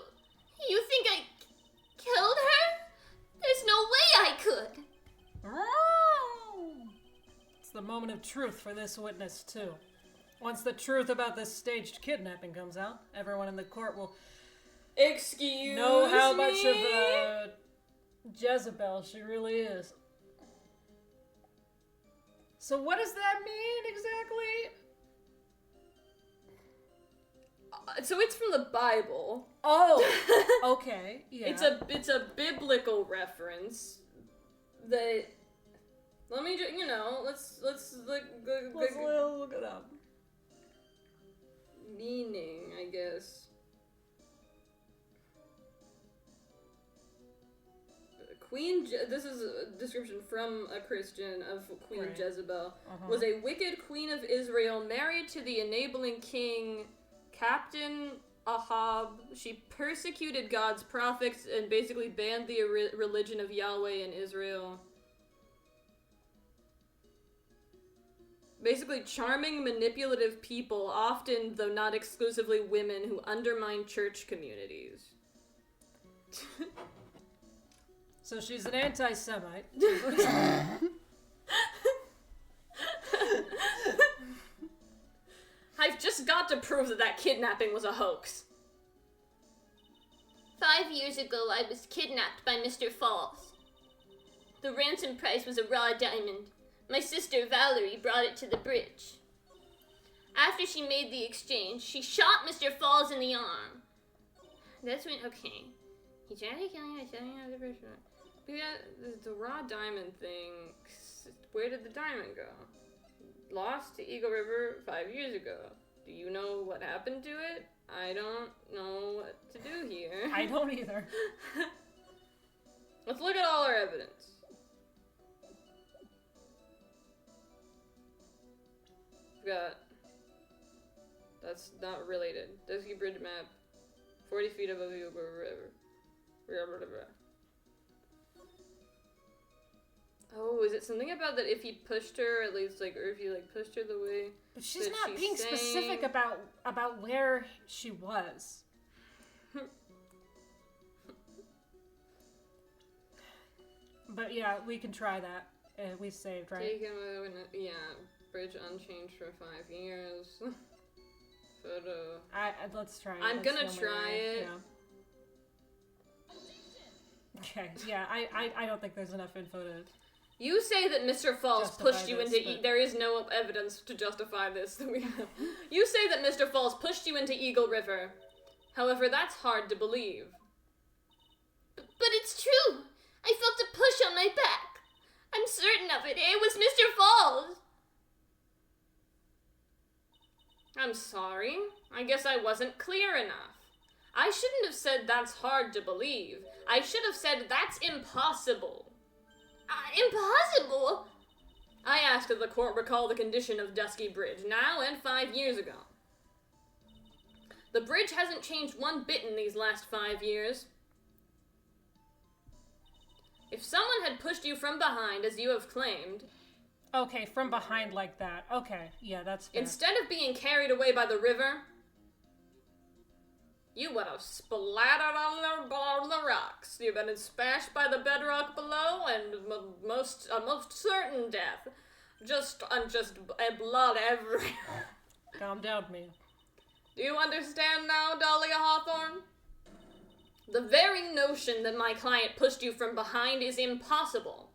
think I killed her? There's no way I could. It's the moment of truth for this witness, too. Once the truth about this staged kidnapping comes out, everyone in the court will know how much of a Jezebel she really is. So what does that mean exactly? So it's from the Bible. Oh, okay, yeah. It's a biblical reference that. Let me just, let's look it up. Meaning, I guess. This is a description from a Christian of Queen Jezebel. Was a wicked queen of Israel married to the enabling king Captain Ahab. She persecuted God's prophets and basically banned the religion of Yahweh in Israel. Basically, charming, manipulative people, often, though not exclusively women, who undermine church communities. So she's an anti-Semite. I've just got to prove that kidnapping was a hoax. 5 years ago, I was kidnapped by Mr. Falls. The ransom price was a raw diamond. My sister Valerie brought it to the bridge. After she made the exchange, she shot Mr. Falls in the arm. That's when, okay. He tried to kill me by setting out the bridge. The raw diamond thing, where did the diamond go? Lost to Eagle River 5 years ago. Do you know what happened to it? I don't know what to do here. I don't either. Let's look at all our evidence. We've got... That's not related. Dusky Bridge map. 40 feet above Eagle River. Oh, is it something about that if he pushed her, at least, like, or if he, like, pushed her the way... But she's not being specific about where she was. But yeah, we can try that. We saved, right? Taken yeah, bridge unchanged for 5 years. Photo. Let's try it. I'm gonna try it. Yeah. Okay, yeah, I don't think there's enough info to... You say that Mr. Falls pushed you into... but... There is no evidence to justify this that we have. You say that Mr. Falls pushed you into Eagle River. However, that's hard to believe. But it's true. I felt a push on my back. I'm certain of it. It was Mr. Falls. I'm sorry. I guess I wasn't clear enough. I shouldn't have said that's hard to believe. I should have said that's impossible. Impossible? I asked that the court recall the condition of Dusky Bridge, now and 5 years ago. The bridge hasn't changed one bit in these last 5 years. If someone had pushed you from behind, as you have claimed... Okay, from behind like that. Okay, yeah, that's fair. Instead of being carried away by the river, you would have splattered on the rocks. You've been smashed by the bedrock below, and a most certain death. Just blood everywhere. Calm down, me. Do you understand now, Dahlia Hawthorne? The very notion that my client pushed you from behind is impossible.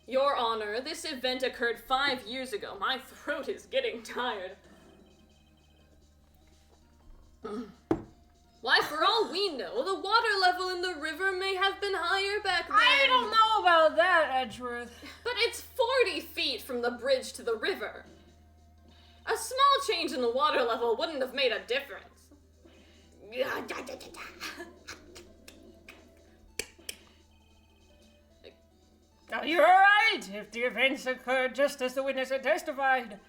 Your Honor, this event occurred 5 years ago. My throat is getting tired. Why, for all we know, the water level in the river may have been higher back then. I don't know about that, Edgeworth. But it's 40 feet from the bridge to the river. A small change in the water level wouldn't have made a difference. Now, you're right. If the events occurred just as the witness had testified,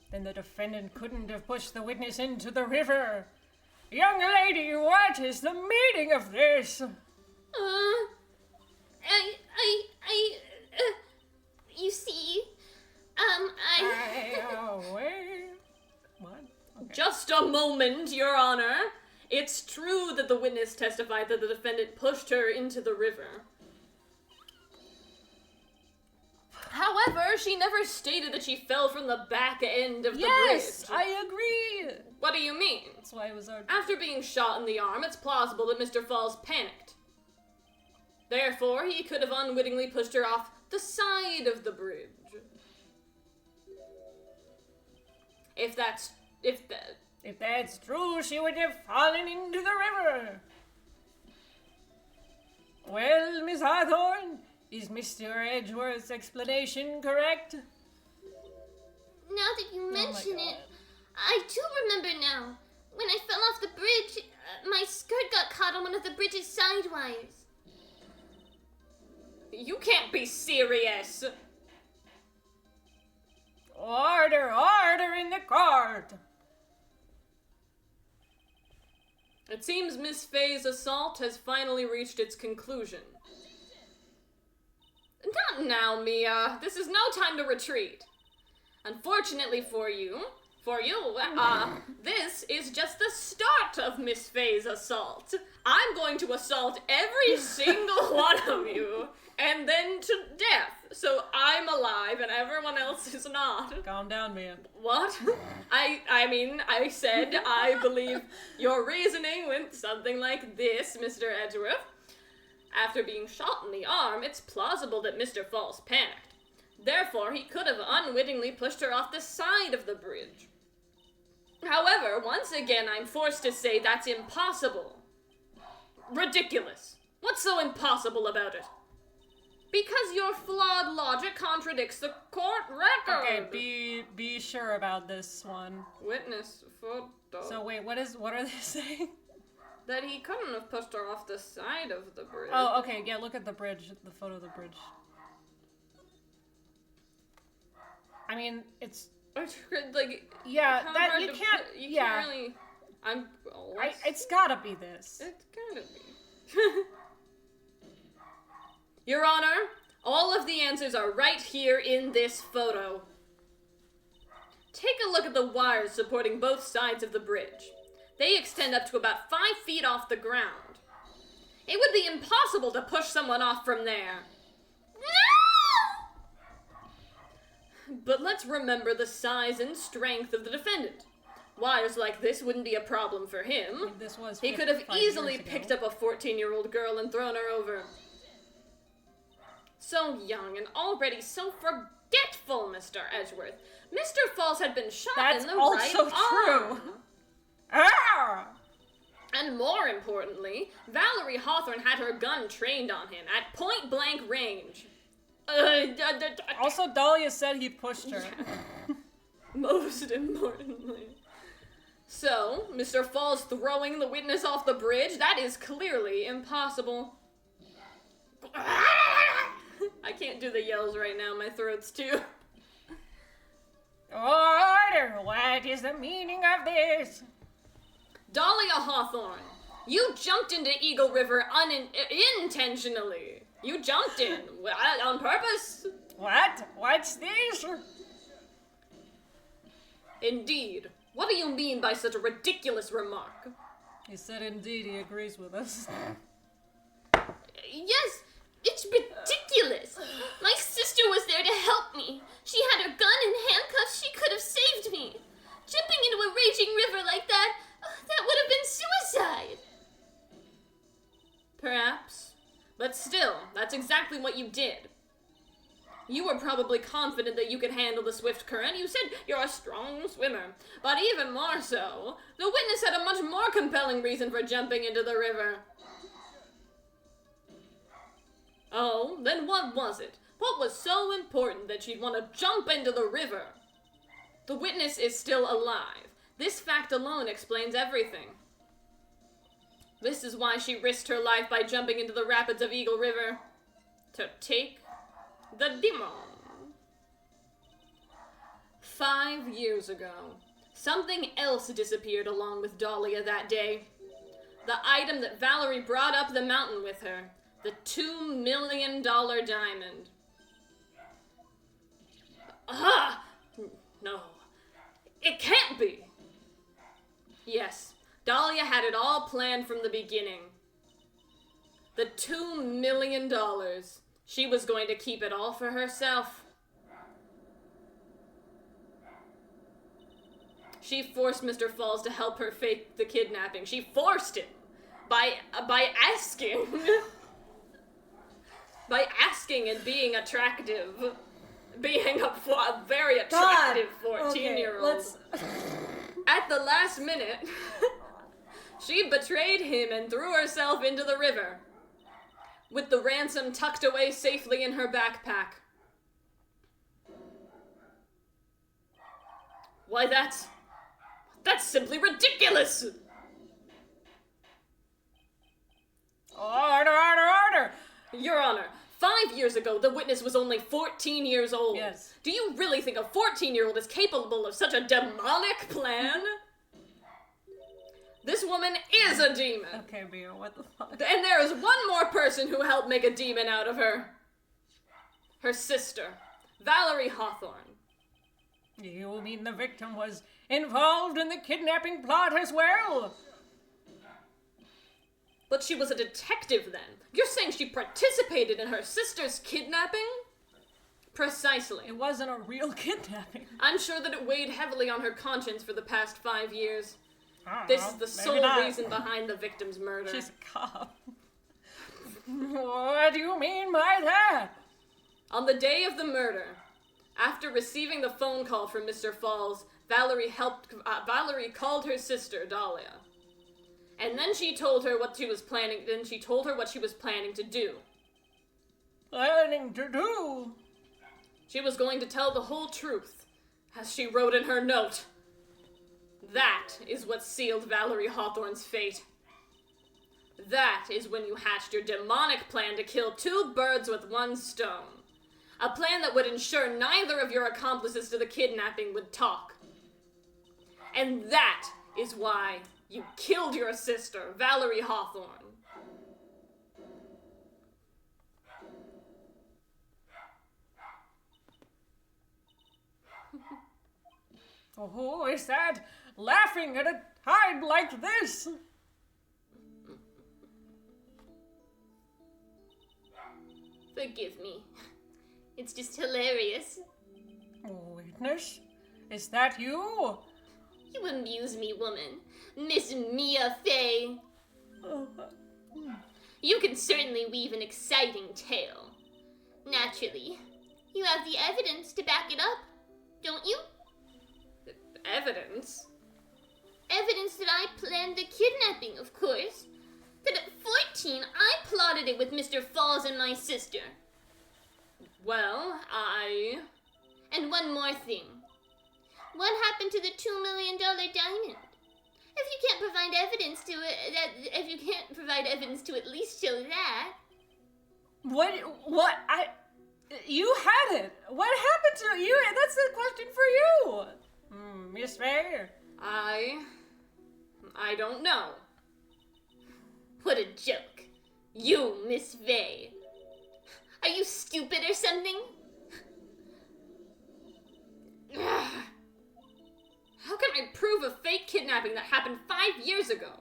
then the defendant couldn't have pushed the witness into the river. Young lady, what is the meaning of this? You moment, Your Honor. It's true that the witness testified that the defendant pushed her into the river. However, she never stated that she fell from the back end of the bridge. Yes, I agree. What do you mean? That's why it was our... After being shot in the arm, it's plausible that Mr. Falls panicked. Therefore, he could have unwittingly pushed her off the side of the bridge. If that's true, she would have fallen into the river. Well, Miss Hawthorne, is Mr. Edgeworth's explanation correct? Now that you mention it, I do remember now. When I fell off the bridge, my skirt got caught on one of the bridge's side wires. You can't be serious! Order in the court! It seems Miss Faye's assault has finally reached its conclusion. Not now, Mia. This is no time to retreat. Unfortunately for you, this is just the start of Miss Faye's assault. I'm going to assault every single one of you, and then to death. So I'm alive and everyone else is not. Calm down, Mia. What? I said I believe your reasoning went something like this, Mr. Edgeworth. After being shot in the arm, it's plausible that Mr. Falls panicked. Therefore, he could have unwittingly pushed her off the side of the bridge. However, once again, I'm forced to say that's impossible. Ridiculous. What's so impossible about it? Because your flawed logic contradicts the court record. Okay, be sure about this one. Witness photo. So wait, what are they saying? That he couldn't have pushed her off the side of the bridge. Oh, okay, yeah, look at the bridge, the photo of the bridge. I mean, it's... Like, yeah, that, you can't really... it's gotta be this. It's gotta be. Your Honor, all of the answers are right here in this photo. Take a look at the wires supporting both sides of the bridge. They extend up to about 5 feet off the ground. It would be impossible to push someone off from there. No! But let's remember the size and strength of the defendant. Wires like this wouldn't be a problem for him. He could have easily picked up a 14-year-old girl and thrown her over. So young and already so forgetful, Mr. Edgeworth. Mr. Falls had been shot in the right arm. That's also true. Ah! And more importantly, Valerie Hawthorne had her gun trained on him at point-blank range. Also, Dahlia said he pushed her. Most importantly. So, Mr. Falls throwing the witness off the bridge, that is clearly impossible. I can't do the yells right now, my throat's too. Order! What is the meaning of this? Dahlia Hawthorne, you jumped into Eagle River unintentionally. You jumped in on purpose. What? What's this? Indeed. What do you mean by such a ridiculous remark? He said indeed he agrees with us. Yes, it's ridiculous. My sister was there to help me. She had her gun and handcuffs. She could have saved me. Jumping into a raging river like that would have been suicide. Perhaps. But still, that's exactly what you did. You were probably confident that you could handle the swift current. You said you're a strong swimmer. But even more so, the witness had a much more compelling reason for jumping into the river. Oh, then what was it? What was so important that she'd want to jump into the river? The witness is still alive. This fact alone explains everything. This is why she risked her life by jumping into the rapids of Eagle River. To take the demon. 5 years ago, something else disappeared along with Dahlia that day. The item that Valerie brought up the mountain with her. The $2 million diamond. Ah! No. It can't be! Yes, Dahlia had it all planned from the beginning. The $2 million. She was going to keep it all for herself. She forced Mr. Falls to help her fake the kidnapping. She forced him by asking. By asking and being attractive. Being a very attractive 14-year-old. At the last minute, she betrayed him and threw herself into the river, with the ransom tucked away safely in her backpack. Why, that's simply ridiculous! Order! Your Honor, 5 years ago, the witness was only 14 years old. Yes. Do you really think a 14-year-old is capable of such a demonic plan? This woman is a demon. Okay, Mia, what the fuck? And there is one more person who helped make a demon out of her. Her sister, Valerie Hawthorne. You mean the victim was involved in the kidnapping plot as well? But she was a detective then. You're saying she participated in her sister's kidnapping? Precisely. It wasn't a real kidnapping. I'm sure that it weighed heavily on her conscience for the past 5 years. I don't This know, is the maybe sole not. reason behind the victim's murder. She's a cop. What do you mean by that? On the day of the murder, after receiving the phone call from Mr. Falls, Valerie called her sister, Dahlia. And then she told her what she was planning to do. Planning to do? She was going to tell the whole truth, as she wrote in her note. That is what sealed Valerie Hawthorne's fate. That is when you hatched your demonic plan to kill 2 birds with 1 stone. A plan that would ensure neither of your accomplices to the kidnapping would talk. And that is why you killed your sister, Valerie Hawthorne. Who is that laughing at a time like this? Forgive me. It's just hilarious. Witness? Is that you? You amuse me, woman. Miss Mia Fey. You can certainly weave an exciting tale. Naturally. You have the evidence to back it up, don't you? Evidence? Evidence that I planned the kidnapping, of course. That at 14, I plotted it with Mr. Falls and my sister. Well, And one more thing. What happened to the $2 million diamond? If you can't provide evidence to at least show that. You had it. What happened to you? That's the question for you. Miss Fair. I don't know. What a joke. You, Miss Vey. Are you stupid or something? How can I prove a fake kidnapping that happened 5 years ago?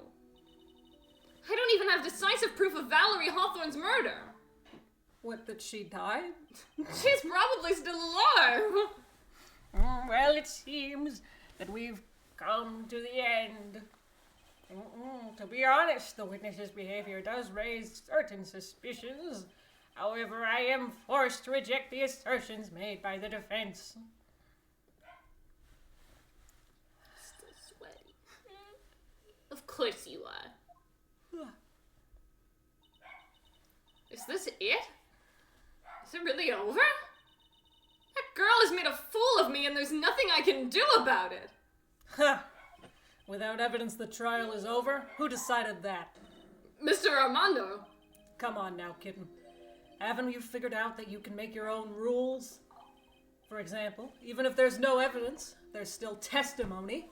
I don't even have decisive proof of Valerie Hawthorne's murder. What, that she died? She's probably still alive. Well, it seems that we've come to the end. To be honest, the witness's behavior does raise certain suspicions. However, I am forced to reject the assertions made by the defense. Still sweaty. Of course you are. Is this it? Is it really over? That girl has made a fool of me and there's nothing I can do about it. Huh. Without evidence the trial is over? Who decided that? Mr. Armando. Come on now, kitten. Haven't you figured out that you can make your own rules? For example, even if there's no evidence, there's still testimony.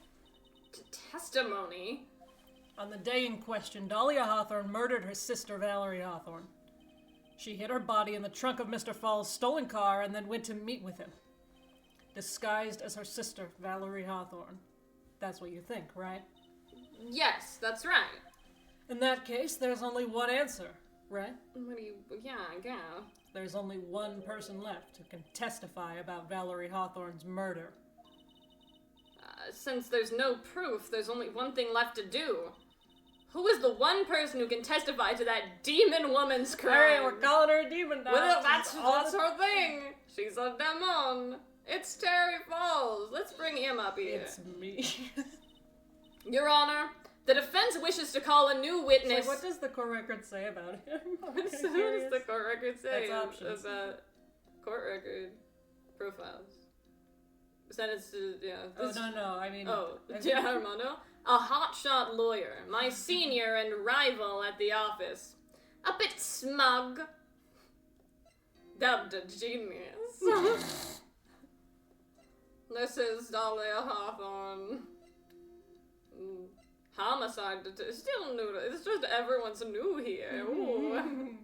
Testimony? On the day in question, Dahlia Hawthorne murdered her sister, Valerie Hawthorne. She hid her body in the trunk of Mr. Fall's stolen car and then went to meet with him, disguised as her sister, Valerie Hawthorne. That's what you think, right? Yes, that's right. In that case, there's only one answer, right? Yeah, I guess. There's only one person left who can testify about Valerie Hawthorne's murder. Since there's no proof, there's only one thing left to do. Who is the one person who can testify to that demon woman's crime? Alright, we're calling her a demon now. Well, that's her thing. She's a demon. It's Terry Falls. Let's bring him up here. It's me. Your Honor, the defense wishes to call a new witness. So what does the court record say about him? What does the court record say? That's options. Court record profiles. Sentence to, yeah. No, I mean... yeah, Armando. A hotshot lawyer, my senior and rival at the office. A bit smug. Dubbed a genius. This is Dahlia Hawthorne. Homicide still new. It's just everyone's new here. Ooh.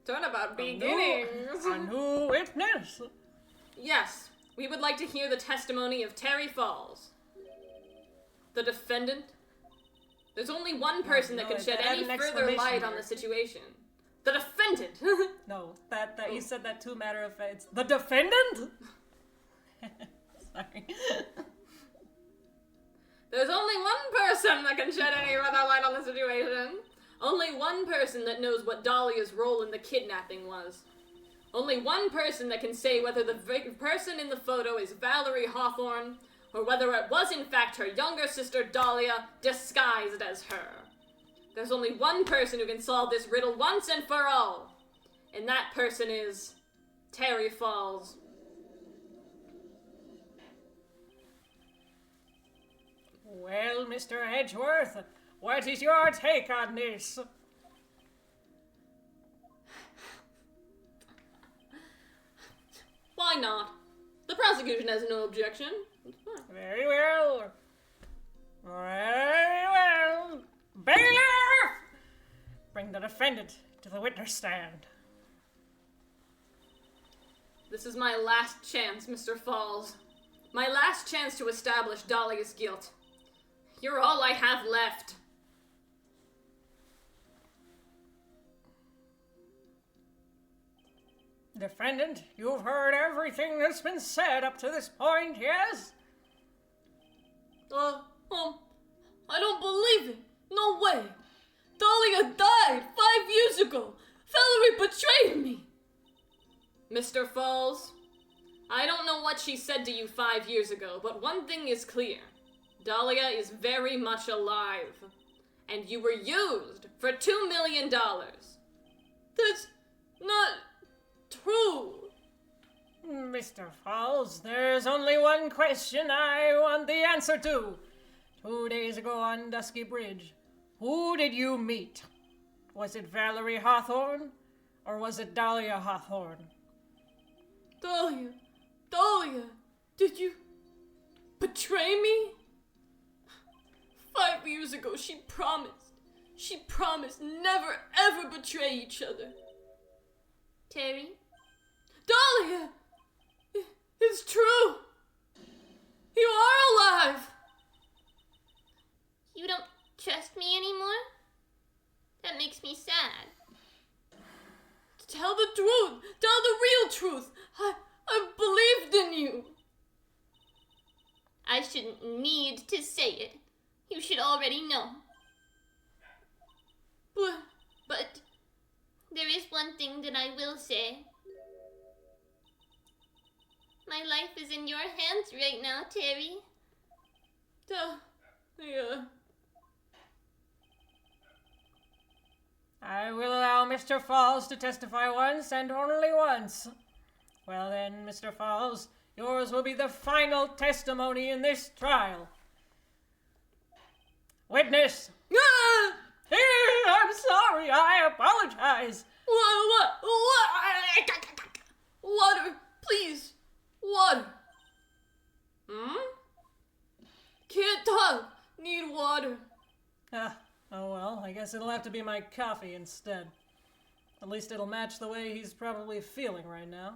Turnabout beginnings. A new witness. Yes, we would like to hear the testimony of Terry Falls. The defendant? There's only one person that can shed any further light on the situation. The defendant! No, that you said that too matter of fact. It's the defendant? Sorry. There's only one person that can shed any further light on the situation. Only one person that knows what Dahlia's role in the kidnapping was. Only one person that can say whether the person in the photo is Valerie Hawthorne, or whether it was in fact her younger sister Dahlia disguised as her. There's only one person who can solve this riddle once and for all, and that person is Terry Falls. Well, Mr. Edgeworth, what is your take on this? Why not? The prosecution has no objection. Very well. Very well. Bailiff! Bring the defendant to the witness stand. This is my last chance, Mr. Falls. My last chance to establish Dahlia's guilt. You're all I have left. Defendant, you've heard everything that's been said up to this point, yes? I don't believe it. No way. Dahlia died 5 years ago. Valerie betrayed me. Mr. Falls, I don't know what she said to you 5 years ago, but one thing is clear. Dahlia is very much alive. And you were used for $2 million. That's not true. Mr. Falls, there's only one question I want the answer to. 2 days ago on Dusky Bridge, who did you meet? Was it Valerie Hawthorne, or was it Dahlia Hawthorne? Dahlia, did you betray me? 5 years ago, she promised never ever betray each other. Terry? Dahlia! It's true! You are alive! You don't trust me anymore? That makes me sad. Tell the truth! Tell the real truth! I believed in you! I shouldn't need to say it. You should already know. But there is one thing that I will say. My life is in your hands right now, Terry. Yeah. I will allow Mr. Falls to testify once and only once. Well then, Mr. Falls, yours will be the final testimony in this trial. Witness! Ah! I'm sorry, I apologize. What? Water, please. Water. Can't talk. Need water. Oh well, I guess it'll have to be my coffee instead. At least it'll match the way he's probably feeling right now.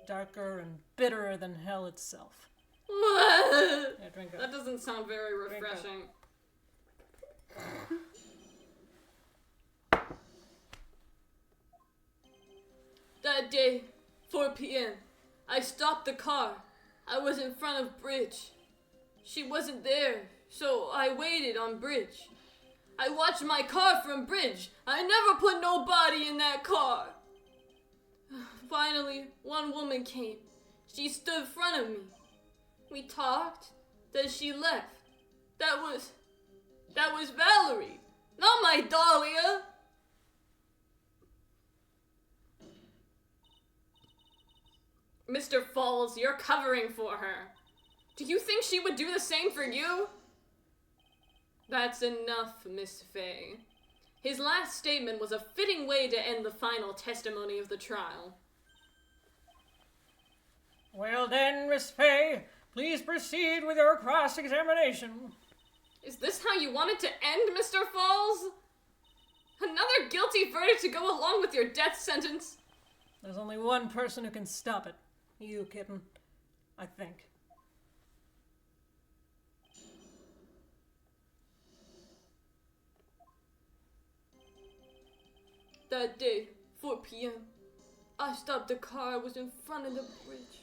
Darker and bitterer than hell itself. Yeah, drink up. That doesn't sound very refreshing. That day, 4 p.m., I stopped the car. I was in front of Bridge. She wasn't there, so I waited on Bridge. I watched my car from Bridge. I never put nobody in that car. Finally, one woman came. She stood in front of me. We talked, then she left. That was Valerie, not my Dahlia. Mr. Falls, you're covering for her. Do you think she would do the same for you? That's enough, Miss Fay. His last statement was a fitting way to end the final testimony of the trial. Well then, Miss Fay, please proceed with your cross-examination. Is this how you wanted to end, Mr. Falls? Another guilty verdict to go along with your death sentence? There's only one person who can stop it. You, kitten. I think. That day, 4 p.m., I stopped the car. I was in front of the bridge.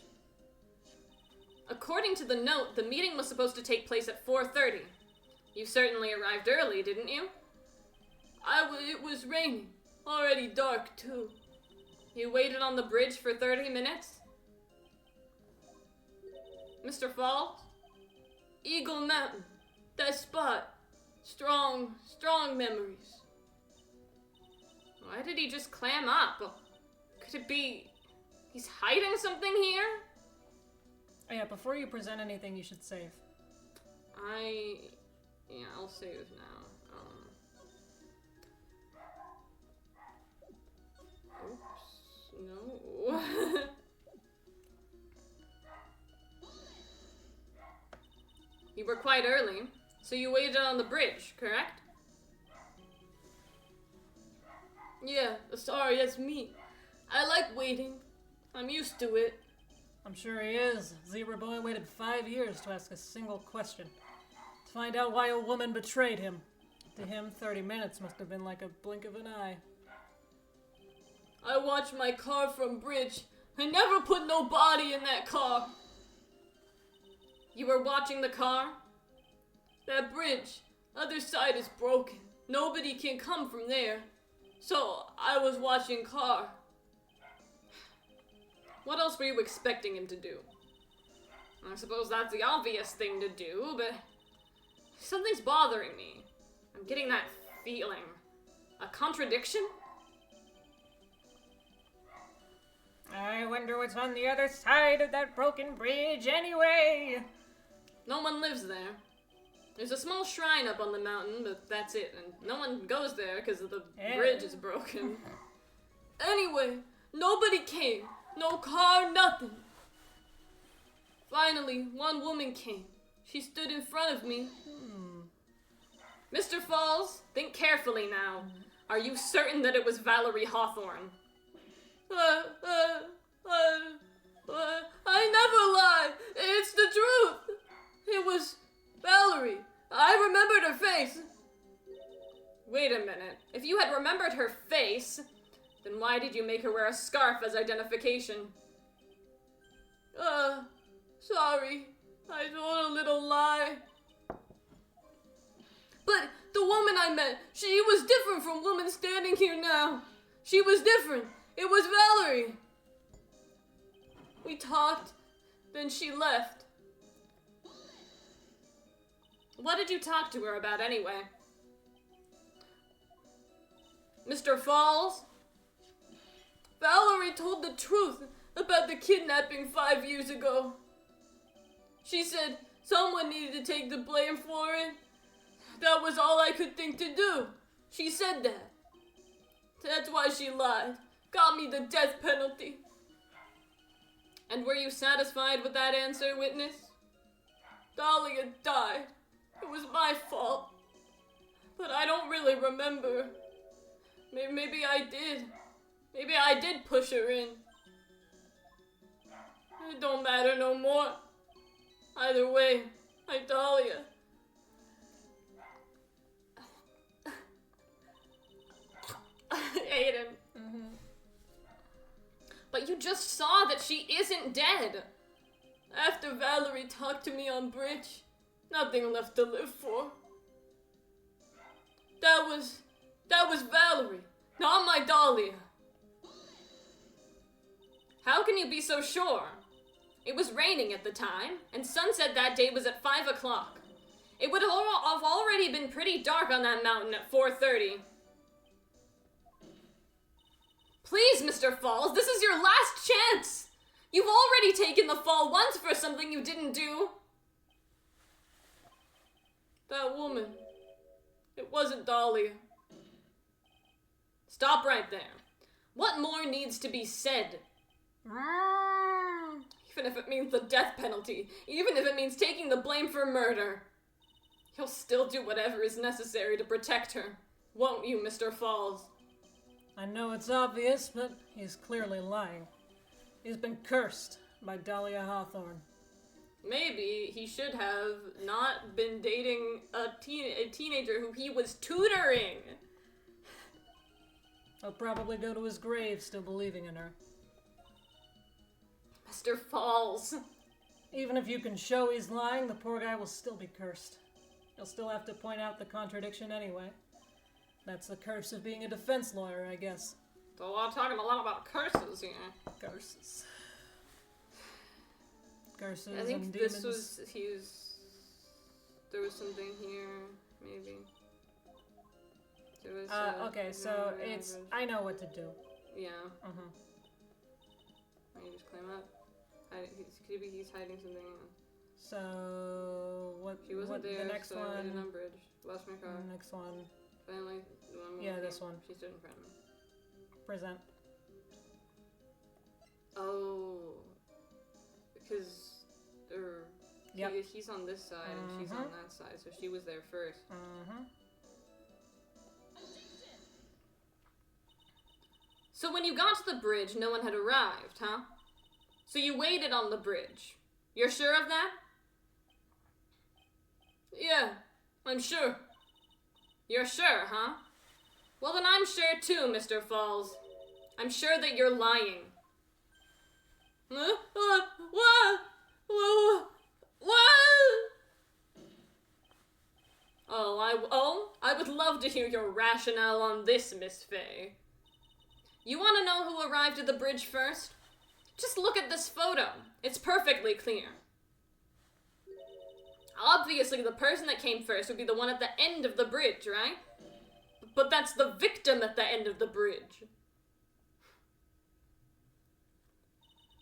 According to the note, the meeting was supposed to take place at 4:30. You certainly arrived early, didn't you? It was raining. Already dark, too. You waited on the bridge for 30 minutes? Mr. Falls? Eagle Mountain. That spot. Strong memories. Why did he just clam up? Could it be he's hiding something here? Oh yeah, before you present anything, you should save. I'll save now. Oops, no. You were quite early, so you waited on the bridge, correct? Yeah, sorry, that's me. I like waiting. I'm used to it. I'm sure he is. Zebra Boy waited 5 years to ask a single question. To find out why a woman betrayed him. To him, 30 minutes must have been like a blink of an eye. I watched my car from bridge. I never put no body in that car. You were watching the car? That bridge, other side is broken. Nobody can come from there. So I was watching car. What else were you expecting him to do? I suppose that's the obvious thing to do, but something's bothering me. I'm getting that feeling. A contradiction? I wonder what's on the other side of that broken bridge anyway. No one lives there. There's a small shrine up on the mountain, but that's it, and no one goes there because the bridge is broken. Anyway, nobody came. No car, nothing. Finally, one woman came. She stood in front of me. Mr. Falls, think carefully now. Are you certain that it was Valerie Hawthorne? I never lie. It's the truth. It was Valerie. I remembered her face. Wait a minute. If you had remembered her face, then why did you make her wear a scarf as identification? Sorry. I told a little lie. But the woman I met, she was different from woman standing here now. She was different. It was Valerie. We talked, then she left. What did you talk to her about anyway? Mr. Falls? Valerie told the truth about the kidnapping 5 years ago. She said someone needed to take the blame for it. That was all I could think to do. She said that. That's why she lied. Got me the death penalty. And were you satisfied with that answer, witness? Dahlia died. It was my fault. But I don't really remember. Maybe I did. Maybe I did push her in. It don't matter no more. Either way, my Dahlia. Aiden. Mm-hmm. But you just saw that she isn't dead. After Valerie talked to me on bridge, nothing left to live for. That was Valerie, not my Dahlia. How can you be so sure? It was raining at the time, and sunset that day was at 5 o'clock. It would have already been pretty dark on that mountain at 4:30. Please, Mr. Falls, this is your last chance! You've already taken the fall once for something you didn't do. That woman, it wasn't Dahlia. Stop right there. What more needs to be said? Even if it means the death penalty, even if it means taking the blame for murder, you'll still do whatever is necessary to protect her, won't you, Mr. Falls? I know it's obvious, but he's clearly lying. He's been cursed by Dahlia Hawthorne. Maybe he should have not been dating a teenager who he was tutoring. He'll probably go to his grave still believing in her. Mr. Falls. Even if you can show he's lying, the poor guy will still be cursed. You'll still have to point out the contradiction anyway. That's the curse of being a defense lawyer, I guess. So I'm talking a lot about curses here. Curses. Curses I think and this demons. was, there was something here, maybe. There was, okay, so it's, I know what to do. Yeah. Mm-hmm. Why you just climb up? Could be he's hiding something. So, She wasn't there, the next so I one? waited on bridge. Lost my car. The next one. Finally, the one Yeah, walking. this one. She stood in front of me. Present. Oh. Because, Yep. he's on this side and she's on that side, so she was there first. Mm-hmm. So when you got to the bridge, no one had arrived, huh? So you waited on the bridge. You're sure of that? Yeah, I'm sure. You're sure, huh? Well, then I'm sure too, Mr. Falls. I'm sure that you're lying. Huh? What? I would love to hear your rationale on this, Miss Fay. You want to know who arrived at the bridge first? Just look at this photo. It's perfectly clear. Obviously, the person that came first would be the one at the end of the bridge, right? But that's the victim at the end of the bridge.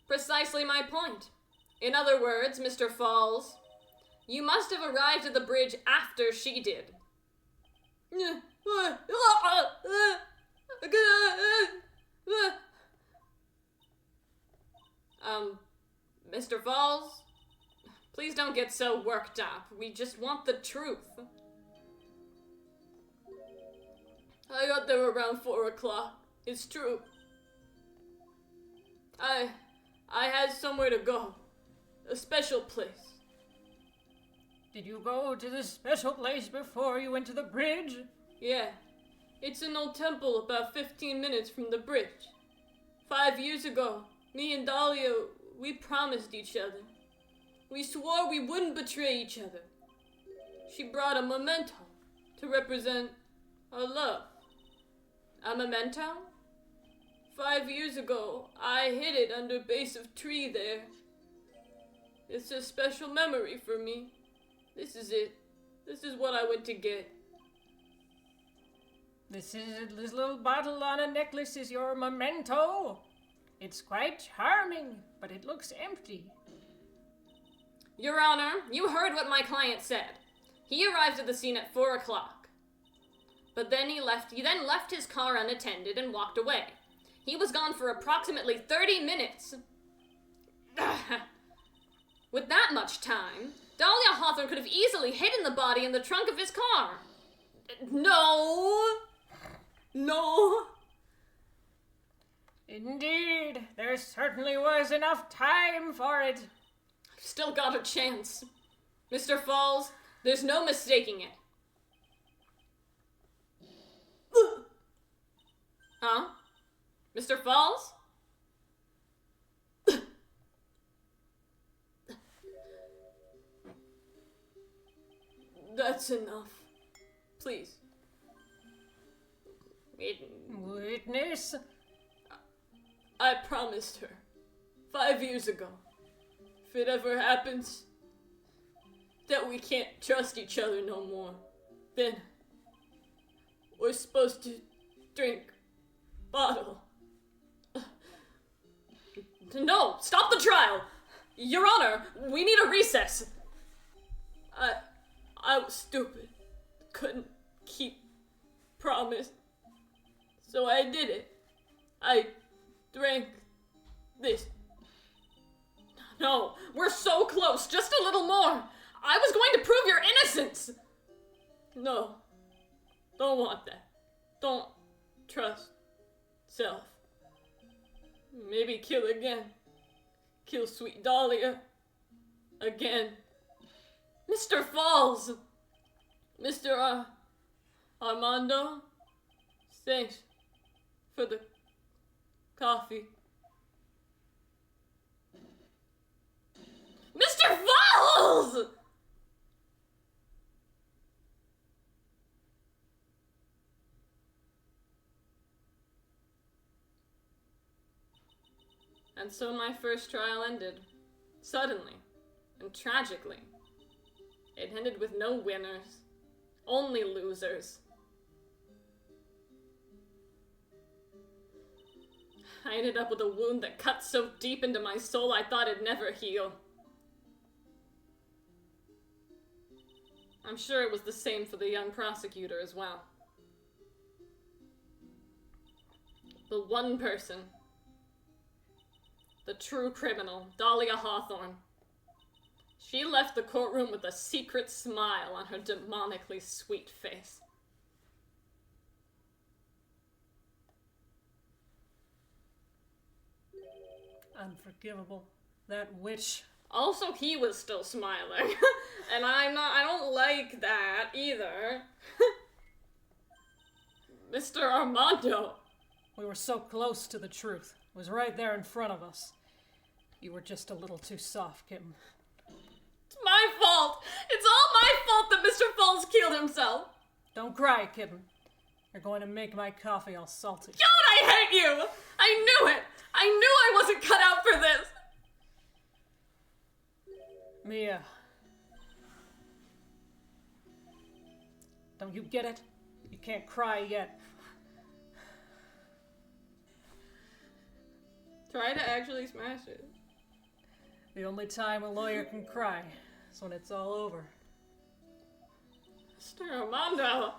Precisely my point. In other words, Mr. Falls, you must have arrived at the bridge after she did. Mr. Falls, please don't get so worked up. We just want the truth. I got there around 4 o'clock. It's true. I had somewhere to go. A special place. Did you go to this special place before you went to the bridge? Yeah. It's an old temple about 15 minutes from the bridge. 5 years ago, me and Dahlia, we promised each other. We swore we wouldn't betray each other. She brought a memento to represent our love. A memento? 5 years ago, I hid it under a base of tree there. It's a special memory for me. This is it. This is what I went to get. This little bottle on a necklace is your memento. It's quite charming, but it looks empty. Your Honor, you heard what my client said. He arrived at the scene at 4 o'clock. But then he then left his car unattended and walked away. He was gone for approximately 30 minutes. With that much time, Dahlia Hawthorne could have easily hidden the body in the trunk of his car. No! Indeed, there certainly was enough time for it. I've still got a chance. Mr. Falls, there's no mistaking it. Huh? Mr. Falls? That's enough. Please. Witness? I promised her 5 years ago, if it ever happens, that we can't trust each other no more, then we're supposed to drink bottle. No, stop the trial! Your Honor, we need a recess. I was stupid. Couldn't keep promise. So I did it. I drank this. No, we're so close. Just a little more. I was going to prove your innocence. No. Don't want that. Don't trust self. Maybe kill again. Kill sweet Dahlia. Again. Mr. Falls! Mr. Armando? Thanks for the coffee. Mr. Falls! And so my first trial ended. Suddenly. And tragically. It ended with no winners. Only losers. I ended up with a wound that cut so deep into my soul I thought it'd never heal. I'm sure it was the same for the young prosecutor as well. The one person. The true criminal, Dahlia Hawthorne. She left the courtroom with a secret smile on her demonically sweet face. Unforgivable. That witch. Also, he was still smiling. And I don't like that either. Mr. Armando. We were so close to the truth. It was right there in front of us. You were just a little too soft, Kim. It's my fault! It's all my fault that Mr. Falls killed himself! Don't cry, kitten. You're going to make my coffee all salty. God, I hate you! I knew it! I knew I wasn't cut out for this! Mia. Don't you get it? You can't cry yet. Try to actually smash it. The only time a lawyer can cry is when it's all over. Mr. Armando!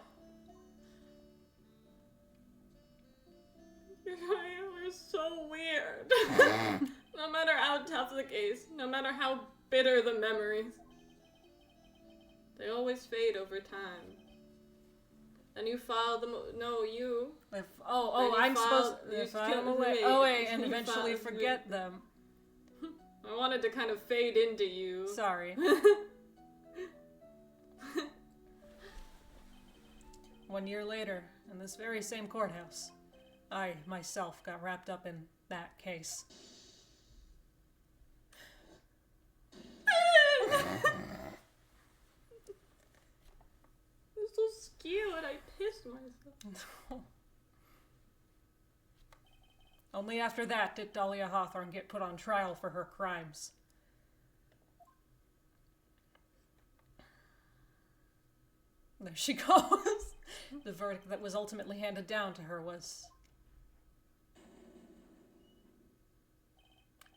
You're so weird. No matter how tough the case, no matter how bitter the memories, they always fade over time. Then you file them. No, you. I'm supposed to file them away. And eventually forget them. I wanted to kind of fade into you. Sorry. 1 year later, in this very same courthouse, I myself got wrapped up in that case. I'm so scared. I pissed myself. Only after that did Dahlia Hawthorne get put on trial for her crimes. There she goes. The verdict that was ultimately handed down to her was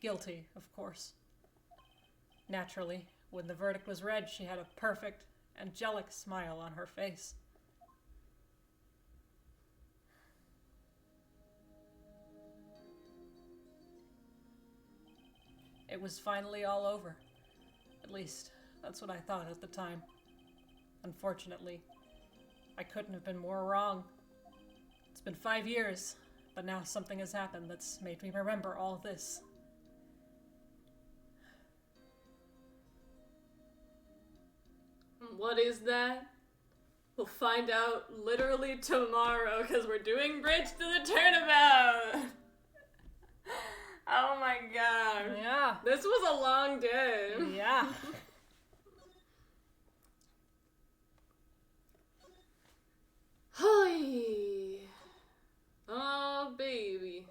guilty, of course. Naturally, when the verdict was read, she had a perfect, angelic smile on her face. It was finally all over. At least, that's what I thought at the time. Unfortunately, I couldn't have been more wrong. It's been 5 years, but now something has happened that's made me remember all this. What is that? We'll find out literally tomorrow because we're doing Bridge to the Turnabout. Oh my god. Yeah. This was a long day. Yeah. Hi. Oh, baby.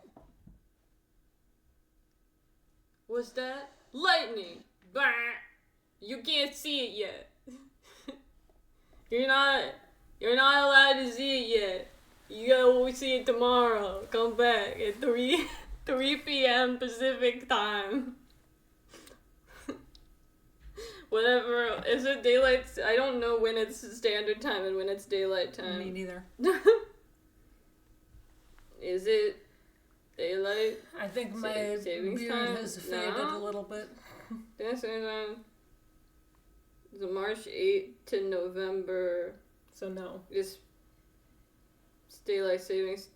What's that? Lightning. Bah. You can't see it yet. You're not allowed to see it yet. You gotta see it tomorrow. Come back at 3 p.m. Pacific time. Whatever. Is it daylight? I don't know when it's standard time and when it's daylight time. Me neither. Is it daylight? I think my beard has faded a little bit. That's It's March 8th to November. So no. It's daylight savings.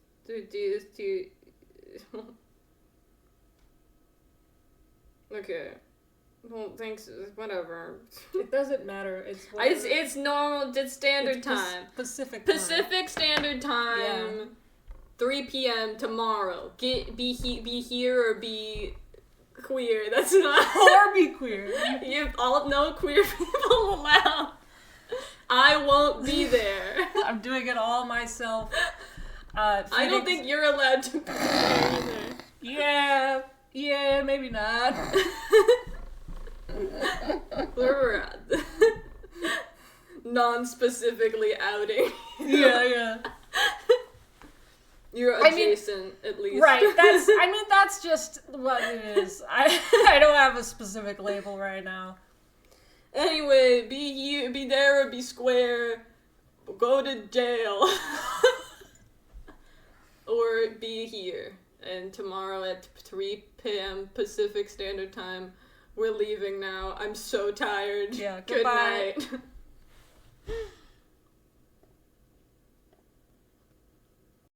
Okay. Well, thanks. Whatever. It doesn't matter. It's normal. It's standard time. Pacific Standard Time. Yeah. 3 p.m. tomorrow. Be here or be queer. That's not. Or be queer. No queer people allowed. I won't be there. I'm doing it all myself. I don't think you're allowed to be there either. Yeah, maybe not. Where we're at. Non-specifically outing. Yeah. You're adjacent, at least. Right, that's just what it is. I don't have a specific label right now. Anyway, be here, be there, or be square. Go to jail. Or be here. And tomorrow at 3 p.m. Pacific Standard Time, we're leaving now. I'm so tired. Yeah, Good goodbye. night.